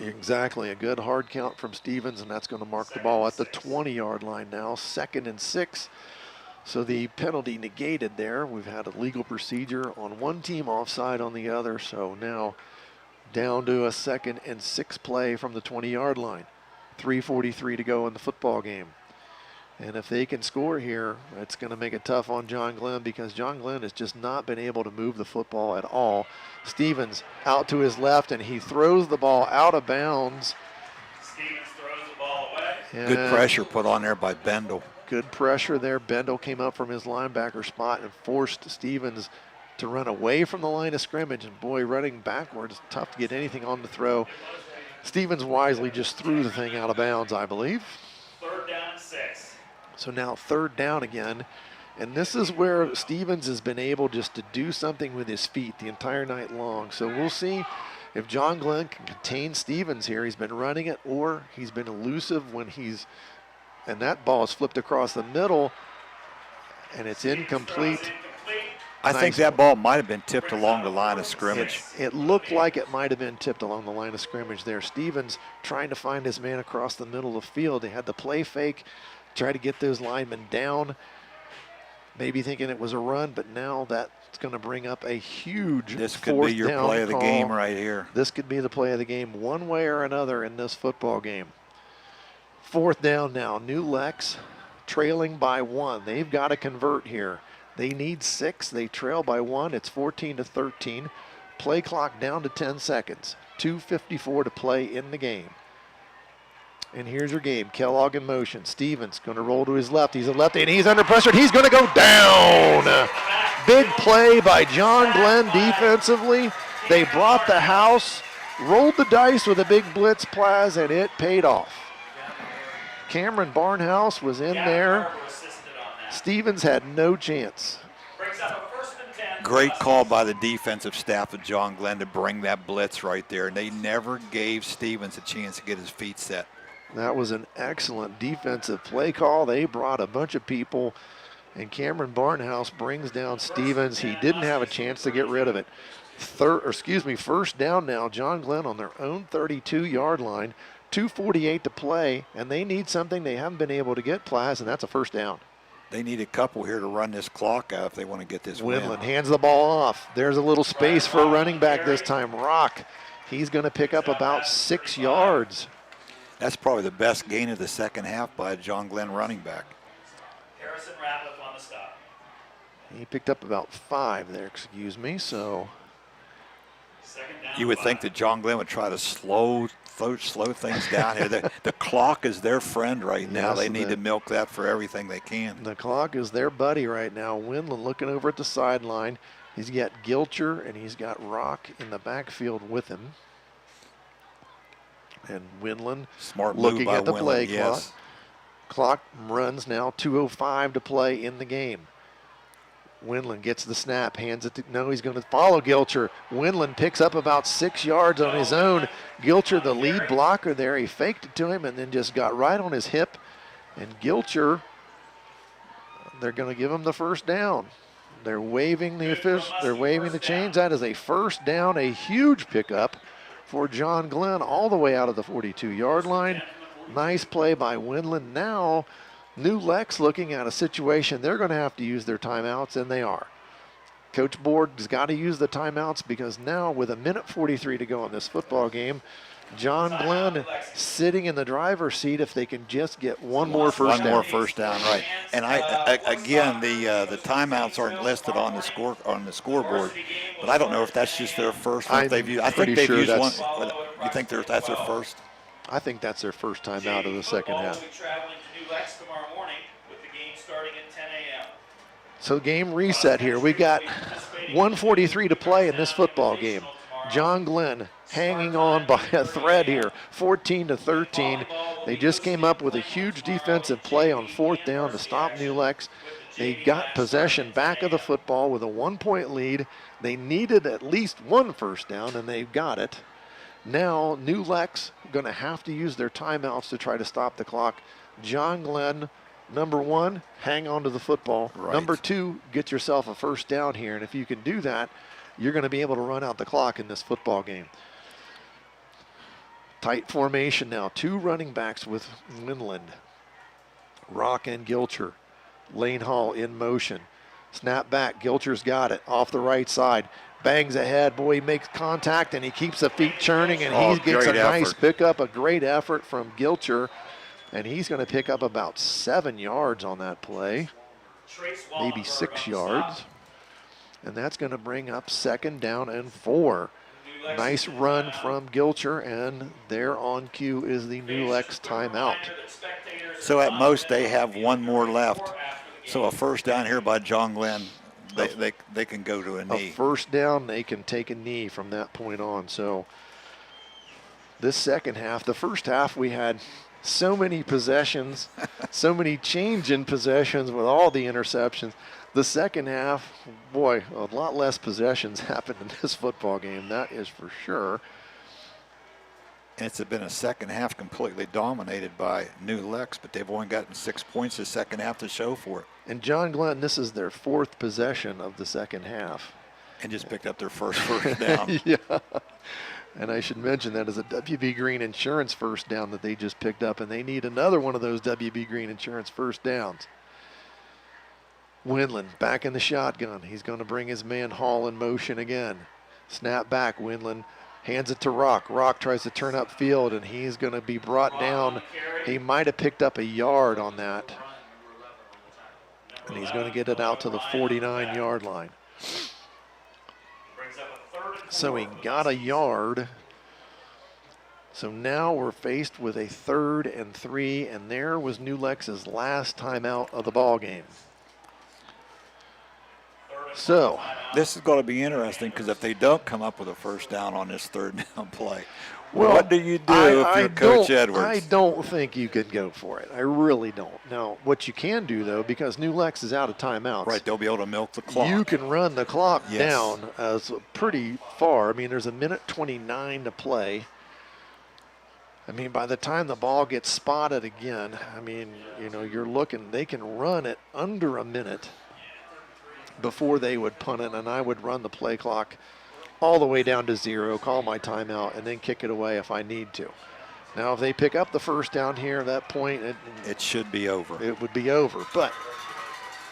Exactly, a good hard count from Stevens, and that's going to mark the ball at the 20-yard line now, 2nd and 6. So the penalty negated there. We've had a legal procedure on one team, offside on the other, so now down to a 2nd and 6 play from the 20-yard line. 3:43 to go in the football game. And if they can score here, it's going to make it tough on John Glenn, because John Glenn has just not been able to move the football at all. Stevens out to his left, and he throws the ball out of bounds. Stevens throws the ball away. Good pressure put on there by Bendel. Good pressure there. Bendel came up from his linebacker spot and forced Stevens to run away from the line of scrimmage. And boy, running backwards, tough to get anything on the throw. Stevens wisely just threw the thing out of bounds, I believe. 3rd down and 6. So now 3rd down again. And this is where Stevens has been able just to do something with his feet the entire night long. So we'll see if John Glenn can contain Stevens here. He's been running it, or he's been elusive when he's, and that ball is flipped across the middle, and it's incomplete. I think that ball might have been tipped along the line of scrimmage. It looked like it might have been tipped along the line of scrimmage there. Stevens trying to find his man across the middle of the field. They had the play fake, try to get those linemen down, maybe thinking it was a run, but now that's going to bring up a huge 4th down. This could be your play of the game right here. This could be the play of the game one way or another in this football game. 4th down now. New Lex trailing by 1. They've got to convert here. They need 6. They trail by 1. It's 14-13. Play clock down to 10 seconds. 2:54 to play in the game. And here's your game. Kellogg in motion. Stevens going to roll to his left. He's a lefty, and he's under pressure, and he's going to go down. Big play by John Glenn defensively. They brought the house, rolled the dice with a big blitz plaz, and it paid off. Cameron Barnhouse was in there. Stevens had no chance. Great call by the defensive staff of John Glenn to bring that blitz right there. And they never gave Stevens a chance to get his feet set. That was an excellent defensive play call. They brought a bunch of people, and Barnhouse brings down Stevens. He didn't have a chance to get rid of it. First down now. John Glenn on their own 32-yard line. 2:48 to play, and they need something they haven't been able to get, Plaz, and that's a first down. They need a couple here to run this clock out if they want to get this win. Winland hands the ball off. There's a little space for a running back this time. Rock. He's going to pick up about 6 yards. That's probably the best gain of the second half by a John Glenn running back. Harrison Ratliff on the stop. He picked up about 5 there, excuse me, so. You would think that John Glenn would try to slow things down here. The clock is their friend right now. Yes, they need to milk that for everything they can. The clock is their buddy right now. Winland looking over at the sideline. He's got Gilcher and he's got Rock in the backfield with him. And Winland smart looking by at the Winland, play yes. clock. Clock runs now, 2:05 to play in the game. Winland gets the snap, hands it to, no, he's going to follow Gilcher. Winland picks up about 6 yards on his own. Gilcher, the lead blocker there, he faked it to him and then just got right on his hip. And Gilcher, they're going to give him the first down. They're waving the chains. That is a first down, a huge pickup for John Glenn all the way out of the 42-yard line. Nice play by Winland. Now, New Lex looking at a situation they're going to have to use their timeouts, and they are. Coach Board has got to use the timeouts because now with 1:43 to go in this football game, John Glenn sitting in the driver's seat if they can just get one more first down. One more first down, right. And again, the timeouts aren't listed on the scoreboard, but I don't know if that's just their first one. I think they've used one. You think that's their first? I think that's their first timeout of the second half. Lex tomorrow morning with the game starting at 10 a.m. So game reset here. We got 1:43 to play in this football game. John Glenn hanging on by a thread here, 14-13. They just came up with a huge defensive play on fourth down to stop New Lex. They got possession back of the football with a 1-point lead. They needed at least one first down, and they've got it. Now New Lex going to have to use their timeouts to try to stop the clock. John Glenn, number 1, hang on to the football. Right. Number 2, get yourself a first down here. And if you can do that, you're going to be able to run out the clock in this football game. Tight formation now. 2 running backs with Winland. Rock and Gilcher. Lane Hall in motion. Snap back. Gilcher's got it off the right side. Bangs ahead. Boy, he makes contact and he keeps the feet churning and he gets a nice pickup. A great effort from Gilcher. And he's going to pick up about 7 yards on that play, maybe 6 yards. And that's going to bring up 2nd down and 4. Nice run from Gilcher, and there on cue is the New Lex timeout. So at most they have one more left. So a first down here by John Glenn, they can go to a knee. A first down, they can take a knee from that point on. So this second half, the first half we had so many possessions, so many change in possessions with all the interceptions. The second half, boy, a lot less possessions happened in this football game, that is for sure. And it's been a second half completely dominated by New Lex, but they've only gotten 6 points the second half to show for it. And John Glenn, this is their 4th possession of the second half. And just picked up their first down. Yeah. And I should mention that is a WB Green Insurance first down that they just picked up, and they need another one of those WB Green Insurance first downs. Winland back in the shotgun. He's going to bring his man Hall in motion again. Snap back. Winland hands it to Rock. Rock tries to turn up field, and he's going to be brought down. He might have picked up a yard on that. And he's going to get it out to the 49-yard line. So he got a yard So now we're faced with a 3rd and 3, and there was New Lex's last timeout of the ball game. So this is going to be interesting because if they don't come up with a first down on this 3rd down play, well, what do you do if you're Coach Edwards? I don't think you could go for it. I really don't. Now, what you can do, though, because New Lex is out of timeouts. Right, they'll be able to milk the clock. You can run the clock Yes. down as pretty far. I mean, there's 1:29 to play. I mean, by the time the ball gets spotted again, I mean, you know, you're looking, they can run it under a minute before they would punt it, and I would run the play clock all the way down to 0, call my timeout, and then kick it away if I need to. Now, if they pick up the first down here at that point, it should be over. It would be over. But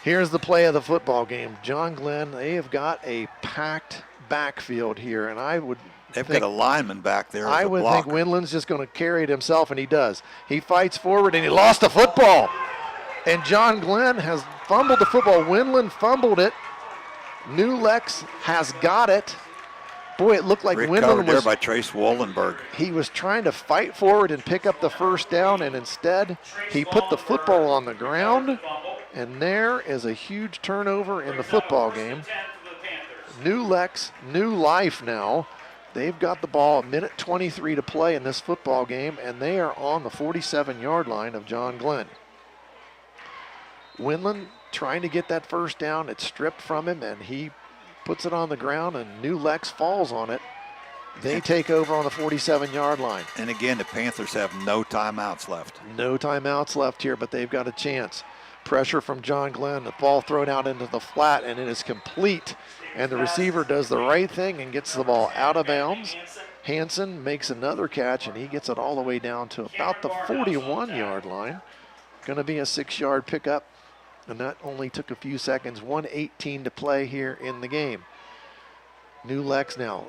here's the play of the football game. John Glenn, they have got a packed backfield here, and I would They've got a lineman back there. I would think Winland's just going to carry it himself, and he does. He fights forward, and he lost the football. And John Glenn has fumbled the football. Winland fumbled it. New Lex has got it. Boy, it looked like Winland there was by Trace Wallenberg. He was trying to fight forward and pick up the first down, and instead he put the football on the ground, and there is a huge turnover in the football game. New Lex, new life now. They've got the ball, 1:23 to play in this football game, and they are on the 47-yard line of John Glenn. Winland trying to get that first down. It's stripped from him, and he puts it on the ground, and New Lex falls on it. They take over on the 47-yard line. And again, the Panthers have no timeouts left. No timeouts left here, but they've got a chance. Pressure from John Glenn, the ball thrown out into the flat, and it is complete. And the receiver does the right thing and gets the ball out of bounds. Hansen makes another catch, and he gets it all the way down to about the 41-yard line. Going to be a 6-yard pickup, and that only took a few seconds. 1:18 to play here in the game. New Lex now.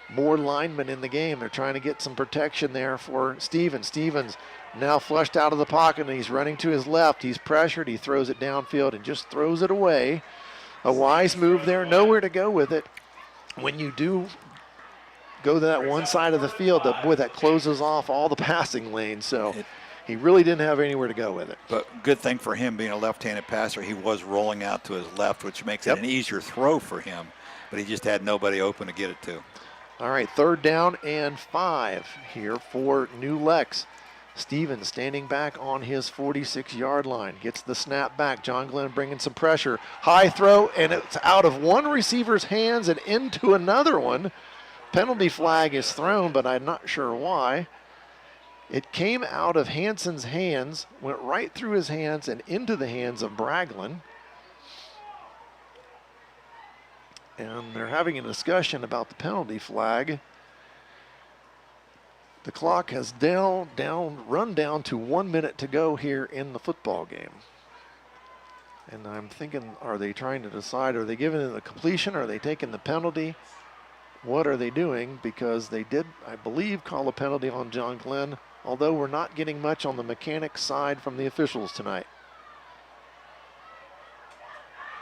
More linemen in the game. They're trying to get some protection there for Stevens. Stevens now flushed out of the pocket, and he's running to his left. He's pressured. He throws it downfield and just throws it away. A wise move there, nowhere to go with it. When you do go to that one side of the field, boy, that closes off all the passing lanes. So he really didn't have anywhere to go with it. But good thing for him being a left-handed passer, he was rolling out to his left, which makes it an easier throw for him. But he just had nobody open to get it to. All right, 3rd down and 5 here for New Lex. Stevens standing back on his 46-yard line. Gets the snap back. John Glenn bringing some pressure. High throw, and it's out of one receiver's hands and into another one. Penalty flag is thrown, but I'm not sure why. It came out of Hansen's hands, went right through his hands and into the hands of Braglin. And they're having a discussion about the penalty flag. The clock has run down to 1 minute to go here in the football game. And I'm thinking, are they trying to decide, are they giving it the completion? Are they taking the penalty? What are they doing? Because they did, I believe, call a penalty on John Glenn, although we're not getting much on the mechanics side from the officials tonight.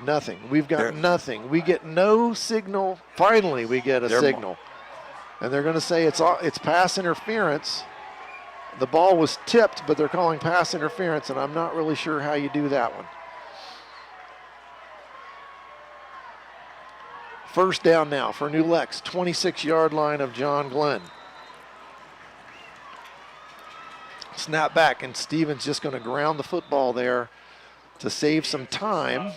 Nothing. We've got nothing. We get no signal. Finally, we get a signal. And they're going to say it's pass interference. The ball was tipped, but they're calling pass interference, and I'm not really sure how you do that one. First down now for New Lex, 26-yard line of John Glenn. Snap back, and Stevens just going to ground the football there to save some time.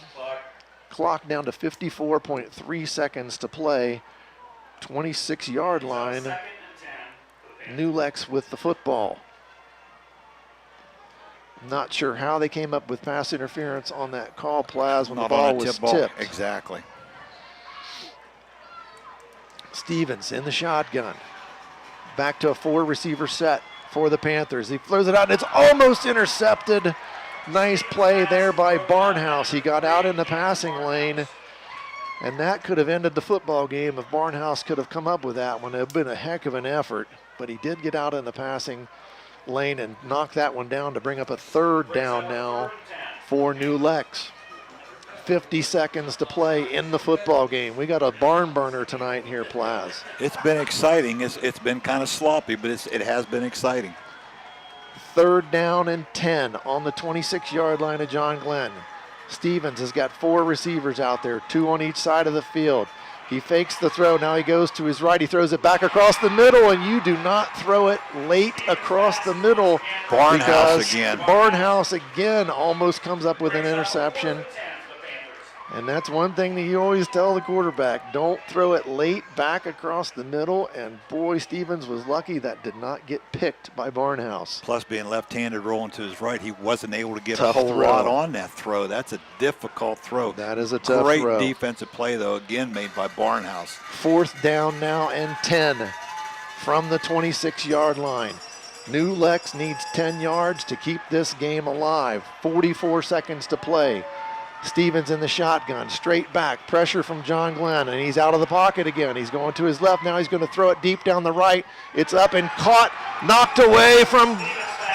Clock down to 54.3 seconds to play. 26-yard line. New Lex with the football. Not sure how they came up with pass interference on that call, Plaz, when the ball was tipped. Exactly. Stevens in the shotgun. Back to a 4-receiver set for the Panthers. He throws it out, and it's almost intercepted. Nice play there by Barnhouse. He got out in the passing lane, and that could have ended the football game if Barnhouse could have come up with that one. It would have been a heck of an effort, but he did get out in the passing lane and knock that one down to bring up a 3rd down now for New Lex. 50 seconds to play in the football game. We got a barn burner tonight here, Plaz. It's been exciting. It's been kind of sloppy, but it has been exciting. 3rd down and 10 on the 26-yard line of John Glenn. Stevens has got 4 receivers out there, 2 on each side of the field. He fakes the throw. Now he goes to his right. He throws it back across the middle, and you do not throw it late across the middle. Barnhouse again. Barnhouse again almost comes up with an interception. And that's one thing that you always tell the quarterback. Don't throw it late back across the middle. And boy, Stevens was lucky that did not get picked by Barnhouse. Plus, being left-handed rolling to his right, he wasn't able to get Tough a whole throw. lot on that throw. That's a difficult throw. That is a tough Great throw. defensive play, though, again made by Barnhouse. 4th down now and 10 from the 26-yard line. New Lex needs 10 yards to keep this game alive. 44 seconds to play. Stevens in the shotgun, straight back, pressure from John Glenn, and he's out of the pocket again. He's going to his left. Now he's going to throw it deep down the right. It's up and caught, knocked away from,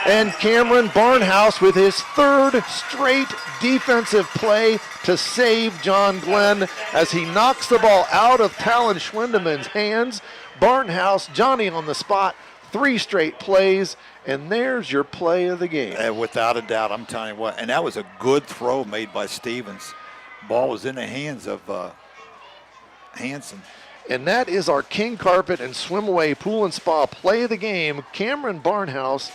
and Cameron Barnhouse with his 3rd straight defensive play to save John Glenn as he knocks the ball out of Talon Schwindemann's hands. Barnhouse, Johnny on the spot, 3 straight plays, and there's your play of the game. Without a doubt, I'm telling you what. And that was a good throw made by Stevens. Ball was in the hands of Hanson. And that is our King Carpet and Swimaway Pool and Spa play of the game. Cameron Barnhouse,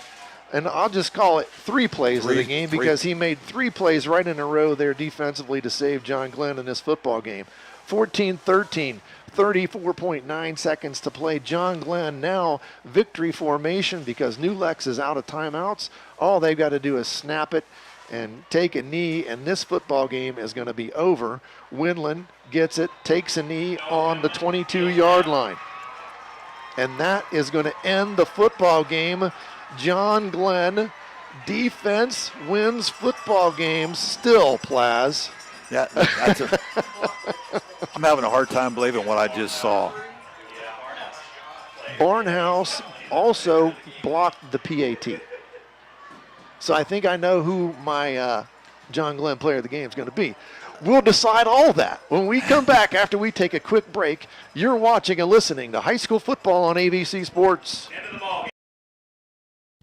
and I'll just call it 3 plays of the game because he made 3 plays right in a row there defensively to save John Glenn in this football game. 14-13. 34.9 seconds to play. John Glenn now victory formation because New Lex is out of timeouts. All they've got to do is snap it and take a knee, and this football game is going to be over. Winland gets it, takes a knee on the 22-yard line. And that is going to end the football game. John Glenn defense wins football games still, Plaz. Yeah, I'm having a hard time believing what I just saw. Barnhouse also blocked the PAT. So I think I know who my John Glenn player of the game is going to be. We'll decide all that when we come back after we take a quick break. You're watching and listening to high school football on AVC Sports.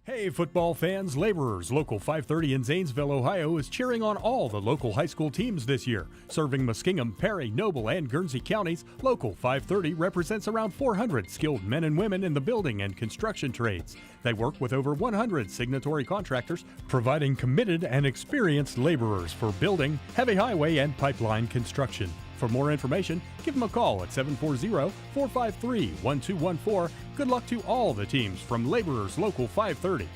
Hey football fans, Laborers, Local 530 in Zanesville, Ohio is cheering on all the local high school teams this year. Serving Muskingum, Perry, Noble, and Guernsey counties, Local 530 represents around 400 skilled men and women in the building and construction trades. They work with over 100 signatory contractors, providing committed and experienced laborers for building, heavy highway, and pipeline construction. For more information, give them a call at 740-453-1214. Good luck to all the teams from Laborers Local 530.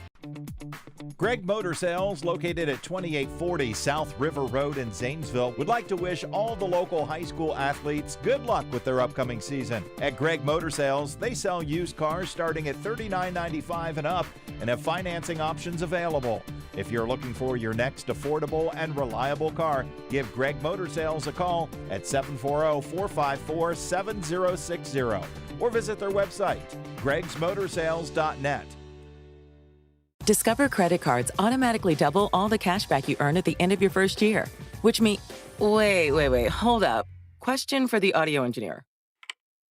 Greg Motor Sales, located at 2840 South River Road in Zanesville, would like to wish all the local high school athletes good luck with their upcoming season. At Greg Motor Sales, they sell used cars starting at $39.95 and up and have financing options available. If you're looking for your next affordable and reliable car, give Greg Motor Sales a call at 740-454-7060 or visit their website, gregsmotorsales.net. Discover credit cards automatically double all the cash back you earn at the end of your first year, which means... Wait, hold up. Question for the audio engineer.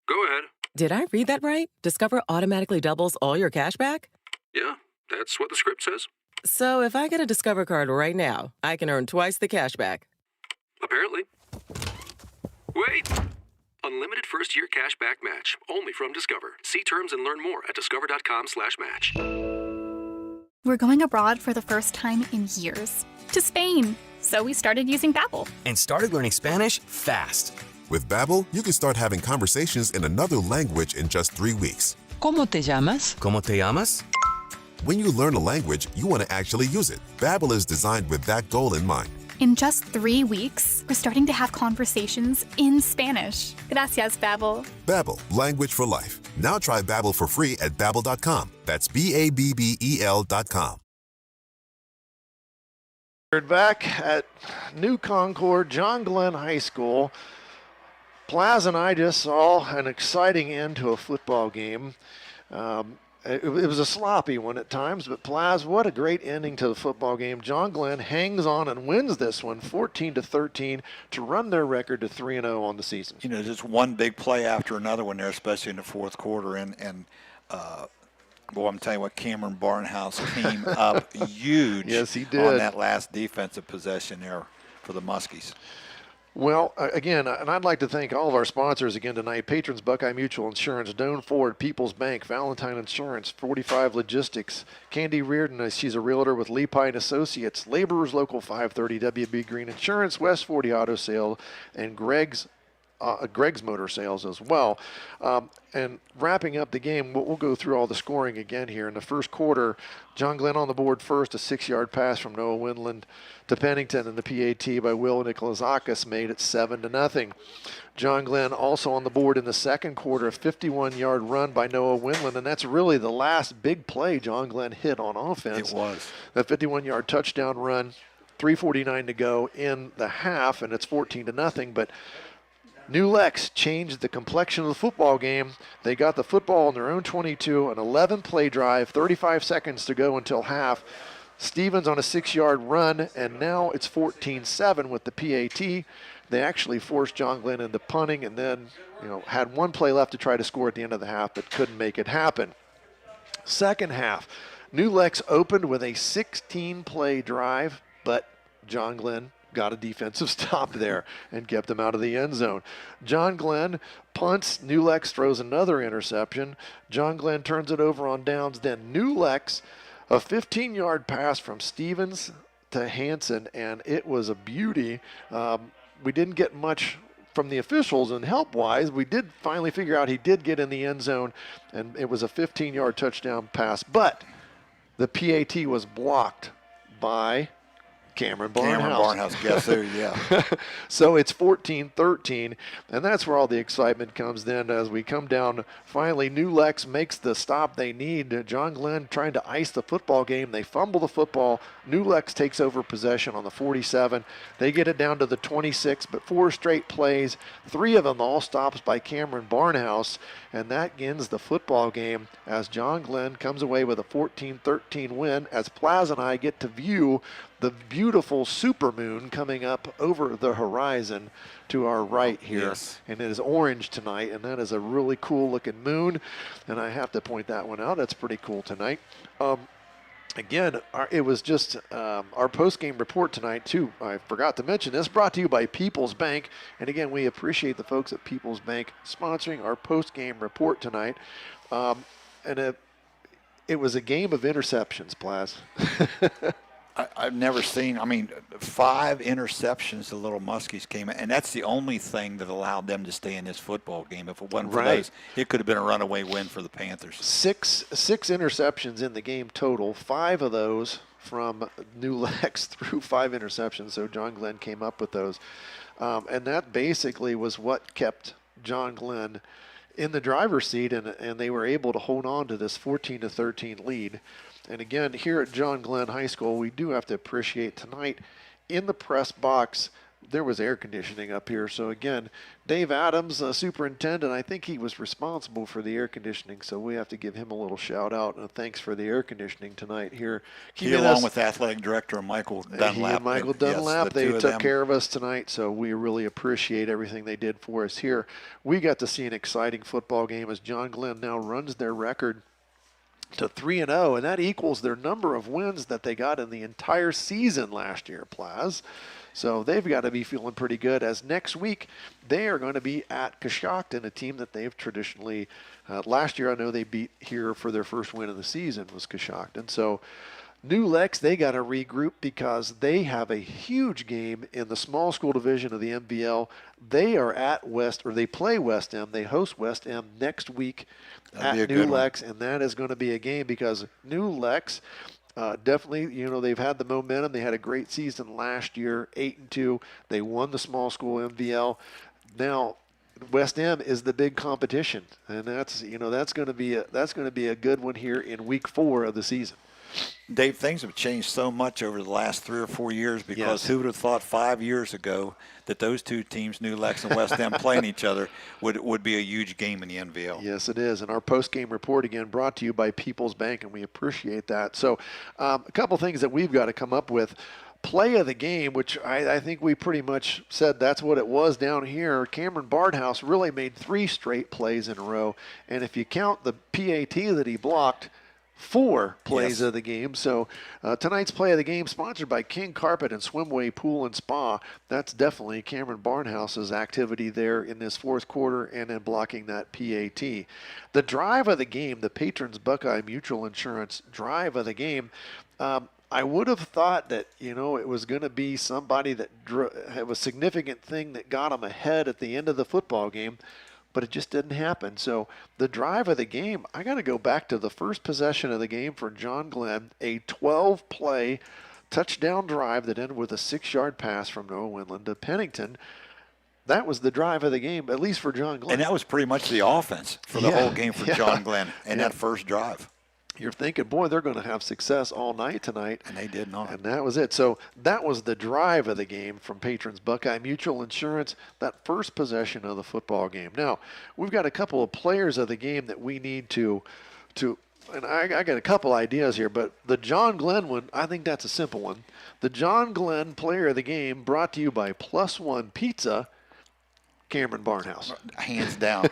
Go ahead. Did I read that right? Discover automatically doubles all your cash back? Yeah, that's what the script says. So if I get a Discover card right now, I can earn twice the cash back. Apparently. Wait! Unlimited first-year cash back match, only from Discover. See terms and learn more at discover.com/match. We're going abroad for the first time in years. To Spain. So we started using Babbel. And started learning Spanish fast. With Babbel, you can start having conversations in another language in just 3 weeks. ¿Cómo te llamas? ¿Cómo te llamas? When you learn a language, you want to actually use it. Babbel is designed with that goal in mind. In just 3 weeks, we're starting to have conversations in Spanish. Gracias, Babbel. Babbel, language for life. Now try Babbel for free at Babbel.com. That's BABBEL.com. We're back at New Concord, John Glenn High School. Plaz and I just saw an exciting end to a football game. it was a sloppy one at times, but Plaz, what a great ending to the football game. John Glenn hangs on and wins this one 14-13 to run their record to 3-0 on the season. You know, just one big play after another one there, especially in the fourth quarter. Boy, I'm telling you what, Cameron Barnhouse came up huge yes, he did. on that last defensive possession there for the Muskies. Well, again, and I'd like to thank all of our sponsors again tonight. Patrons, Buckeye Mutual Insurance, Doan Ford, People's Bank, Valentine Insurance, 45 Logistics, Candy Reardon, she's a realtor with Lee Pye & Associates, Laborers Local 530, WB Green Insurance, West 40 Auto Sale, and Greg's Motor Sales as well. And wrapping up the game, we'll go through all the scoring again here. In the first quarter, John Glenn on the board first, a 6-yard pass from Noah Windland to Pennington, and the PAT by Will Nikolazakis made it 7-0. John Glenn also on the board in the second quarter, a 51-yard run by Noah Windland, and that's really the last big play John Glenn hit on offense. It was. That 51-yard touchdown run, 3:49 to go in the half, and it's 14-0, but New Lex changed the complexion of the football game. They got the football on their own 22, an 11-play drive, 35 seconds to go until half. Stevens on a 6-yard run, and now it's 14-7 with the PAT. They actually forced John Glenn into punting and then, had one play left to try to score at the end of the half, but couldn't make it happen. Second half, New Lex opened with a 16-play drive, but John Glenn got a defensive stop there and kept him out of the end zone. John Glenn punts. New Lex throws another interception. John Glenn turns it over on downs. Then New Lex, a 15-yard pass from Stevens to Hansen, and it was a beauty. We didn't get much from the officials and help-wise. We did finally figure out he did get in the end zone, and it was a 15-yard touchdown pass. But the PAT was blocked by Cameron Barnhouse. Yes, sir, yeah. So it's 14-13, and that's where all the excitement comes then as we come down. Finally, New Lex makes the stop they need. John Glenn trying to ice the football game. They fumble the football. New Lex takes over possession on the 47. They get it down to the 26, but 4 straight plays, 3 of them all stops by Cameron Barnhouse, and that ends the football game as John Glenn comes away with a 14-13 win as Plaza and I get to view the beautiful supermoon coming up over the horizon to our right here. Yes. And it is orange tonight, and that is a really cool looking moon, and I have to point that one out. That's pretty cool tonight. Again, it was just our post-game report tonight, too. I forgot to mention this, brought to you by People's Bank. And again, we appreciate the folks at People's Bank sponsoring our post-game report tonight. And it was a game of interceptions, Plaz. I've never seen, 5 interceptions the Little Muskies came in, and that's the only thing that allowed them to stay in this football game. If it wasn't for those, it could have been a runaway win for the Panthers. Six interceptions in the game total, 5 of those from New Lex threw 5 interceptions, so John Glenn came up with those. And that basically was what kept John Glenn in the driver's seat, and they were able to hold on to this 14-13 lead. And again, here at John Glenn High School, we do have to appreciate tonight in the press box, there was air conditioning up here. So again, Dave Adams, superintendent, I think he was responsible for the air conditioning. So we have to give him a little shout out and thanks for the air conditioning tonight here. He along with athletic director Michael Dunlap. He and Michael Dunlap, they took care of us tonight. So we really appreciate everything they did for us here. We got to see an exciting football game as John Glenn now runs their record to 3-0, and that equals their number of wins that they got in the entire season last year, Plaz. So they've got to be feeling pretty good as next week they are going to be at Coshocton, a team that they've traditionally, last year I know they beat here for their first win of the season was Coshocton. So New Lex, they got to regroup because they have a huge game in the small school division of the MVL. They are at they play West M. They host West M next week at New Lex, and that is going to be a game because New Lex definitely, they've had the momentum. They had a great season last year, 8-2. They won the small school MVL. Now, West M is the big competition, and that's going to be a good one here in week 4 of the season. Dave, things have changed so much over the last 3 or 4 years because who would have thought 5 years ago that those two teams, New Lex and West End, playing each other would be a huge game in the NVL. Yes, it is. And our post-game report, again, brought to you by People's Bank, and we appreciate that. So a couple things that we've got to come up with. Play of the game, which I think we pretty much said that's what it was down here. Cameron Barnhouse really made 3 straight plays in a row. And if you count the PAT that he blocked, 4 plays of the game. So tonight's play of the game sponsored by King Carpet and Swimway Pool and Spa. That's definitely Cameron Barnhouse's activity there in this fourth quarter and then blocking that PAT. The drive of the game, the Patrons Buckeye Mutual Insurance drive of the game, I would have thought that, it was going to be somebody that have a significant thing that got them ahead at the end of the football game, but it just didn't happen. So the drive of the game, I got to go back to the first possession of the game for John Glenn, a 12-play touchdown drive that ended with a 6-yard pass from Noah Windland to Pennington. That was the drive of the game, at least for John Glenn. And that was pretty much the offense for the whole game for John Glenn and that first drive. You're thinking, boy, they're going to have success all night tonight. And they did not. And that was it. So that was the drive of the game from Patrons Buckeye Mutual Insurance, that first possession of the football game. Now, we've got a couple of players of the game that we need to and I got a couple ideas here, but the John Glenn one, I think that's a simple one. The John Glenn player of the game brought to you by Plus One Pizza, Cameron Barnhouse. Hands down.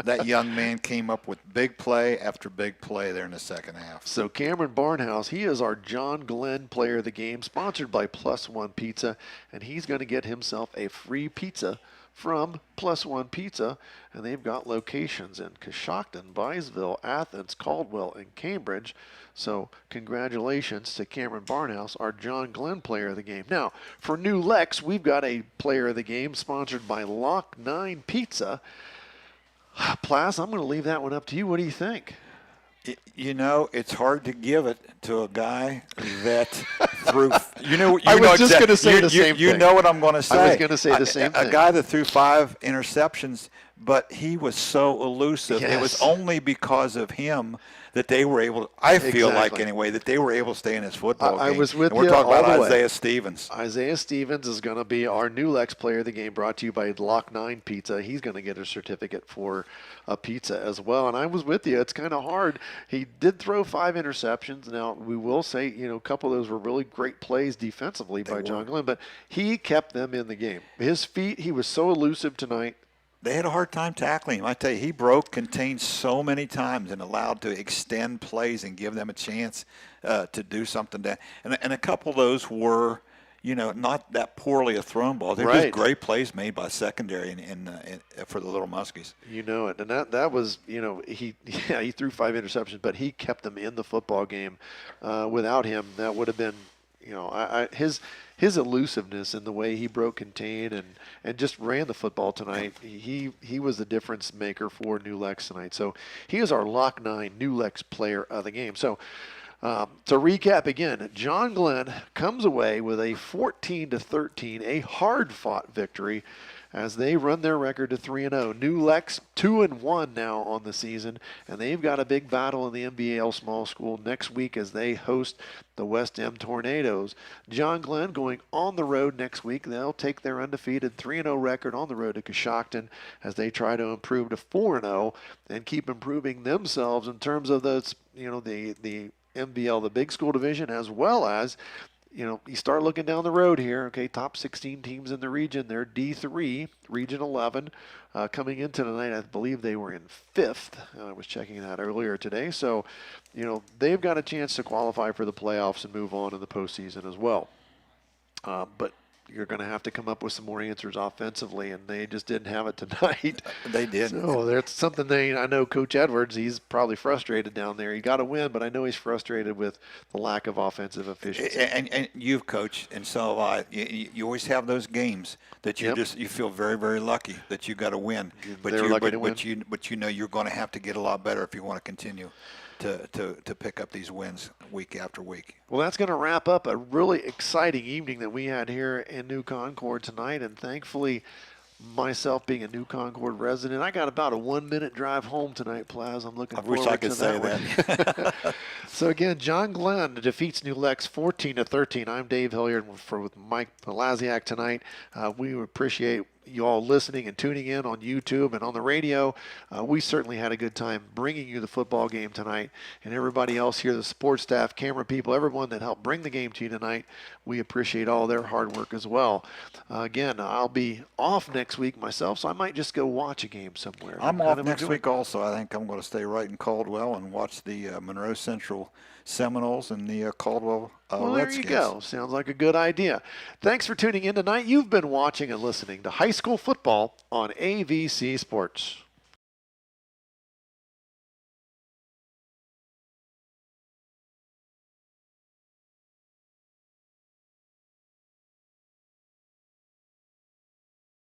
That young man came up with big play after big play there in the second half. So Cameron Barnhouse, he is our John Glenn player of the game, sponsored by Plus One Pizza, and he's going to get himself a free pizza from Plus One Pizza, and they've got locations in Coshocton, Byesville, Athens, Caldwell, and Cambridge. So congratulations to Cameron Barnhouse, our John Glenn player of the game. Now, for New Lex, we've got a player of the game sponsored by Lock 9 Pizza. Plas, I'm going to leave that one up to you. What do you think? It's hard to give it to a guy that threw. I was just going to say the same thing. You know what I'm going to say. I was going to say the same thing. A guy that threw 5 interceptions, but he was so elusive. Yes. It was only because of him that they were able. I feel like anyway that they were able to stay in this football game. I was with and we're you talking all about the way. Isaiah Stevens. Isaiah Stevens is going to be our New Lex player of the game, brought to you by Lock 9 Pizza. He's going to get a certificate for a pizza as well. And I was with you. It's kind of hard. He did throw 5 interceptions. Now, we will say, a couple of those were really great plays defensively by John Glenn, but he kept them in the game. His feet, he was so elusive tonight. They had a hard time tackling him. I tell you, he broke contained so many times and allowed to extend plays and give them a chance to do something. And a couple of those were, not that poorly a thrown ball. They're just great plays made by secondary and for the Little Muskies. You know it. And that was, he threw 5 interceptions, but he kept them in the football game. Without him, that would have been, his elusiveness and the way he broke contain and just ran the football tonight, he was the difference maker for New Lex tonight. So he is our Lock 9 New Lex player of the game. So to recap again, John Glenn comes away with a 14-13, a hard-fought victory as they run their record to 3-0. New Lex 2-1 now on the season, and they've got a big battle in the NBL Small School next week as they host the West End Tornadoes. John Glenn going on the road next week. They'll take their undefeated 3-0 record on the road to Coshocton as they try to improve to 4-0 and keep improving themselves in terms of the NBL, the big school division, as well as you start looking down the road here, okay, top 16 teams in the region. They're D3, Region 11. Coming into tonight, I believe they were in 5th. I was checking that earlier today. So, they've got a chance to qualify for the playoffs and move on in the postseason as well. But you're going to have to come up with some more answers offensively, and they just didn't have it tonight. They did. So that's something I know Coach Edwards, he's probably frustrated down there. He got a win, but I know he's frustrated with the lack of offensive efficiency. And you've coached, and so have I. You always have those games that you you feel very, very lucky that you got to win. But you know you're going to have to get a lot better if you want to continue to pick up these wins week after week. Well, that's going to wrap up a really exciting evening that we had here in New Concord tonight, and thankfully myself being a new Concord resident, I got about a 1-minute drive home tonight, Plaz. I'm looking forward wish I could to say that. So again, John Glenn defeats New Lex 14-13. I'm Dave Hilliard with Mike Podlasiak tonight. We appreciate you all listening and tuning in on YouTube and on the radio. We certainly had a good time bringing you the football game tonight, and everybody else here, the sports staff, camera people, everyone that helped bring the game to you tonight. We appreciate all their hard work as well. Again, I'll be off next week myself, so I might just go watch a game somewhere. I'm off next week also. I think I'm going to stay right in Caldwell and watch the Monroe Central Seminoles and the Caldwell well, there Redskins. you go. Sounds like a good idea. Thanks for tuning in tonight. You've been watching and listening to high school football on AVC Sports.